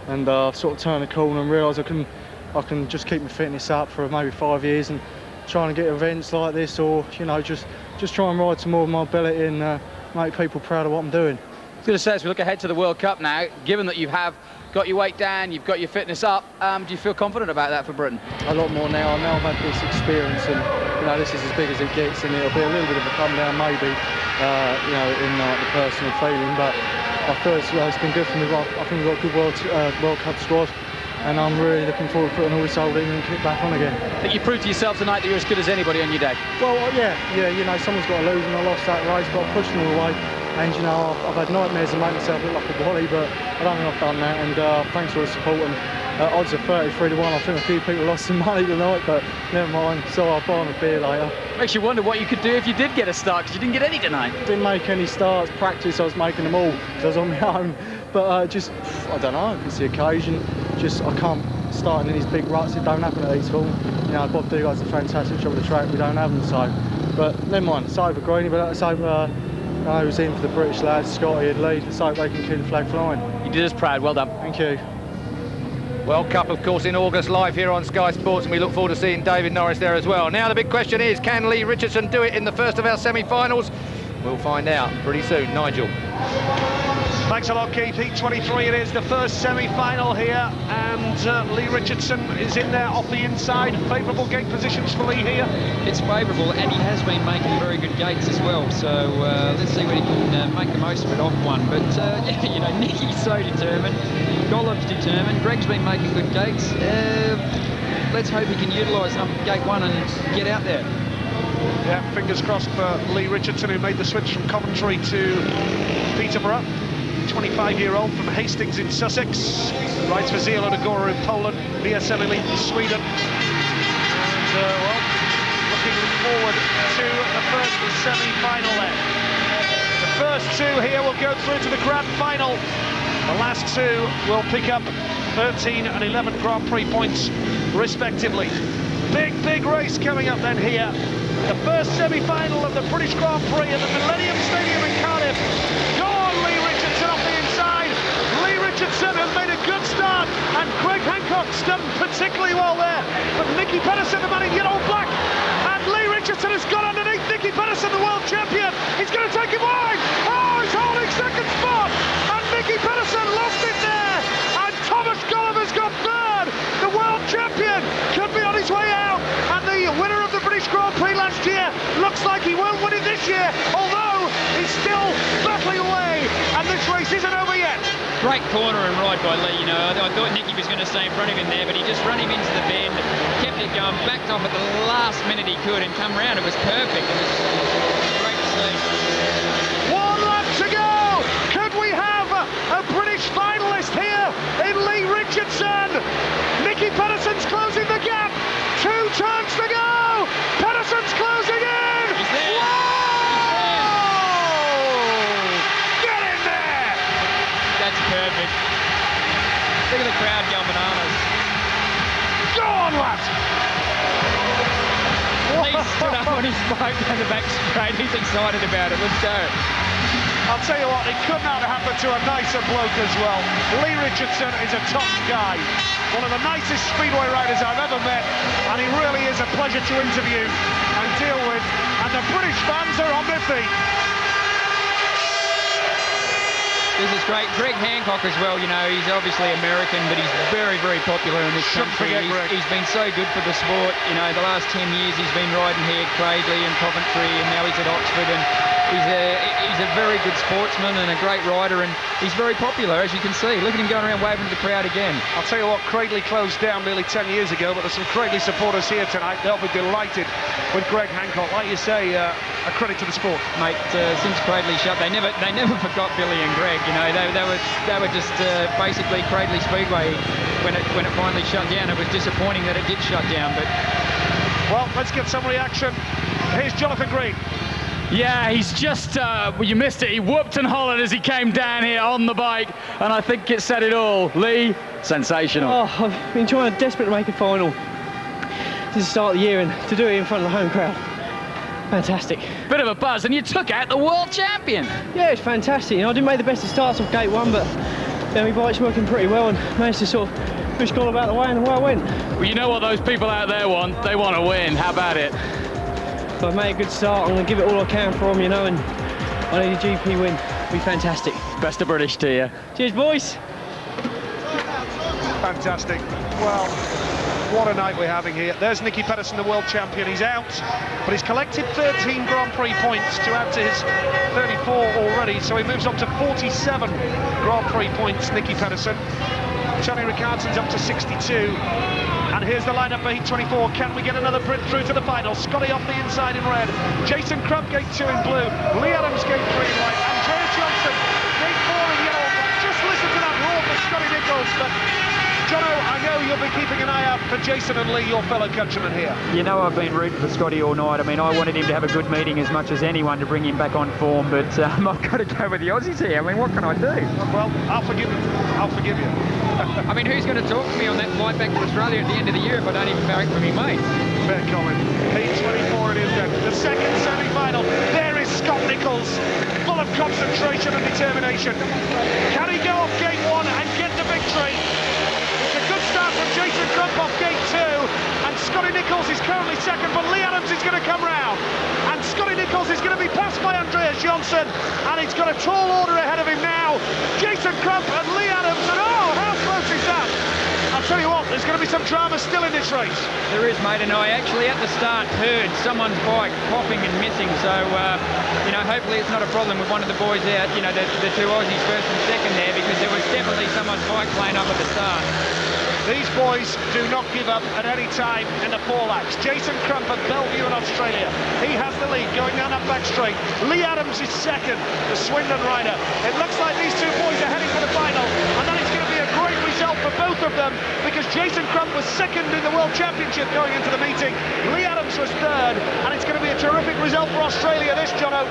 and I've sort of turned the corner and realised I can just keep my fitness up for maybe 5 years and trying to get events like this, or you know, just try and ride to more of my ability and make people proud of what I'm doing. I was going to say, as we look ahead to the World Cup now, given that you have got your weight down, you've got your fitness up, do you feel confident about that for Britain? A lot more now. Now I've had this experience, and you know, this is as big as it gets, and it'll be a little bit of a come down maybe, you know, in the personal feeling, but I feel it's been good for me. I think we've got a good World Cup squad, and I'm really looking forward to putting all this old England kit back on again. I think you proved to yourself tonight that you're as good as anybody on your day. Well, yeah, you know, someone's got to lose, and I lost that race, but I pushed them all the way. And you know, I've had nightmares of making myself look like a wally, but I don't think I've done that. And thanks for the support. And odds are 33 to 1. I think a few people lost some money tonight, but never mind. So I'll buy them a beer later. Makes you wonder what you could do if you did get a start, because you didn't get any tonight. Didn't make any starts. Practice, I was making them all, so I was on my own. But just, I don't know, it's the occasion. Just, I can't start in these big ruts. It don't happen at Eastville. You know, Bob Dugas does a fantastic job of the track. We don't have them, so. But never mind, it's over Greeny, but let's hope I was in for the British lads, Scotty and Lee. Let's hope they can keep the flag flying. You did us proud, well done. Thank you. World Cup, of course, in August, live here on Sky Sports, and we look forward to seeing David Norris there as well. Now the big question is, can Lee Richardson do it in the first of our semi-finals? We'll find out pretty soon. Nigel. Thanks a lot, Keith. Heat 23 it is, the first semi-final here, and Lee Richardson is in there off the inside. Favourable gate positions for Lee here. It's favourable, and he has been making very good gates as well, so let's see when he can make the most of it off one. But, yeah, you know, Niki's so determined, Golov's determined, Greg's been making good gates. Let's hope he can utilise gate one and get out there. Yeah, fingers crossed for Lee Richardson, who made the switch from Coventry to Peterborough. 25-year-old from Hastings in Sussex, rides for Zielona Góra in Poland, VSM Elite in Sweden. And, well, looking forward to the first semi-final then. The first two here will go through to the grand final. The last two will pick up 13 and 11 Grand Prix points, respectively. Big race coming up then here. The first semi-final of the British Grand Prix at the Millennium Stadium in Cardiff. Go on, Lee Richardson off the inside. Lee Richardson has made a good start, and Craig Hancock's done particularly well there. But Niki Petterson, the man in yellow and black, and Lee Richardson has got underneath Niki Petterson, the world champion. He's going to take him wide. Oh, he's holding second spot, and Niki Petterson lost it there. And Thomas Gulliver's got third. The world champion could be on his way out, and the winner of the British Grand Prix last year looks like he won't win it this year, although he's still battling away, and this race isn't over yet. Great corner and ride by Lee, you know. I thought Niki was going to stay in front of him there, but he just ran him into the bend, kept it going, backed off at the last minute he could, and come round. It was perfect. It was great to see. One lap to go. Could we have a British finalist here in Lee Richardson? Niki Petterson's closing the gap. 2 turns to go. Petterson's closing in. He's there. Get in there. That's perfect. Look at the crowd going bananas. Go on, lads. Lee stood up on his bike down the back straight. He's excited about it. Let's go. I'll tell you what, it could not have happened to a nicer bloke as well. Lee Richardson is a top guy. One of the nicest speedway riders I've ever met, and he really is a pleasure to interview and deal with, and the British fans are on their feet. This is great. Greg Hancock as well, you know, he's obviously American, but he's very popular in this country. He's been so good for the sport. You know, the last 10 years he's been riding here, Cradley and Coventry, and now he's at Oxford, and he's a very good sportsman and a great rider, and he's very popular, as you can see. Look at him going around waving to the crowd again. I'll tell you what, Cradley closed down nearly 10 years ago, but there's some Cradley supporters here tonight. They'll be delighted with Greg Hancock. Like you say, a credit to the sport. Mate, since Cradley shut, they never forgot Billy and Greg. You know, they were just basically Cradley Speedway when it finally shut down. It was disappointing that it did shut down, but well, let's get some reaction. Here's Jonathan Green. Yeah, he's just, well, you missed it. He whooped and hollered as he came down here on the bike, and I think it said it all. Lee, sensational. Oh, I've been trying desperate to make a final since the start of the year, and to do it in front of the home crowd, fantastic. Bit of a buzz, and you took out the world champion. Yeah, it's fantastic. You know, I didn't make the best of starts off gate one, but my bike's working pretty well, and managed to sort of push all about the way, and away I went. Well, you know what those people out there want? They want to win. How about it? So I've made a good start. I'm going to give it all I can for them, you know, and I need a GP win. It'll be fantastic. Best of British to you. Cheers, boys. Fantastic. Well, what a night we're having here. There's Niki Petterson, the world champion. He's out, but he's collected 13 Grand Prix points to add to his 34 already, so he moves up to 47 Grand Prix points, Niki Petterson. Tony Ricardson's up to 62. And here's the lineup for Heat 24. Can we get another Brit through to the final? Scotty off the inside in red. Jason Crump, gate 2 in blue. Lee Adams, gate 3 in white. Andreas Nichols, but Jono, I know you'll be keeping an eye out for Jason and Lee, your fellow countrymen here. You know, I've been rooting for Scotty all night. I mean, I wanted him to have a good meeting as much as anyone to bring him back on form, but I've got to go with the Aussies here. I mean, what can I do? Well, I'll forgive you. I'll forgive you. I mean, who's going to talk to me on that flight back to Australia at the end of the year if I don't even barrack for me mates? Fair comment. P24 it is then. The second semi-final. There is Scott Nichols, full of concentration and determination. Can he go off gate 1 and get the victory? It's a good start from Jason Crump off gate 2, and Scotty Nichols is currently second, but Lee Adams is going to come round. And Scotty Nichols is going to be passed by Andreas Johnson, and he's got a tall order ahead of him now. Jason Crump and Lee Adams, and oh, how close is that? I'll tell you what, there's going to be some drama still in this race. There is, mate, and I actually at the start heard someone's bike popping and missing, so, you know, hopefully it's not a problem with one of the boys out, you know, the two Aussies first and second there, because there was definitely someone's bike playing up at the start. These boys do not give up at any time in the 4 laps. Jason Crump at Bellevue in Australia. He has the lead going down that back straight. Lee Adams is second, the Swindon rider. It looks like these two boys are heading for the final, and that is going to be a great result for both of them, because Jason Crump was second in the World Championship going into the meeting. Lee Adams was third, and it's going to be a terrific result for Australia, this, Jono.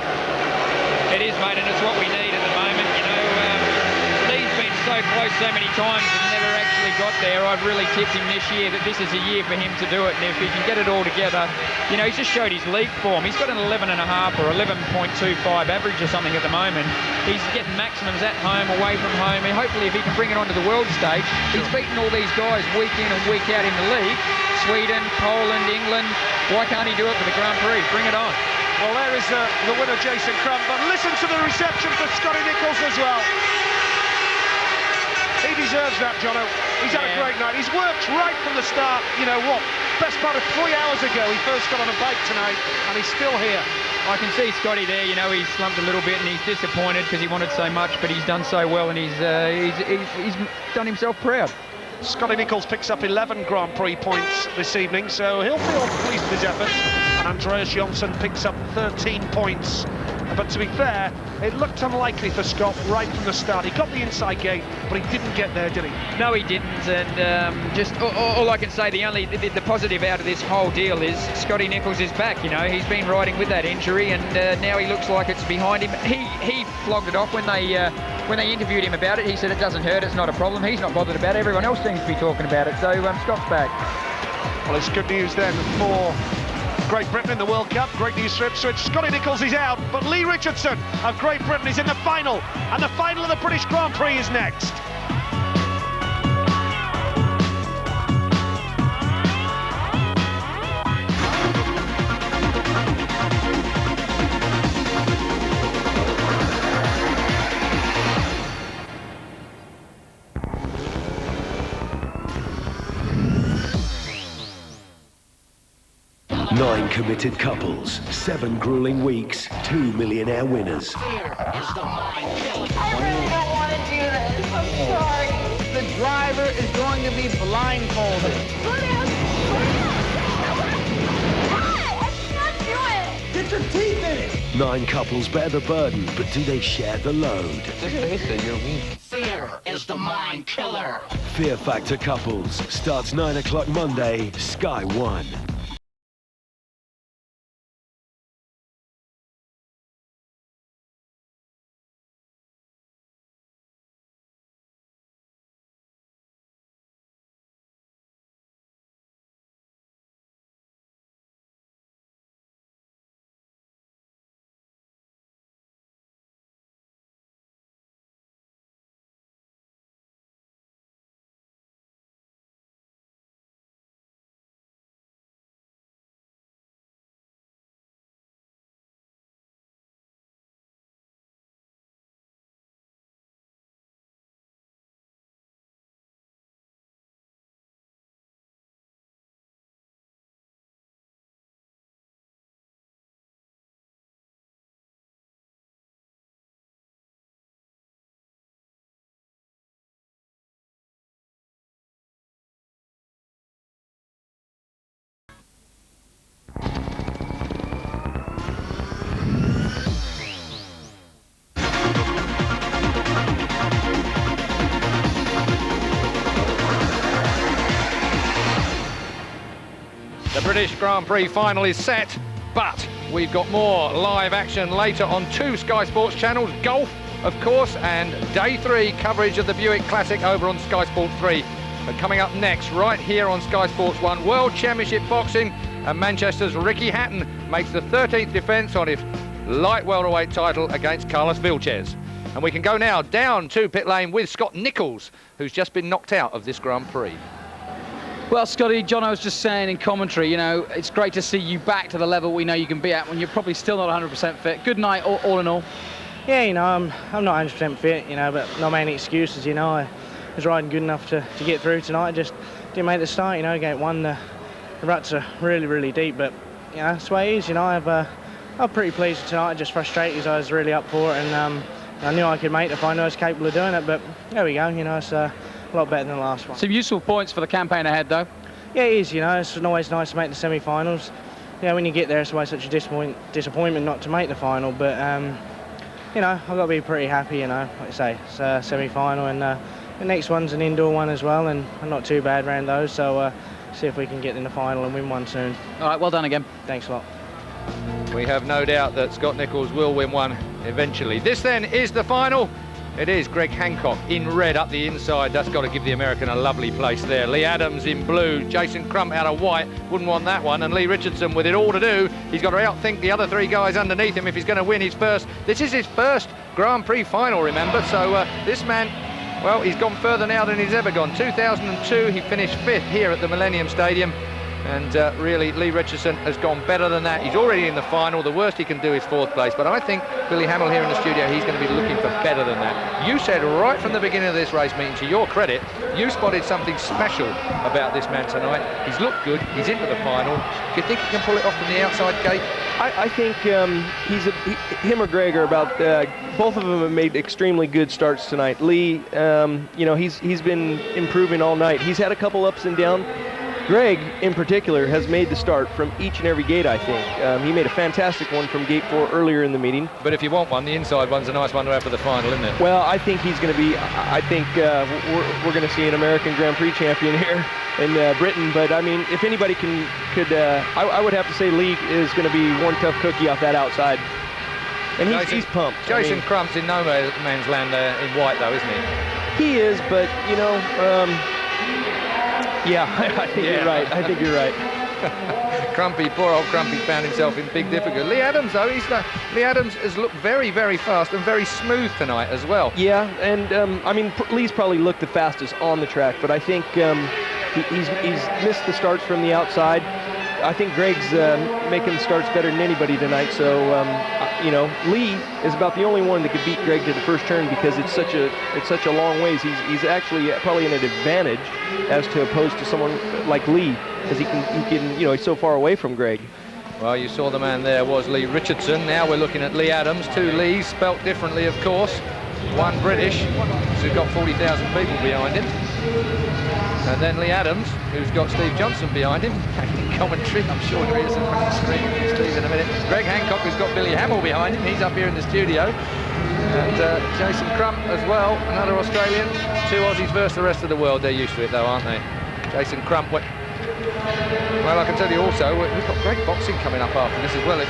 It is, mate, and it's what we need at the moment. You know, Lee's been so close so many times and never actually got there. I've really tipped him this year that this is a year for him to do it, and if he can get it all together, you know, he's just showed his league form. He's got an 11.5 or 11.25 average or something at the moment. He's getting maximums at home, away from home, and hopefully if he can bring it onto the world stage, he's beaten all these guys week in and week out in the league. Sweden, Poland, England, why can't he do it for the Grand Prix? Bring it on. Well, there is the winner, Jason Crump, but listen to the reception for Scotty Nichols as well. He deserves that, Jono. He's had a great night. He's worked right from the start. You know what? Best part of 3 hours ago, he first got on a bike tonight, and he's still here. I can see Scotty there. You know, he's slumped a little bit, and he's disappointed because he wanted so much, but he's done so well, and he's done himself proud. Scotty Nichols picks up 11 Grand Prix points this evening, so he'll feel pleased with his efforts. And Andreas Johnson picks up 13 points. But to be fair, it looked unlikely for Scott right from the start. He got the inside gate, but he didn't get there, did he? No, he didn't, and just all I can say, the positive out of this whole deal is Scotty Nichols is back. You know, he's been riding with that injury, and now he looks like it's behind him. He flogged it off when they interviewed him about it. He said it doesn't hurt, it's not a problem. He's not bothered about it. Everyone else seems to be talking about it, so Scott's back. Well, it's good news then for Great Britain in the World Cup. Great news for Ipswich. Scotty Nichols is out, but Lee Richardson of Great Britain is in the final, and the final of the British Grand Prix is next. Nine committed couples, 7 grueling weeks, 2 millionaire winners. I really don't want to do this. I'm sorry. The driver is going to be blindfolded. I can't do it. Get your teeth in it. 9 couples bear the burden, but do they share the load? Fear is the mind killer. Fear Factor Couples starts 9 o'clock Monday, Sky 1. British Grand Prix final is set, but we've got more live action later on 2 Sky Sports channels, golf, of course, and day 3 coverage of the Buick Classic over on Sky Sports 3. But coming up next, right here on Sky Sports 1, World Championship Boxing, and Manchester's Ricky Hatton makes the 13th defence on his light welterweight title against Carlos Vilches. And we can go now down to pit lane with Scott Nichols, who's just been knocked out of this Grand Prix. Well, Scotty, John, I was just saying in commentary, you know, it's great to see you back to the level we know you can be at when you're probably still not 100% fit. Good night, all in all. Yeah, you know, I'm not 100% fit, you know, but not many excuses, you know. I was riding good enough to get through tonight. Just didn't make the start, you know. Gate 1, the ruts are really, really deep, but, you know, that's the way it is, you know. I'm pretty pleased with tonight, just frustrated because I was really up for it, and I knew I could make the final. I was capable of doing it, but there we go, you know, it's a lot better than the last one. Some useful points for the campaign ahead, though. Yeah, it is, you know, it's always nice to make the semi-finals. Yeah, when you get there, it's always such a disappointment not to make the final, but, you know, I've got to be pretty happy, you know, like I say, it's a semi-final, and the next one's an indoor one as well, and I'm not too bad around those, so see if we can get in the final and win one soon. All right, well done again. Thanks a lot. We have no doubt that Scott Nichols will win one eventually. This then is the final. It is Greg Hancock in red up the inside. That's got to give the American a lovely place there. Lee Adams in blue, Jason Crump out of white. Wouldn't want that one. And Lee Richardson with it all to do. He's got to outthink the other 3 guys underneath him if he's going to win his first. This is his first Grand Prix final, remember. So this man, well, he's gone further now than he's ever gone. 2002, he finished 5th here at the Millennium Stadium. And really, Lee Richardson has gone better than that. He's already in the final. The worst he can do is 4th place. But I think Billy Hamill here in the studio, he's going to be looking for better than that. You said right from the beginning of this race meeting, to your credit, you spotted something special about this man tonight. He's looked good. He's into the final. Do you think he can pull it off from the outside gate? I think him or Greg are about, both of them have made extremely good starts tonight. Lee, you know, he's been improving all night. He's had a couple ups and downs. Greg, in particular, has made the start from each and every gate, I think. He made a fantastic one from gate 4 earlier in the meeting. But if you want one, the inside one's a nice one to have for the final, isn't it? Well, I think he's going to be, I think we're going to see an American Grand Prix champion here in Britain. But, I mean, if anybody could, I would have to say Lee is going to be one tough cookie off that outside. And he's pumped. Jason Crump's in no man's land in white, though, isn't he? He is, but, you know... yeah, I think you're right. I think you're right. Crumpy, poor old Crumpy found himself in big difficulty. Lee Adams, though, Lee Adams has looked very, very fast and very smooth tonight as well. Yeah, and I mean, Lee's probably looked the fastest on the track, but I think he's missed the starts from the outside. I think Greg's making the starts better than anybody tonight. So, you know, Lee is about the only one that could beat Greg to the first turn because it's such a long ways. He's actually probably in an advantage as to opposed to someone like Lee, as he can you know, he's so far away from Greg. Well, you saw the man there was Lee Richardson. Now we're looking at Lee Adams, 2 Lees, spelt differently, of course. 1 British, who's got 40,000 people behind him. And then Lee Adams, who's got Steve Johnson behind him, in commentary. I'm sure there is a screen from Steve in a minute. Greg Hancock, who's got Billy Hamill behind him. He's up here in the studio. And Jason Crump as well, another Australian. 2 Aussies versus the rest of the world. They're used to it, though, aren't they? Jason Crump. Well, I can tell you also, we've got great boxing coming up after this as well. If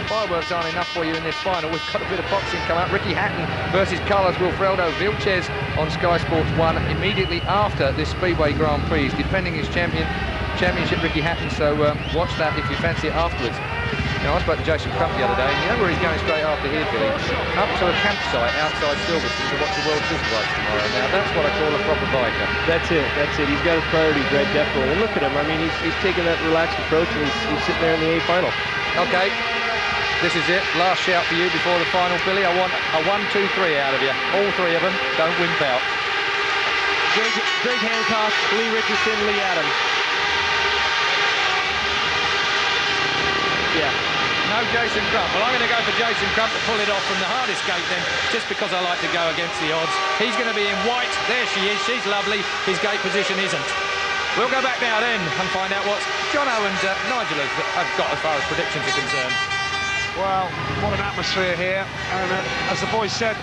fireworks aren't enough for you in this final, we've got a bit of boxing coming up. Ricky Hatton versus Carlos Wilfredo Vilches on Sky Sports 1 immediately after this Speedway Grand Prix. He's defending his championship, Ricky Hatton, so watch that if you fancy it afterwards. You know, I spoke to Jason Crump the other day, and you know where he's going straight after here, Billy? Up to a campsite outside Silverstone to watch the World Superbikes tomorrow. Now, that's what I call a proper biker. That's it. He's got his priorities right, definitely. And look at him. I mean, he's taking that relaxed approach, and he's sitting there in the A final. Okay, this is it. Last shout for you before the final, Billy. I want a 1, 2, 3 out of you. All 3 of them. Don't wimp out. Greg Hancock, Lee Richardson, Lee Adams. Yeah. No Jason Crump. Well, I'm going to go for Jason Crump to pull it off from the hardest gate then, just because I like to go against the odds. He's going to be in white. There she is. She's lovely. His gate position isn't. We'll go back now then and find out what Jono and Nigel have got as far as predictions are concerned. Well, what an atmosphere here. And as the boys said,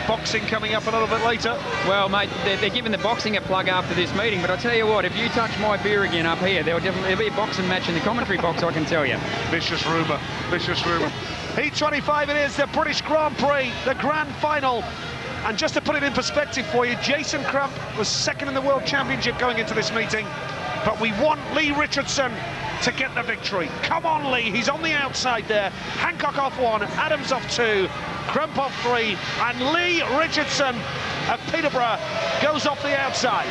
boxing coming up a little bit later. Well, mate, they're giving the boxing a plug after this meeting, but I tell you what, if you touch my beer again up here, there'll be a boxing match in the commentary box, I can tell you. Vicious rumour, vicious rumour. Heat 25 it is, the British Grand Prix, the grand final. And just to put it in perspective for you, Jason Crump was second in the World Championship going into this meeting, but we want Lee Richardson to get the victory. Come on, Lee, he's on the outside there. Hancock off 1, Adams off 2, Crump off 3, and Lee Richardson of Peterborough goes off the outside.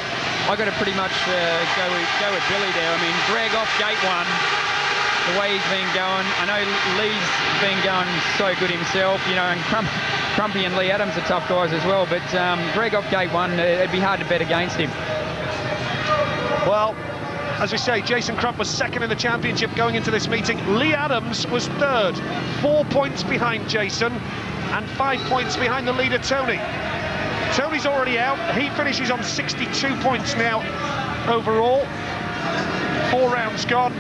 I got to pretty much go with Billy there. I mean, Greg off gate 1, the way he's been going. I know Lee's been going so good himself, you know, and Crumpy and Lee Adams are tough guys as well, but Greg off gate 1, it'd be hard to bet against him. Well, as we say, Jason Crump was second in the championship going into this meeting. Lee Adams was third, 4 points behind Jason and 5 points behind the leader, Tony. Tony's already out. He finishes on 62 points now overall. 4 rounds gone.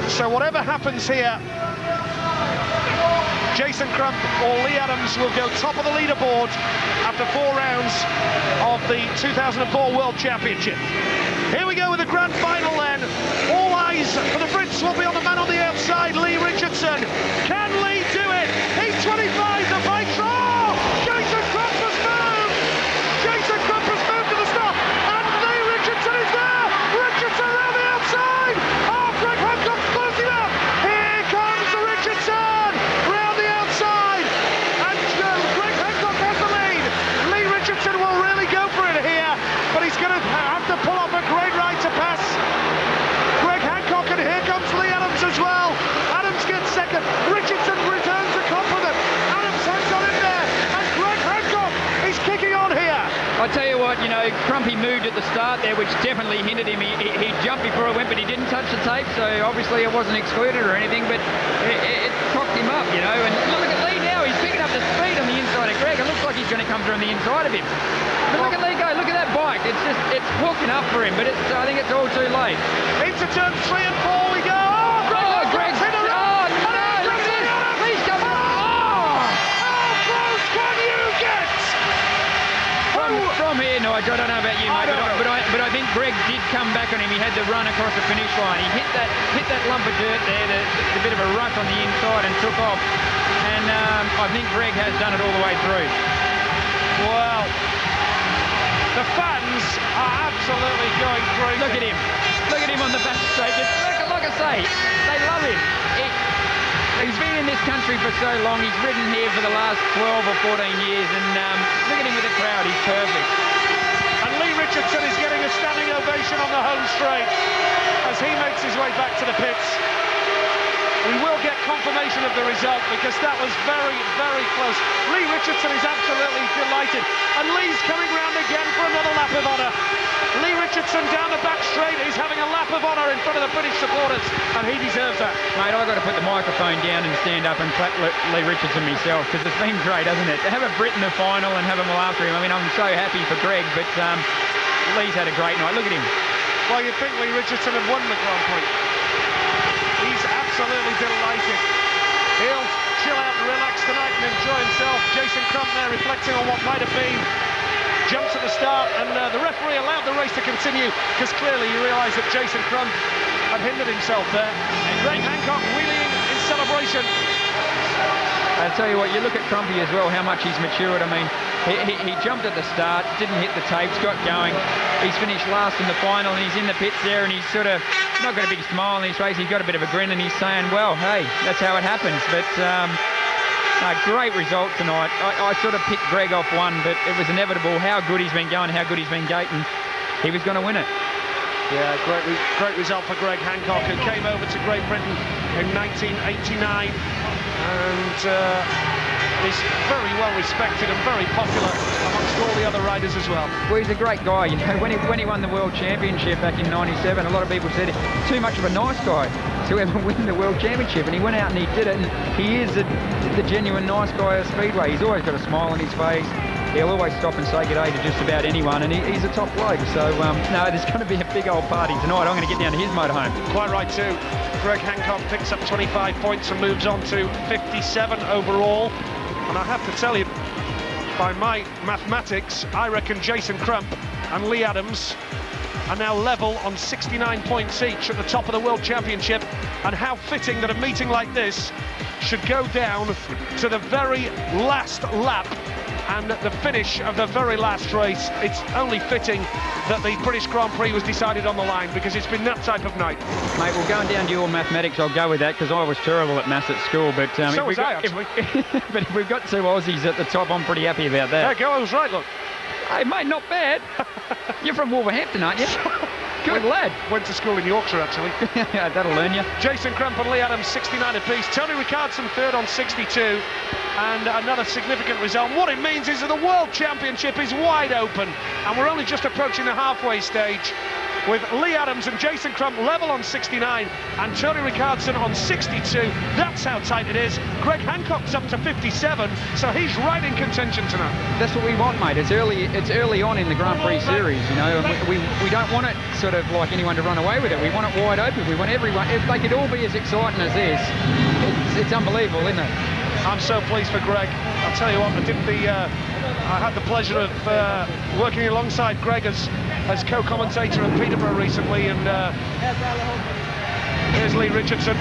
So whatever happens here, Jason Crump or Lee Adams will go top of the leaderboard after 4 rounds of the 2004 World Championship. Here we go with the grand final then. All eyes for the Brits will be on the man on the outside, Lee Richardson. Can Lee do it? Heat 25, the fight. Oh! Jason Crump has moved! Jason Crump has moved to the stop, and Lee Richardson is there! Richardson around the outside! Oh, Greg Hancock's closing up! Here comes Richardson! Round the outside! And Greg Hancock has the lead! Lee Richardson will really go for it here, but he's going to have to pull off a great right to pass Greg Hancock, and here comes Lee Adams as well. Adams gets second. Richardson returns the compliment. Adams hangs on in there, and Greg Hancock is kicking on here. I tell you what, you know, Crumpy moved at the start there, which definitely hindered him. He jumped before it went, but he didn't touch the tape, so obviously it wasn't excluded or anything, but it cocked him up, you know. And look at Lee now, he's picking up the speed on the inside of Greg. It looks like he's going to come through on the inside of him. But look at Lee go, look at that bike. It's hooking up for him, but I think it's all too late. Into turns 3 and 4 we go. Oh, Greg's hit a run. Oh, no, look at this. Lee's coming. Oh! How close can you get? From here, Nigel, I don't know about you, mate, but I think Greg did come back on him. He had to run across the finish line. He hit that lump of dirt there, the bit of a ruck on the inside, and took off. And I think Greg has done it all the way through. Well, the fans are absolutely going crazy. Look at him. Look at him on the backstage. Like I say, they love him. He's been in this country for so long. He's ridden here for the last 12 or 14 years, and look at him with the crowd. He's perfect. And Lee Richardson is getting a standing ovation on the home straight as he makes his way back to the pits. We will get confirmation of the result because that was very, very close. Lee Richardson is absolutely delighted, and Lee's coming round again for another lap of honour. Lee Richardson down the back straight is having a lap of honour in front of the British supporters, and he deserves that. Mate, I've got to put the microphone down and stand up and clap Lee Richardson myself, because it's been great, hasn't it? To have a Brit in the final and have them all after him. I mean, I'm so happy for Greg, but Lee's had a great night. Look at him. Well, you'd think Lee Richardson had won the Grand Prix. He's absolutely delighted. He'll chill out and relax tonight and enjoy himself. Jason Crump there reflecting on what might have been. Jumps at the start, and the referee allowed the race to continue because clearly you realise that Jason Crump had hindered himself there. And Greg Hancock wheeling in celebration. I tell you what, you look at Crumpy as well, how much he's matured. I mean, he jumped at the start, didn't hit the tapes, got going. He's finished last in the final, and he's in the pits there, and he's sort of not got a big smile on his face. He's got a bit of a grin, and he's saying, well, hey, that's how it happens. But a great result tonight. I sort of picked Greg off 1, but it was inevitable how good he's been going, how good he's been gating. He was going to win it. Yeah, great result for Greg Hancock, who came over to Great Britain in 1989 and is very well respected and very popular amongst all the other riders as well. Well, he's a great guy. You know, when he won the World Championship back in '97, a lot of people said too much of a nice guy to ever win the World Championship, and he went out and he did it, and he is the genuine nice guy of Speedway. He's always got a smile on his face. He'll always stop and say good day to just about anyone, and he's a top bloke. So, no, there's going to be a big old party tonight. I'm going to get down to his motorhome. Quite right, too. Greg Hancock picks up 25 points and moves on to 57 overall. And I have to tell you, by my mathematics, I reckon Jason Crump and Lee Adams are now level on 69 points each at the top of the World Championship, and how fitting that a meeting like this should go down to the very last lap and the finish of the very last race. It's only fitting that the British Grand Prix was decided on the line, because it's been that type of night. Mate, well, going down to your mathematics, I'll go with that, because I was terrible at maths at school. But so was I, actually. But if we've got two Aussies at the top, I'm pretty happy about that. There you go, I was right, look. Hey, mate, not bad. You're from Wolverhampton, aren't you? Good lad. Went to school in Yorkshire, actually. Yeah, that'll learn you. Jason Crump and Lee Adams, 69 apiece. Tony Richardson third on 62. And another significant result. What it means is that the World Championship is wide open, and we're only just approaching the halfway stage, with Lee Adams and Jason Crump level on 69 and Tony Richardson on 62. That's how tight it is. Greg Hancock's up to 57, so he's right in contention tonight. That's what we want, mate. It's early on in the Grand Prix series, you know, and we don't want it sort of like anyone to run away with it. We want it wide open. We want everyone. If they could all be as exciting as this, it's unbelievable, isn't it? I'm so pleased for Greg. I'll tell you what, I had the pleasure of working alongside Greg as co-commentator at Peterborough recently, and here's Lee Richardson.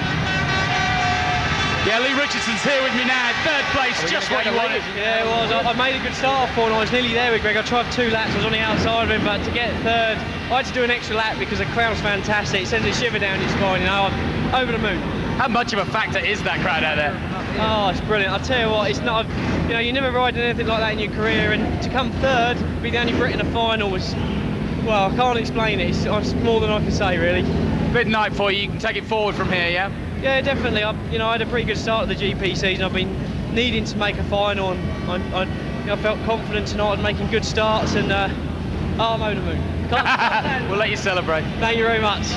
Yeah, Lee Richardson's here with me now, third place, just what you wanted. Yeah, it was. I made a good start off, and I was nearly there with Greg. I tried 2 laps, I was on the outside of him, but to get third, I had to do an extra lap because the crowd's fantastic. It sends a shiver down your spine, you know. I'm over the moon. How much of a factor is that crowd out there? Oh, it's brilliant. I'll tell you what, it's not, you know, you never ride anything like that in your career, and to come third, be the only Brit in a final was, well, I can't explain it. It's more than I can say, really. Big night for you. You can take it forward from here, yeah? Yeah, definitely. I had a pretty good start of the GP season. I've been needing to make a final, and I felt confident tonight in making good starts, and I'm over the moon. We'll let you celebrate. Thank you very much.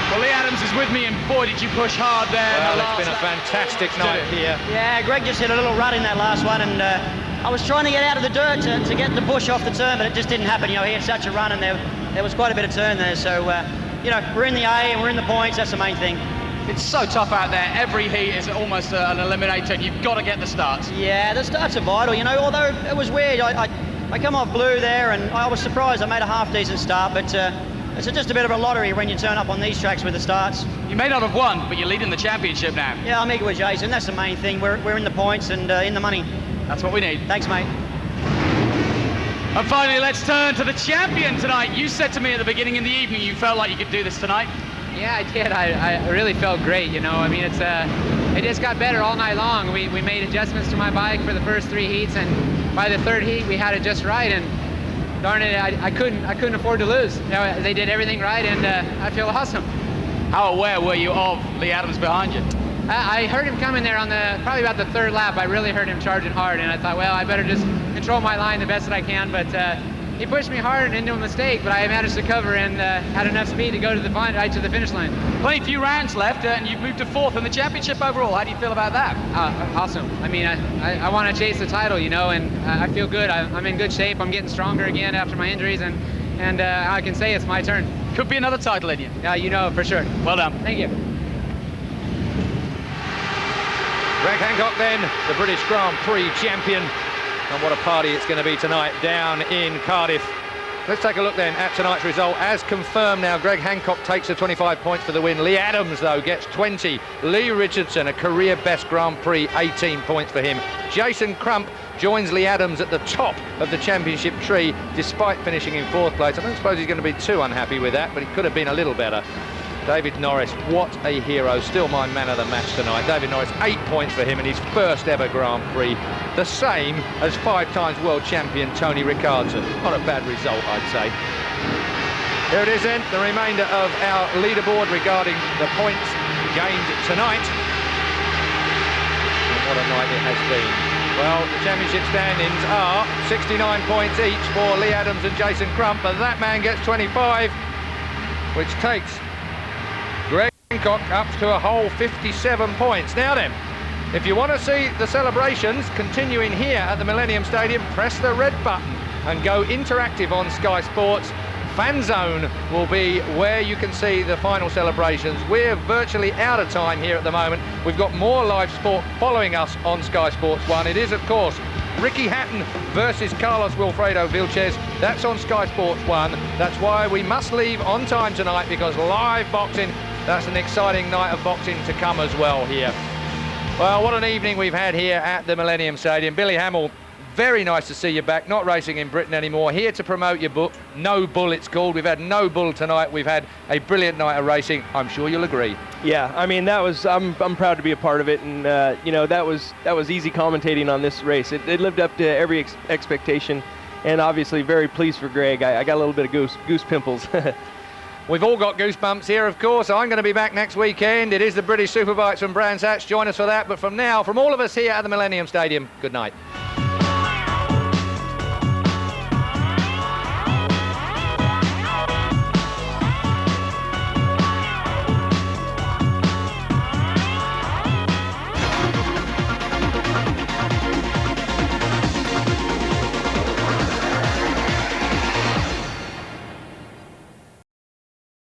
Well, Lee Adams is with me, and boy, did you push hard there. Well, it's been a fantastic night here. Yeah, Greg just hit a little rut in that last one, and I was trying to get out of the dirt to get the bush off the turn, but it just didn't happen. You know, he had such a run, and there was quite a bit of turn there. So, you know, we're in the A and we're in the points. That's the main thing. It's so tough out there. Every heat is almost an eliminator, and you've got to get the starts. Yeah, the starts are vital. You know, although it was weird, I come off blue there, and I was surprised. I made a half-decent start, but it's just a bit of a lottery when you turn up on these tracks with the starts. You may not have won, but you're leading the championship now. Yeah, I'm equal with Jason. That's the main thing. We're in the points and in the money. That's what we need. Thanks, mate. And finally, let's turn to the champion tonight. You said to me at the beginning of the evening you felt like you could do this tonight. Yeah, I did. I really felt great, you know. I mean, it just got better all night long. We made adjustments to my bike for the first 3 heats, and by the 3rd heat, we had it just right. And darn it, I couldn't afford to lose. You know, they did everything right, and I feel awesome. How aware were you of Lee Adams behind you? I heard him coming there on probably about the 3rd lap. I really heard him charging hard, and I thought, well, I better just control my line the best that I can. But he pushed me hard into a mistake, but I managed to cover and had enough speed to go to right to the finish line. Plenty few rounds left, and you've moved to 4th in the championship overall. How do you feel about that? Awesome. I mean, I want to chase the title, you know, and I feel good. I'm in good shape. I'm getting stronger again after my injuries, and I can say it's my turn. Could be another title in you. Yeah, you know, for sure. Well done. Thank you. Greg Hancock then, the British Grand Prix champion. And what a party it's going to be tonight down in Cardiff. Let's take a look then at tonight's result. As confirmed now, Greg Hancock takes the 25 points for the win. Lee Adams, though, gets 20. Lee Richardson, a career-best Grand Prix, 18 points for him. Jason Crump joins Lee Adams at the top of the championship tree, despite finishing in 4th place. I don't suppose he's going to be too unhappy with that, but he could have been a little better. David Norris, what a hero. Still my man of the match tonight. David Norris, 8 points for him in his first ever Grand Prix. The same as 5-time world champion Tony Richardson. Not a bad result, I'd say. Here it is then, the remainder of our leaderboard regarding the points gained tonight. And what a night it has been. Well, the championship standings are 69 points each for Lee Adams and Jason Crump, but that man gets 25, which takes Greg Hancock up to a whole 57 points. Now then, if you want to see the celebrations continuing here at the Millennium Stadium, press the red button and go interactive on Sky Sports. Fan zone will be where you can see the final celebrations. We're virtually out of time here at the moment. We've got more live sport following us on Sky Sports 1. It is, of course, Ricky Hatton versus Carlos Wilfredo Vilches. That's on Sky Sports 1. That's why we must leave on time tonight, because live boxing, that's an exciting night of boxing to come as well here. Well, what an evening we've had here at the Millennium Stadium. Billy Hamill, very nice to see you back, not racing in Britain anymore, here to promote your book, No Bull it's called. We've had no bull tonight, we've had a brilliant night of racing, I'm sure you'll agree. Yeah, I mean, that was, I'm proud to be a part of it, and you know, that was easy commentating on this race. It lived up to every expectation, and obviously very pleased for Greg. I got a little bit of goose pimples. We've all got goosebumps here, of course. I'm going to be back next weekend. It is the British Superbikes from Brands Hatch. Join us for that. But from now, from all of us here at the Millennium Stadium, good night.